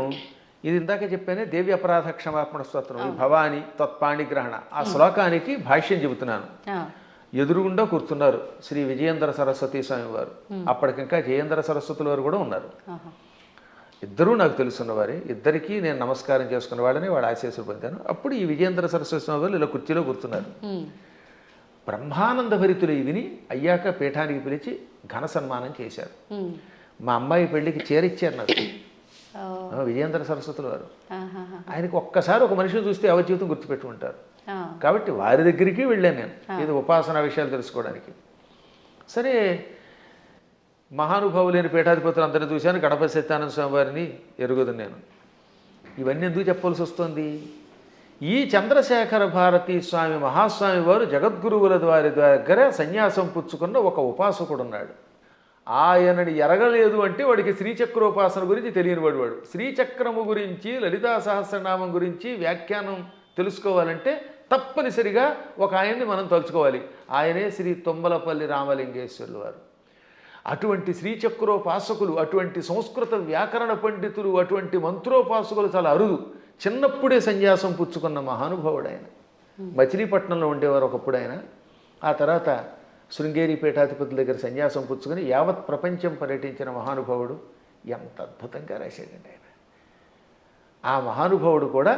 ఇది ఇందాక చెప్పానే దేవి అపరాధ క్షమాపణ స్తోత్రం, ఈ భవాని తత్పాణిగ్రహణ ఆ శ్లోకానికి భాష్యం చెబుతున్నాను. ఎదురుగుండా కూర్చున్నారు శ్రీ విజయేంద్ర సరస్వతి స్వామి వారు. అప్పటికింకా జయేంద్ర సరస్వతుల వారు కూడా ఉన్నారు. ఇద్దరూ నాకు తెలుసున్నవారే. ఇద్దరికీ నేను నమస్కారం చేసుకున్న వాళ్ళని వాళ్ళ ఆశీస్సులు పొందాను. అప్పుడు ఈ విజయేంద్ర సరస్వతి స్వామి వారు ఇలా కుర్చీలో కూర్చున్నారు. బ్రహ్మానంద భరితులు విని అయ్యాక పీఠానికి పిలిచి ఘన సన్మానం చేశారు. మా అమ్మాయి పెళ్లికి చేరిచ్చారు నాకు విజయేంద్ర సరస్వతుల వారు. ఆయనకు ఒక్కసారి ఒక మనిషిని చూస్తే ఎవరి జీవితం గుర్తుపెట్టుకుంటారు. కాబట్టి వారి దగ్గరికి వెళ్ళాను నేను ఇది ఉపాసనా విషయాలు తెలుసుకోవడానికి. సరే, మహానుభావులైన పీఠాధిపతులు అందరినీ చూశాను. గణపతి సత్యానంద స్వామి వారిని ఎరుగుదు నేను. ఇవన్నీ ఎందుకు చెప్పవలసి వస్తుంది? ఈ చంద్రశేఖర భారతీ స్వామి మహాస్వామి వారు జగద్గురువుల వారి దగ్గర సన్యాసం పుచ్చుకున్న ఒక ఉపాసకుడు ఉన్నాడు. ఆయనని ఎరగలేదు అంటే వాడికి శ్రీచక్రోపాసన గురించి తెలియని వాడు. శ్రీచక్రము గురించి, లలితా సహస్రనామం గురించి వ్యాఖ్యానం తెలుసుకోవాలంటే తప్పనిసరిగా ఒక ఆయన్ని మనం తలుచుకోవాలి. ఆయనే శ్రీ తుమ్మలపల్లి రామలింగేశ్వరులు వారు. అటువంటి శ్రీచక్రోపాసకులు, అటువంటి సంస్కృత వ్యాకరణ పండితులు, అటువంటి మంత్రోపాసకులు చాలా అరుదు. చిన్నప్పుడే సన్యాసం పుచ్చుకున్న మహానుభావుడు ఆయన. మచిలీపట్నంలో ఉండేవారు ఒకప్పుడు ఆయన. ఆ తర్వాత శృంగేరి పీఠాధిపతుల దగ్గర సన్యాసం పుచ్చుకొని యావత్ ప్రపంచం పర్యటించిన మహానుభావుడు. ఎంత అద్భుతంగా రాశాడండి ఆయన. ఆ మహానుభావుడు కూడా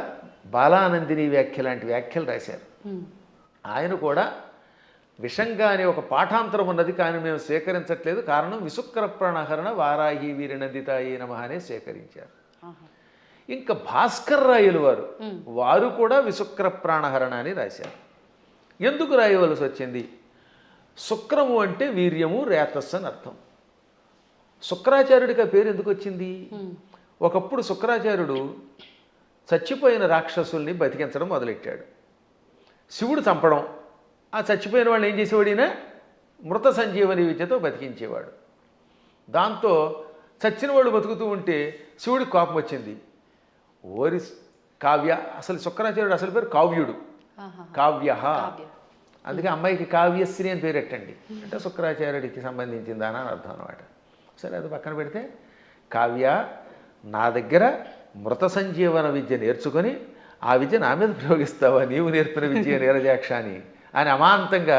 బాలానందిని వ్యాఖ్య లాంటి వ్యాఖ్యలు రాశారు. ఆయన కూడా విషంగా అనే ఒక పాఠాంతరం ఉన్నది, కానీ మేము స్వీకరించట్లేదు. కారణం విశుక్ర ప్రాణహరణ వారాహి వీరనందితాయి నమః అనే స్వీకరించారు. ఇంకా భాస్కర్ రాయలు వారు కూడా విశుక్ర ప్రాణహరణ అని రాశారు. ఎందుకు రాయవలసి వచ్చింది? శుక్రము అంటే వీర్యము, రేతస్సు అని అర్థం. శుక్రాచార్యుడికి ఆ పేరు ఎందుకు వచ్చింది? ఒకప్పుడు శుక్రాచార్యుడు చచ్చిపోయిన రాక్షసుల్ని బతికించడం మొదలెట్టాడు. శివుడు చంపడం, ఆ చచ్చిపోయిన వాళ్ళని ఏం చేసేవాడు? ఈయన మృత సంజీవని విద్యతో బతికించేవాడు. దాంతో చచ్చిన వాళ్ళు బతుకుతూ ఉంటే శివుడికి కోపం వచ్చింది. ఓరి కావ్య, అసలు శుక్రాచార్యుడు అసలు పేరు కావ్యుడు, కావ్య. అందుకే అమ్మాయికి కావ్యశ్రీ అని పేరెట్టండి అంటే శుక్రాచార్యుడికి సంబంధించిందానా అని అర్థం అనమాట. సరే, అది పక్కన పెడితే కావ్య, నా దగ్గర మృత సంజీవన విద్య నేర్చుకొని ఆ విద్య నా మీద ప్రయోగిస్తావా? నీవు నేర్పిన విద్య నీరజాక్ష అని అమాంతంగా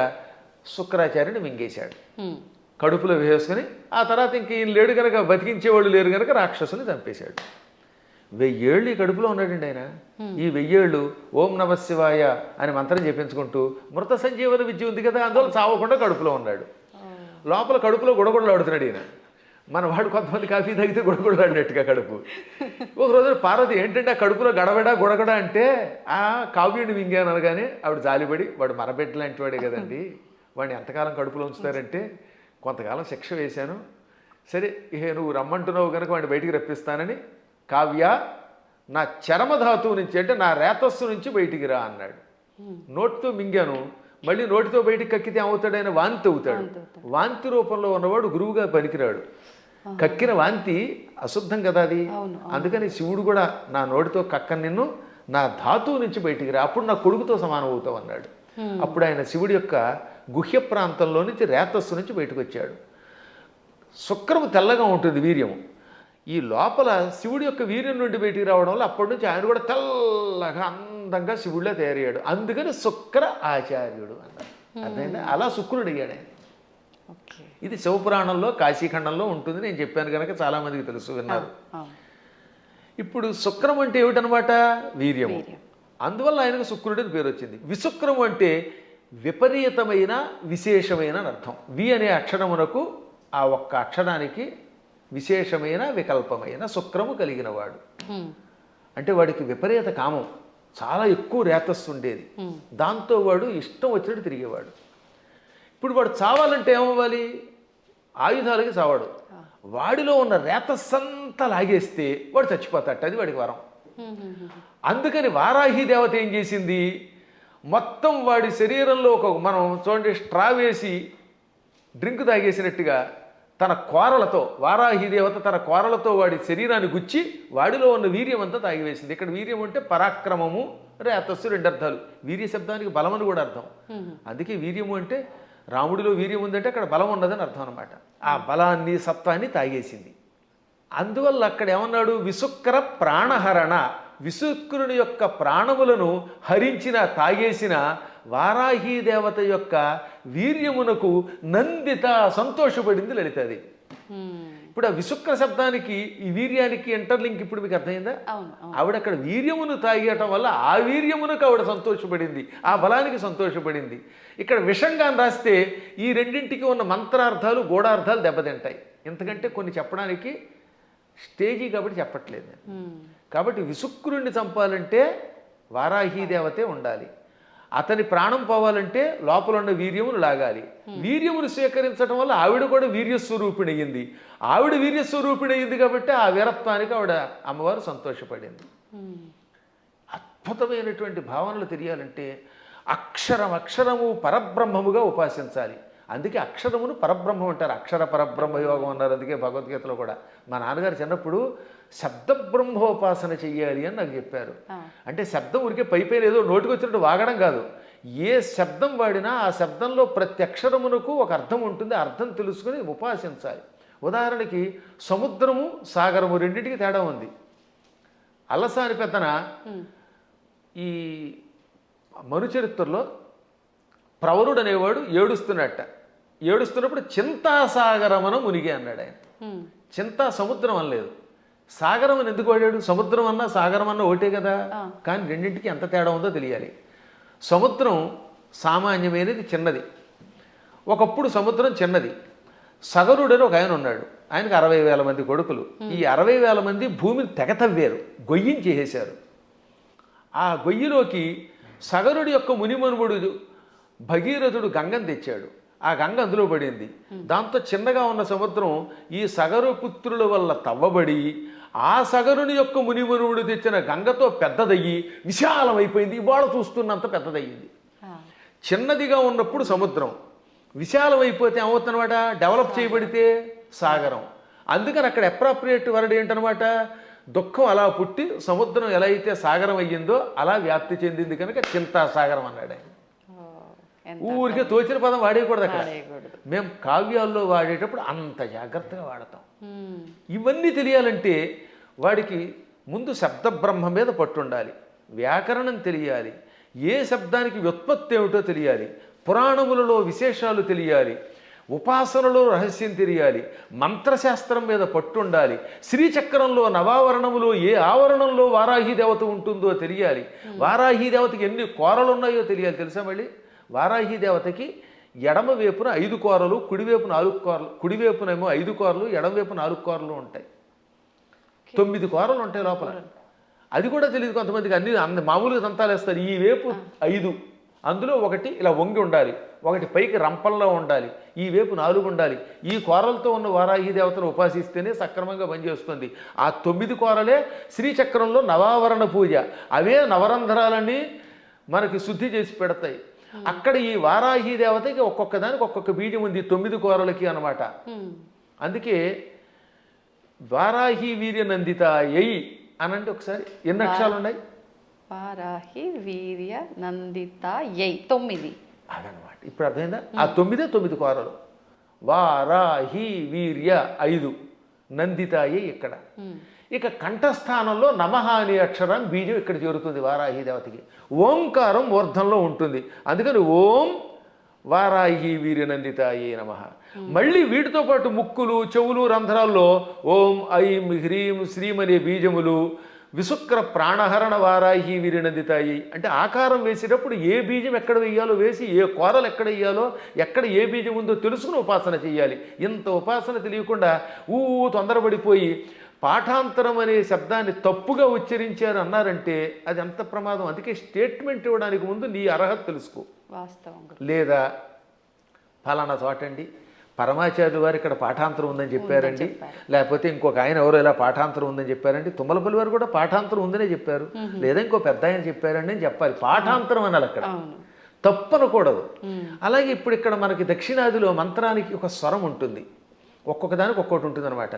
శుక్రాచార్యుని మింగేశాడు. కడుపులో వేసుకొని ఆ తర్వాత ఇంక ఈయన లేడు కనుక, బతికించేవాళ్ళు లేరు కనుక రాక్షసుని చంపేశాడు. 1000 ఏళ్ళు ఈ కడుపులో ఉన్నాడండి ఆయన. ఈ 1000 ఏళ్ళు ఓం నమ శివాయ అని మంత్రం చెప్పించుకుంటూ మృత సంజీవన విద్య ఉంది కదా, అందువల్ల చావకుండా కడుపులో ఉన్నాడు. లోపల కడుపులో గుడగొడలాడుతున్నాడు ఈయన. మన వాడు కొంతమంది కాఫీ తాగితే గుడగొడలాడినట్టుగా కడుపు. ఒక రోజు పార్వతి ఏంటంటే ఆ కడుపులో గడబడ గుడగడ అంటే ఆ కావ్యుడిని మింగాను అనగానే ఆవిడ జాలిపడి, వాడు మరబెట్ట లాంటి వాడే కదండి, వాడిని ఎంతకాలం కడుపులో ఉంచుతారంటే కొంతకాలం శిక్ష వేశాను, సరే ఇహే నువ్వు రమ్మంటున్నావు కనుక వాడిని బయటికి రప్పిస్తానని, కావ్య నా చరమధాతువు నుంచి అంటే నా రేతస్సు నుంచి బయటికి రా అన్నాడు. నోటితో మింగాను, మళ్ళీ నోటితో బయటికి కక్కితే ఏమవుతాడైనా వాంతి అవుతాడు. వాంతి రూపంలో ఉన్నవాడు గురువుగా పనికిరాడు. కక్కిన వాంతి అశుద్ధం కదా అది. అందుకని శివుడు కూడా నా నోటితో కక్క నిన్ను, నా ధాతువు నుంచి బయటికి రా, అప్పుడు నా కొడుకుతో సమానం అవుతావు అన్నాడు. అప్పుడు ఆయన శివుడి యొక్క గుహ్య ప్రాంతంలో నుంచి రేతస్సు నుంచి బయటకు వచ్చాడు. శుక్రము తెల్లగా ఉంటుంది వీర్యము. ఈ లోపల శివుడి యొక్క వీర్యం నుండి బయటికి రావడం వల్ల అప్పటి నుంచి ఆయన కూడా తెల్లగా అందంగా శివుడిలో తయారయ్యాడు, అందుకని శుక్ర ఆచార్యుడు అన్నారు. అర్థమైందా? అలా శుక్రుడు అయ్యాడు ఆయన. ఓకే. ఇది శివపురాణంలో కాశీఖండంలో ఉంటుంది, నేను చెప్పాను కనుక చాలామందికి తెలుసు, విన్నారు. ఇప్పుడు శుక్రం అంటే ఏమిటనమాట? వీర్యము. అందువల్ల ఆయనకు శుక్రుడు అని పేరు వచ్చింది. విశుక్రము అంటే విపరీతమైన విశేషమైన అని అర్థం. వి అనే అక్షరమునకు ఆ ఒక్క అక్షరానికి విశేషమైన వికల్పమైన శుక్రము కలిగినవాడు. అంటే వాడికి విపరీత కామం, చాలా ఎక్కువ రేతస్సు ఉండేది. దాంతో వాడు ఇష్టం వచ్చినట్టు తిరిగేవాడు. ఇప్పుడు వాడు చావాలంటే ఏమవ్వాలి? ఆయుధాలకి చావాడు. వాడిలో ఉన్న రేతస్సంతా లాగేస్తే వాడు చచ్చిపోతాట, అది వాడికి వరం. అందుకని వారాహి దేవత ఏం చేసింది? మొత్తం వాడి శరీరంలో మనం చూడండి, స్ట్రా వేసి డ్రింక్ తాగేసినట్టుగా తన కోరలతో, వారాహి దేవత తన కోరలతో వాడి శరీరాన్ని గుచ్చి వాడిలో ఉన్న వీర్యం అంతా తాగివేసింది. ఇక్కడ వీర్యం అంటే పరాక్రమము, రేతస్సు, రెండు అర్థాలు. వీర్య శబ్దానికి బలం అని కూడా అర్థం. అందుకే వీర్యము అంటే రాముడిలో వీర్యం ఉందంటే అక్కడ బలం ఉన్నదని అర్థం అనమాట. ఆ బలాన్ని, సత్వాన్ని తాగేసింది. అందువల్ల అక్కడ ఏమన్నాడు? విశుక్ర ప్రాణహరణ, విశుక్రుని యొక్క ప్రాణములను హరించిన, తాగేసిన వారాహి దేవత యొక్క వీర్యమునకు నందిత, సంతోషపడింది లలితాదేవి. ఇప్పుడు ఆ విశుక్ర శబ్దానికి ఈ వీర్యానికి ఇంటర్లింక్ ఇప్పుడు మీకు అర్థమైందా? ఆవిడ అక్కడ వీర్యమును తాగేయటం వల్ల ఆ వీర్యమునకు ఆవిడ సంతోషపడింది, ఆ బలానికి సంతోషపడింది. ఇక్కడ విషంగా రాస్తే ఈ రెండింటికి ఉన్న మంత్రార్థాలు, గూఢార్థాలు దెబ్బతింటాయి. ఎందుకంటే కొన్ని చెప్పడానికి స్టేజీ కాబట్టి చెప్పట్లేదు. కాబట్టి విశుక్రుణ్ణి చంపాలంటే వారాహి దేవతే ఉండాలి. అతని ప్రాణం పోవాలంటే లోపల ఉన్న వీర్యమును లాగాలి. వీర్యమును స్వీకరించడం వల్ల ఆవిడ కూడా వీర్యస్వరూపిణి అయ్యింది. ఆవిడ వీర్యస్వరూపిణి అయ్యింది కాబట్టి ఆ వీరత్వానికి ఆవిడ అమ్మవారు సంతోషపడింది. అద్భుతమైనటువంటి భావనలు తెలియాలంటే అక్షరము పరబ్రహ్మముగా ఉపాసించాలి. అందుకే అక్షరమును పరబ్రహ్మం అంటారు, అక్షర పరబ్రహ్మ యోగం అన్నారు. అందుకే భగవద్గీతలో కూడా మా నాన్నగారు చిన్నప్పుడు శబ్ద బ్రహ్మోపాసన చెయ్యాలి అని నాకు చెప్పారు. అంటే శబ్దం ఊరికే పైపైన ఏదో నోటికి వచ్చినట్టు వాగడం కాదు. ఏ శబ్దం వాడినా ఆ శబ్దంలో ప్రతి అక్షరమునకు ఒక అర్థం ఉంటుంది, అర్థం తెలుసుకుని ఉపాసించాలి. ఉదాహరణకి సముద్రము, సాగరము రెండింటికి తేడా ఉంది. అల్లసాని పెద్దన ఈ మనుచరిత్రలో ప్రవరుడు అనేవాడు ఏడుస్తున్నప్పుడు చింతాసాగరమన మునిగి అన్నాడు ఆయన. చింతా సముద్రం అనలేదు, సాగరం అని ఎందుకు వాడాడు? సముద్రం అన్నా సాగరం అన్నా ఒకటే కదా, కానీ రెండింటికి ఎంత తేడా ఉందో తెలియాలి. సముద్రం సామాన్యమైనది, చిన్నది. ఒకప్పుడు సముద్రం చిన్నది. సగరుడని ఒక ఆయన ఉన్నాడు, ఆయనకు 60,000 మంది కొడుకులు. ఈ 60,000 మంది భూమిని తెగతవ్వారు, గొయ్యిని చేసేశారు. ఆ గొయ్యిలోకి సగరుడి యొక్క మునిమనుముడు భగీరథుడు గంగను తెచ్చాడు. ఆ గంగ అందులో పడింది. దాంతో చిన్నగా ఉన్న సముద్రం ఈ సగరు పుత్రుల వల్ల తవ్వబడి ఆ సగరుని యొక్క మునిమనువుడు తెచ్చిన గంగతో పెద్దదయ్యి విశాలమైపోయింది. ఇవాళ చూస్తున్నంత పెద్దదయ్యింది. చిన్నదిగా ఉన్నప్పుడు సముద్రం, విశాలమైపోతే ఏమవుతుందన్నమాట? డెవలప్ చేయబడితే సాగరం. అందుకని అక్కడ అప్రాప్రియేట్ వర్డ్ ఏంటనమాట? దుఃఖం అలా పుట్టి సముద్రం ఎలా అయితే సాగరం అయ్యిందో అలా వ్యాప్తి చెందింది కనుక చింతాసాగరం అన్నాడు ఆయన. ఊరికే తోచిన పదం వాడేయకూడదు అక్కడ. మేము కావ్యాల్లో వాడేటప్పుడు అంత జాగ్రత్తగా వాడతాం. ఇవన్నీ తెలియాలంటే వాడికి ముందు శబ్ద బ్రహ్మ మీద పట్టుండాలి, వ్యాకరణం తెలియాలి, ఏ శబ్దానికి వ్యుత్పత్తి ఏమిటో తెలియాలి, పురాణములలో విశేషాలు తెలియాలి, ఉపాసనలో రహస్యం తెలియాలి, మంత్రశాస్త్రం మీద పట్టుండాలి, శ్రీచక్రంలో నవావరణములో ఏ ఆవరణంలో వారాహి దేవత ఉంటుందో తెలియాలి, వారాహి దేవతకి ఎన్ని కోరలు ఉన్నాయో తెలియాలి. తెలుసా? మళ్ళీ వారాహి దేవతకి ఎడమ వైపున 5 కోరలు, కుడివైపు 4 కోరలు, కుడివైపునేమో 5 కోరలు, ఎడమవైపు 4 కోరలు ఉంటాయి. 9 కోరలు ఉంటాయి లోపల. అది కూడా తెలియదు కొంతమందికి. అన్ని మామూలుగా దంతాలు వేస్తారు. ఈ వైపు 5, అందులో ఒకటి ఇలా వంగి ఉండాలి, ఒకటి పైకి రంపంలో ఉండాలి, ఈ వైపు 4 ఉండాలి. ఈ కోరలతో ఉన్న వారాహి దేవతను ఉపాసిస్తేనే సక్రమంగా పనిచేస్తుంది. ఆ 9 కోరలే శ్రీచక్రంలో నవావరణ పూజ. అవే నవరంధ్రాలన్నీ మనకి శుద్ధి చేసి పెడతాయి. అక్కడ ఈ వారాహి దేవతకి ఒక్కొక్క దానికి ఒక్కొక్క బీజం ఉంది, 9 కోరలకి అనమాట. అందుకే వారాహి వీర్య నందిత ఎయి అనంటే ఒకసారి ఎన్ని అక్షరాలు ఉన్నాయి? వారాహి వీర్య నందిత ఎయి 9 అదనమాట. ఇప్పుడు అర్థమైందా? ఆ 9 కోరలు. వారాహి వీర్య 5, నందితాయి ఇక్కడ. ఇక కంఠస్థానంలో నమః అనే అక్షరం బీజం ఇక్కడ చేరుతుంది వారాహి దేవతకి. ఓంకారం మూర్ధంలో ఉంటుంది, అందుకని ఓం వారాహి వీర్యనందితాయే నమః. మళ్ళీ వీటితో పాటు ముక్కులు చెవులు రంధ్రాల్లో ఓం ఐం హ్రీం శ్రీం అనే బీజములు, విశుక్ర ప్రాణహరణ వారాహి వీర్యనందితాయి అంటే ఆకారం వేసేటప్పుడు ఏ బీజం ఎక్కడ వేయాలో వేసి, ఏ కూరలు ఎక్కడ వేయాలో, ఎక్కడ ఏ బీజం ఉందో తెలుసుకుని ఉపాసన చేయాలి. ఇంత ఉపాసన తెలియకుండా తొందరపడిపోయి పాఠాంతరం అనే శబ్దాన్ని తప్పుగా ఉచ్చరించారు అన్నారంటే అది ఎంత ప్రమాదం. అందుకే స్టేట్మెంట్ ఇవ్వడానికి ముందు నీ అర్హత తెలుసుకో. వాస్తవం. లేదా ఫలానా చోటండి పరమాచార్యులు వారు ఇక్కడ పాఠాంతరం ఉందని చెప్పారండి, లేకపోతే ఇంకొక ఆయన ఎవరో ఇలా పాఠాంతరం ఉందని చెప్పారండి, తుమ్మలపల్లి వారు కూడా పాఠాంతరం ఉందనే చెప్పారు, లేదా ఇంకో పెద్ద ఆయన చెప్పారండి అని చెప్పాలి. పాఠాంతరం అనాలి, అక్కడ తప్పనకూడదు. అలాగే ఇప్పుడు ఇక్కడ మనకి దక్షిణాదిలో మంత్రానికి ఒక స్వరం ఉంటుంది, ఒక్కొక్క దానికి ఒక్కొక్కటి ఉంటుంది అనమాట.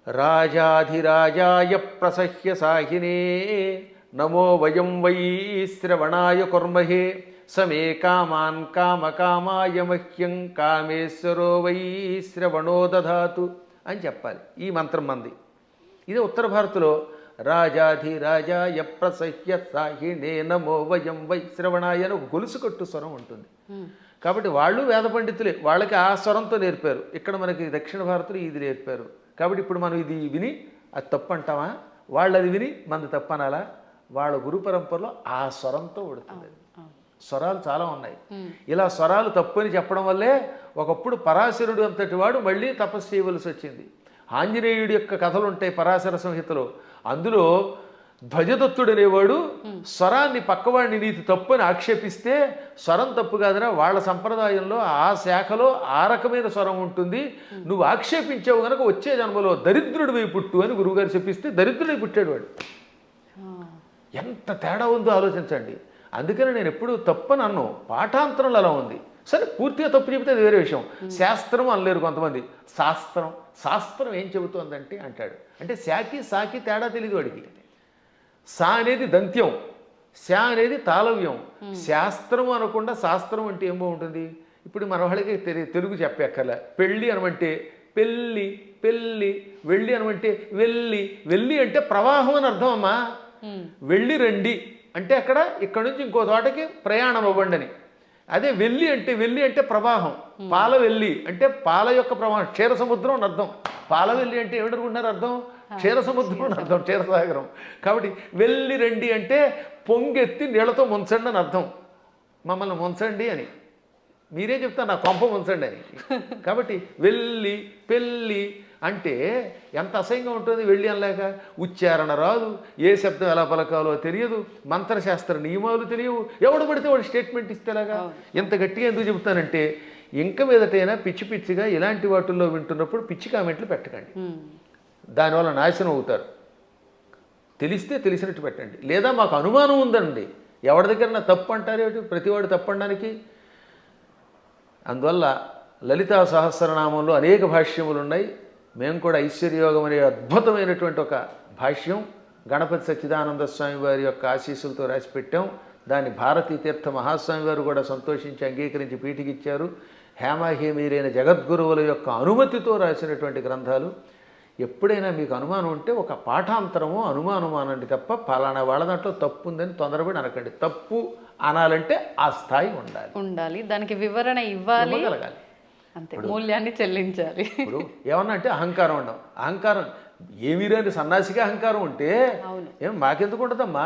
రాజాధిరాజాయ ప్రసహ్య సాహినే నమో వయం వై శ్రవణాయ కుర్మహే సమే కామాన్ కామకామాయ మహ్యం కామేశ్వరో వై శ్రవణో దధాతు అని చెప్పాలి. ఈ మంత్రం మంది. ఇదే ఉత్తర భారత్లో రాజాధిరాజాయ ప్రసహ్య సాహినే నమో వయం వై శ్రవణాయ అని ఒక గొలుసు కట్టు స్వరం ఉంటుంది. కాబట్టి వాళ్ళు వేద పండితులే, వాళ్ళకి ఆ స్వరంతో నేర్పారు. ఇక్కడ మనకి దక్షిణ భారత్లో ఇది నేర్పారు. కాబట్టి ఇప్పుడు మనం ఇది విని అది తప్పు అంటామా, వాళ్ళు అది విని మనది తప్పు అనాలా? వాళ్ళ గురు పరంపరలో ఆ స్వరంతో ఉడుతుంది. స్వరాలు చాలా ఉన్నాయి. ఇలా స్వరాలు తప్పు అని చెప్పడం వల్లే ఒకప్పుడు పరాశరుడు అంతటి వాడు మళ్ళీ తపస్సు చేయవలసి వచ్చింది. ఆంజనేయుడి యొక్క కథలు ఉంటాయి పరాశర సంహితలో, అందులో ధ్వజదత్తుడు అనేవాడు స్వరాన్ని పక్కవాడిని నీతి తప్పు అని ఆక్షేపిస్తే, స్వరం తప్పు కాదురా, వాళ్ళ సంప్రదాయంలో ఆ శాఖలో ఆ రకమైన స్వరం ఉంటుంది, నువ్వు ఆక్షేపించావు కనుక వచ్చే జన్మలో దరిద్రుడివై పుట్టు అని గురువుగారు చెప్పిస్తే దరిద్రుడై పుట్టాడు వాడు. ఎంత తేడా ఉందో ఆలోచించండి. అందుకని నేను ఎప్పుడు తప్పని అన్ను, పాఠాంతరంలో అలా ఉంది. సరే పూర్తిగా తప్పు చెబితే అది వేరే విషయం. శాస్త్రం అనలేరు కొంతమంది, శాస్త్రం శాస్త్రం ఏం చెబుతోందంటే అంటాడు. అంటే శాకి సాకి తేడా తెలియదు వాడికి. సా అనేది దంత్యం, శా అనేది తాళవ్యం. శాస్త్రం అనకుండా శాస్త్రం అంటే ఏం బాగుంటుంది. ఇప్పుడు మన వాళ్ళకి తెలుగు చెప్పక్కర్లే. పెళ్ళి అనమంటే పెళ్ళి, పెళ్ళి. వెళ్ళి అనమంటే వెళ్ళి, వెళ్ళి అంటే ప్రవాహం అని అర్థం అమ్మా. వెళ్ళి రండి అంటే అక్కడ ఇక్కడ నుంచి ఇంకో చోటకి ప్రయాణం అవ్వండి అని. అదే వెళ్ళి అంటే ప్రవాహం. పాల వెళ్ళి అంటే పాల యొక్క ప్రవాహం, క్షీర సముద్రం అని అర్థం. పాల వెళ్ళి అంటే ఏమిటనుకుంటున్నారు అర్థం? క్షీర సముద్రం అని అర్థం, క్షీరసాగరం. కాబట్టి వెళ్ళి రండి అంటే పొంగెత్తి నీళ్లతో ముంచండి అని అర్థం. మమ్మల్ని ముంచండి అని మీరే చెప్తారు, నా కొంప ముంచండి అని. కాబట్టి వెళ్ళి పెళ్ళి అంటే ఎంత అసహ్యంగా ఉంటుంది. వెళ్ళి అనలేక ఉచ్చారణ రాదు, ఏ శబ్దం ఎలా పలకాలో తెలియదు, మంత్రశాస్త్ర నియమాలు తెలియవు, ఎవడు పడితే వాడు స్టేట్మెంట్ ఇస్తేలాగా. ఎంత గట్టిగా ఎందుకు చెబుతానంటే ఇంక మీదటైనా పిచ్చి పిచ్చిగా ఇలాంటి వాటిల్లో వింటున్నప్పుడు పిచ్చి కామెంట్లు పెట్టకండి, దానివల్ల నాశనం అవుతారు. తెలిస్తే తెలిసినట్టు పెట్టండి. లేదా మాకు అనుమానం ఉందండి, ఎవరి దగ్గర నా తప్పు అంటారేమిటి, ప్రతివాడు తప్పు అనడానికి. అందువల్ల లలితా సహస్రనామంలో అనేక భాష్యములు ఉన్నాయి. మేము కూడా ఐశ్వర్యయోగం అనే అద్భుతమైనటువంటి ఒక భాష్యం గణపతి సచ్చిదానంద స్వామి వారి యొక్క ఆశీస్సులతో రాసి పెట్టాం. దాన్ని భారతీ తీర్థ మహాస్వామి వారు కూడా సంతోషించి అంగీకరించి పీఠికిచ్చారు. హేమాహేమీరైన జగద్గురువుల యొక్క అనుమతితో రాసినటువంటి గ్రంథాలు. ఎప్పుడైనా మీకు అనుమానం ఉంటే ఒక పాఠాంతరమో అనుమానమో అనండి తప్ప పలానా వాళ్ళ దాంట్లో తప్పు ఉందని తొందరపడి అనకండి. తప్పు అనాలంటే ఆ స్థాయి ఉండాలి, దానికి వివరణ ఇవ్వాలి, అంతే, మూల్యాన్ని చెల్లించాలి. ఇప్పుడు ఏమన్నా అంటే అహంకారం ఉండవు. అహంకారం ఏమీ రాని సన్నాసిగా అహంకారం ఉంటే ఏం మాకెందుకు ఉంటుందమ్మా?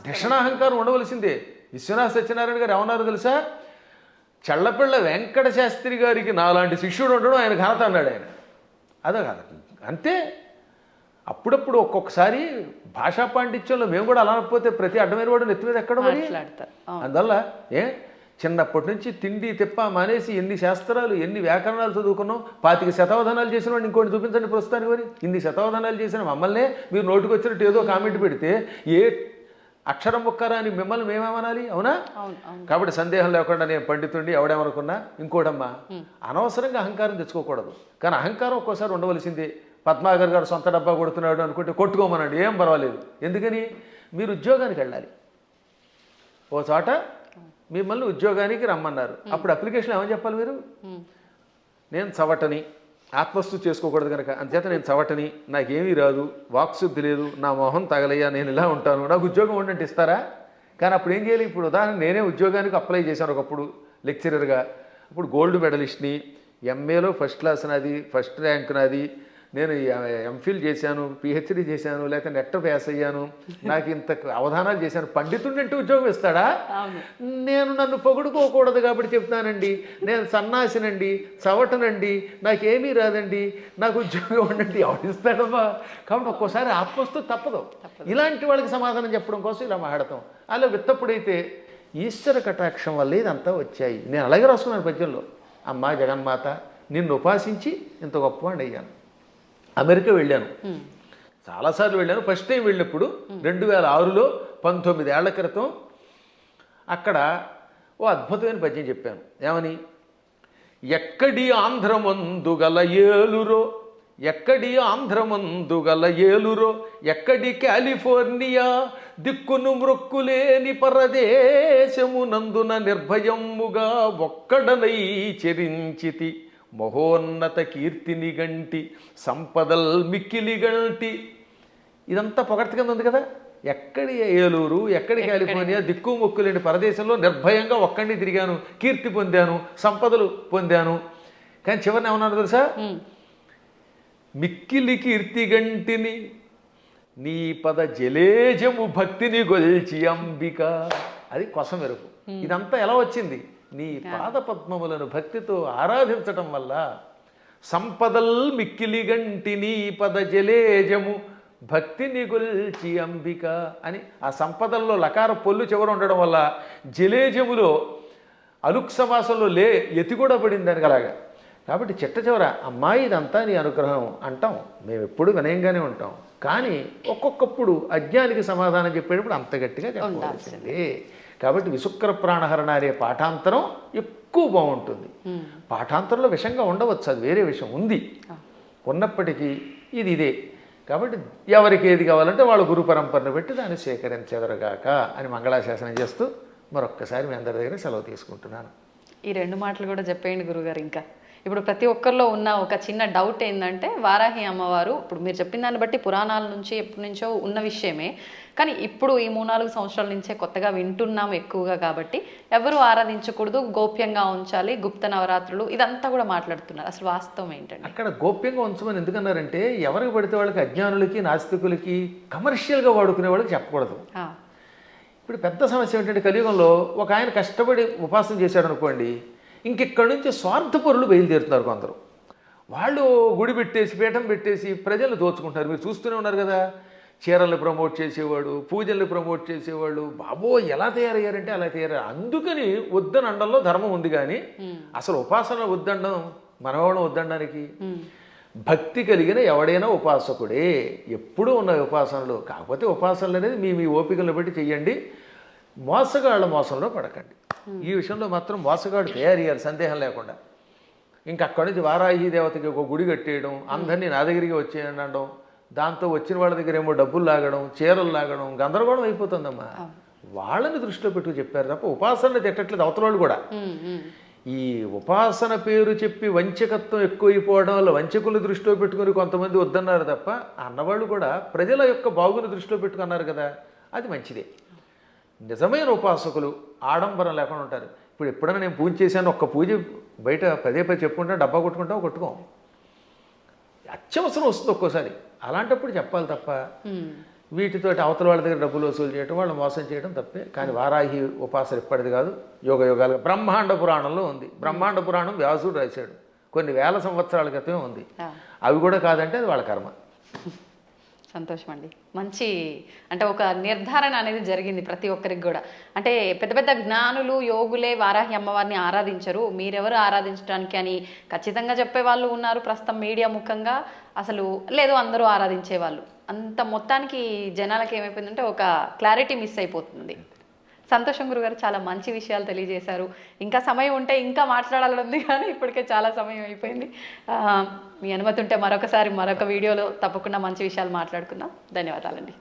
దక్షిణాహంకారం ఉండవలసిందే. విశ్వనాథ సత్యనారాయణ గారు ఏమన్నారు తెలుసా? చల్లపిళ్ళ వెంకట శాస్త్రి గారికి నాలాంటి శిష్యుడు ఉండడం ఆయన ఘనత అన్నాడు ఆయన. అదే కాదు, అంతే. అప్పుడప్పుడు ఒక్కొక్కసారి భాషా పాండిత్యంలో మేము కూడా అలా అనకపోతే ప్రతి అడ్డమైన వాడు నెత్తి మీద ఎక్కడ మరి. అందువల్ల చిన్నప్పటి నుంచి తిండి తిప్ప మానేసి ఎన్ని శాస్త్రాలు ఎన్ని వ్యాకరణాలు చదువుకున్నాం. 25 శతావధానాలు చేసిన వాడిని ఇంకోటి చూపించండి ప్రస్తుతానికి. మరి ఇన్ని శతావధానాలు చేసిన మమ్మల్నే మీరు నోటికి వచ్చినట్టు ఏదో కామెంట్ పెడితే ఏ అక్షరం ఒక్కరా అని మిమ్మల్ని మేమేమనాలి? అవునా? కాబట్టి సందేహం లేకుండా నేను పండితుండి ఎవడేమనుకున్నా. ఇంకోటమ్మా, అనవసరంగా అహంకారం తెచ్చుకోకూడదు. కానీ అహంకారం ఒక్కోసారి ఉండవలసిందే. పద్మాగర్ గారు సొంత డబ్బా కొడుతున్నాడు అనుకుంటే కొట్టుకోమనండి, ఏం పర్వాలేదు. ఎందుకని? మీరు ఉద్యోగానికి వెళ్ళాలి. ఓ చోట మిమ్మల్ని ఉద్యోగానికి రమ్మన్నారు. అప్పుడు అప్లికేషన్ ఏమని చెప్పాలి? మీరు నేను చవటని ఆత్మస్తు చేసుకోకూడదు కనుక అంతేత నేను చవటని, నాకేమీ రాదు, వాక్శుద్ధి లేదు, నా మొహం తగలయ్యా, నేను ఇలా ఉంటాను, నాకు ఉద్యోగం ఉండంటే ఇస్తారా? కానీ అప్పుడు ఏం చేయాలి? ఇప్పుడు ఉదాహరణ నేనే ఉద్యోగానికి అప్లై చేశాను ఒకప్పుడు లెక్చరర్గా. ఇప్పుడు గోల్డ్ మెడలిస్ట్ని, ఎంఏలో ఫస్ట్ క్లాస్ నాది, ఫస్ట్ ర్యాంక్ నాది, నేను ఎంఫిల్ చేశాను, పిహెచ్డి చేశాను, లేక నెట్ పాస్ అయ్యాను, నాకు ఇంత అవధానాలు చేశాను, పండితుడిని అంటే ఉద్యోగం ఇస్తాడా? నేను నన్ను పొగుడుకోకూడదు కాబట్టి చెప్తానండి, నేను సన్నాసినండి, చవటనండి, నాకేమీ రాదండి, నాకు ఉద్యోగం ఉండండి, ఎవరిస్తాడమ్మా? కాబట్టి ఒక్కోసారి ఆత్మస్తు తప్పదు. ఇలాంటి వాళ్ళకి సమాధానం చెప్పడం కోసం ఇలా మాట్లాడతాం. అలా విత్తప్పుడైతే ఈశ్వర కటాక్షం వల్ల ఇదంతా వచ్చాయి. నేను అలాగే రాసుకున్నాను పద్యంలో, అమ్మా జగన్మాత నిన్ను ఉపాసించి ఇంత గొప్పవాడిని అయ్యాను. అమెరికా వెళ్ళాను, చాలాసార్లు వెళ్ళాను. ఫస్ట్ టైం వెళ్ళినప్పుడు 2006లో 19 ఏళ్ల క్రితం అక్కడ ఓ అద్భుతమైన పద్యం చెప్పాను. ఏమని? ఎక్కడి ఆంధ్రమందు గల ఏలురో, ఎక్కడి ఆంధ్రమందు గల ఏలురో, ఎక్కడి కాలిఫోర్నియా దిక్కును మ్రొక్కులేని పరదేశమునందున నిర్భయముగా ఒక్కడనై చెరించితి, మహోన్నత కీర్తిని గంటి సంపదల్ మిక్కిలి గంటి. ఇదంతా పొగడ్త కింద ఉంది కదా. ఎక్కడి ఏలూరు, ఎక్కడి కాలిఫోర్నియా దిక్కు మొక్కులేని పరదేశంలో నిర్భయంగా ఒక్కడిని తిరిగాను, కీర్తి పొందాను, సంపదలు పొందాను. కానీ చివరిని ఏమన్నాడు తెలుసా? మిక్కిలి కీర్తి గంటిని నీ పద జలేజము భక్తిని గొల్చి అంబిక. అది కొసం మెరుపు. ఇదంతా ఎలా వచ్చింది? నీ పాద పద్మములను భక్తితో ఆరాధించటం వల్ల. సంపదల్ మిక్కిలి గంటి నీ పద జలేజము భక్తిని గొల్చి అంబిక అని ఆ సంపదల్లో లకార పొల్లు చివర ఉండడం వల్ల జలేజములో అలుక్ సమాసంలో ఎతి కూడా పడింది దానికి అలాగా. కాబట్టి చిట్ట చివర అమ్మాయి ఇదంతా నీ అనుగ్రహం అంటాం. మేము ఎప్పుడు వినయంగానే ఉంటాం. కానీ ఒక్కొక్కప్పుడు అజ్ఞానికి సమాధానం చెప్పేటప్పుడు అంత గట్టిగా చెప్పాల్సిందే. కాబట్టి విశుక్ర ప్రాణహరణ అనే పాఠాంతరం ఎక్కువ బాగుంటుంది. పాఠాంతరంలో విషంగా ఉండవచ్చు, అది వేరే విషయం ఉంది. ఉన్నప్పటికీ ఇదే. కాబట్టి ఎవరికి ఏది కావాలంటే వాళ్ళ గురు పరంపరను పెట్టి దాన్ని స్వీకరించెదరుగాక అని మంగళాశాసనం చేస్తూ మరొక్కసారి మీ అందరి దగ్గర సెలవు తీసుకుంటున్నాను. ఈ 2 మాటలు కూడా చెప్పేయండి గురుగారు. ఇంకా ఇప్పుడు ప్రతి ఒక్కరిలో ఉన్న ఒక చిన్న డౌట్ ఏంటంటే, వారాహి అమ్మవారు ఇప్పుడు మీరు చెప్పిన దాన్ని బట్టి పురాణాల నుంచి ఎప్పటి నుంచో ఉన్న విషయమే, కానీ ఇప్పుడు ఈ 3-4 సంవత్సరాల నుంచే కొత్తగా వింటున్నాం ఎక్కువగా. కాబట్టి ఎవరు ఆరాధించకూడదు, గోప్యంగా ఉంచాలి, గుప్త నవరాత్రులు ఇదంతా కూడా మాట్లాడుతున్నారు. అసలు వాస్తవం ఏంటంటే అక్కడ గోప్యంగా ఉంచమని ఎందుకన్నారంటే, ఎవరికి పడితే వాళ్ళకి, అజ్ఞానులకి, నాస్తికులకి, కమర్షియల్గా వాడుకునే వాళ్ళకి చెప్పకూడదు. ఇప్పుడు పెద్ద సమస్య ఏంటంటే, కలియుగంలో ఒక ఆయన కష్టపడి ఉపాసన చేశాడు అనుకోండి, ఇంకెక్కడి నుంచి స్వార్థపరులు బయలుదేరుతున్నారు కొందరు. వాళ్ళు గుడి పెట్టేసి, పీఠం పెట్టేసి ప్రజలు దోచుకుంటారు. మీరు చూస్తూనే ఉన్నారు కదా. చీరల్ని ప్రమోట్ చేసేవాడు, పూజల్ని ప్రమోట్ చేసేవాళ్ళు, బాబో ఎలా తయారయ్యారంటే అలా తయారయ్యారు. అందుకని వద్దని అండంలో ధర్మం ఉంది. కానీ అసలు ఉపాసన వద్దండం, మనవాళ్ళం వద్దండానికి. భక్తి కలిగిన ఎవడైనా ఉపాసకుడే. ఎప్పుడూ ఉన్న ఉపాసనలు. కాకపోతే ఉపాసనలు అనేది మీ ఓపికలను బట్టి చెయ్యండి. మోసగాళ్ళ మోసంలో పడకండి. ఈ విషయంలో మాత్రం మోసగాడు తయారు చేయాలి, సందేహం లేకుండా. ఇంకా అక్కడి నుంచి వారాహి దేవతకి ఒక గుడి కట్టేయడం, అందరినీ నా దగ్గరికి వచ్చేయండి అనడం, దాంతో వచ్చిన వాళ్ళ దగ్గర ఏమో డబ్బులు లాగడం, చీరలు లాగడం, గందరగోళం అయిపోతుందమ్మా. వాళ్ళని దృష్టిలో పెట్టుకు చెప్పారు తప్ప ఉపాసనని తిట్టట్లేదు అవతల వాళ్ళు కూడా. ఈ ఉపాసన పేరు చెప్పి వంచకత్వం ఎక్కువైపోవడం వల్ల వంచకులు దృష్టిలో పెట్టుకుని కొంతమంది వద్దన్నారు తప్ప, అన్నవాళ్ళు కూడా ప్రజల యొక్క బాగుని దృష్టిలో పెట్టుకున్నారు కదా, అది మంచిదే. నిజమైన ఉపాసకులు ఆడంబరం లేకుండా ఉంటారు. ఇప్పుడు ఎప్పుడైనా నేను పూజ చేశాను, ఒక్క పూజ బయట పదే చెప్పుకుంటా, డబ్బా కొట్టుకోం. అత్యవసరం వస్తుంది ఒక్కోసారి. అలాంటప్పుడు చెప్పాలి తప్ప వీటితోటి అవతల వాళ్ళ దగ్గర డబ్బులు వసూలు చేయడం, వాళ్ళు మోసం చేయడం తప్పే. కానీ వారాహి ఉపాసన ఎప్పటిది కాదు, యుగాలుగా బ్రహ్మాండ పురాణంలో ఉంది. బ్రహ్మాండ పురాణం వ్యాసుడు రాశాడు, కొన్ని వేల సంవత్సరాల క్రితమే ఉంది. అవి కూడా కాదంటే అది వాళ్ళ కర్మ. సంతోషం అండి. మంచి అంటే ఒక నిర్ధారణ అనేది జరిగింది ప్రతి ఒక్కరికి కూడా. అంటే పెద్ద పెద్ద జ్ఞానులు, యోగులే వారాహి అమ్మవారిని ఆరాధించరు, మీరెవరు ఆరాధించడానికి అని ఖచ్చితంగా చెప్పే వాళ్ళు ఉన్నారు ప్రస్తుతం మీడియా ముఖంగా. అసలు లేదు అందరూ ఆరాధించేవాళ్ళు. అంత మొత్తానికి జనాలకి ఏమైపోయిందంటే ఒక క్లారిటీ మిస్ అయిపోతుంది. సంతోషం గురుగారు, చాలా మంచి విషయాలు తెలియజేశారు. ఇంకా సమయం ఉంటే ఇంకా మాట్లాడాలని ఉంది, కానీ ఇప్పటికే చాలా సమయం అయిపోయింది. మీ అనుమతి ఉంటే మరొకసారి మరొక వీడియోలో తప్పకుండా మంచి విషయాలు మాట్లాడుకుందాం. ధన్యవాదాలండి.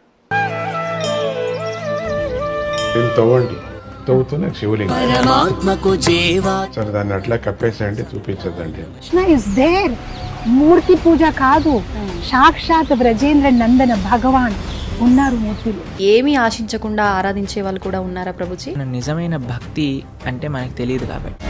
తవ్వుతున్న శివలింగం. పరమాత్మకు జీవా సరే దాన్ని అట్లా కప్పేసేయండి, చూపించదండి. Krishna is there. మూర్తి పూజ కాదు, సాక్షాత్ బ్రజేంద్ర నందన భగవాన్ ఉన్నారు మూర్తిలో. ఏమీ ఆశించకుండా ఆరాధించే వాళ్ళు కూడా ఉన్నారా ప్రభుజీ? నిజమైన భక్తి అంటే మనకు తెలియదు కాబట్టి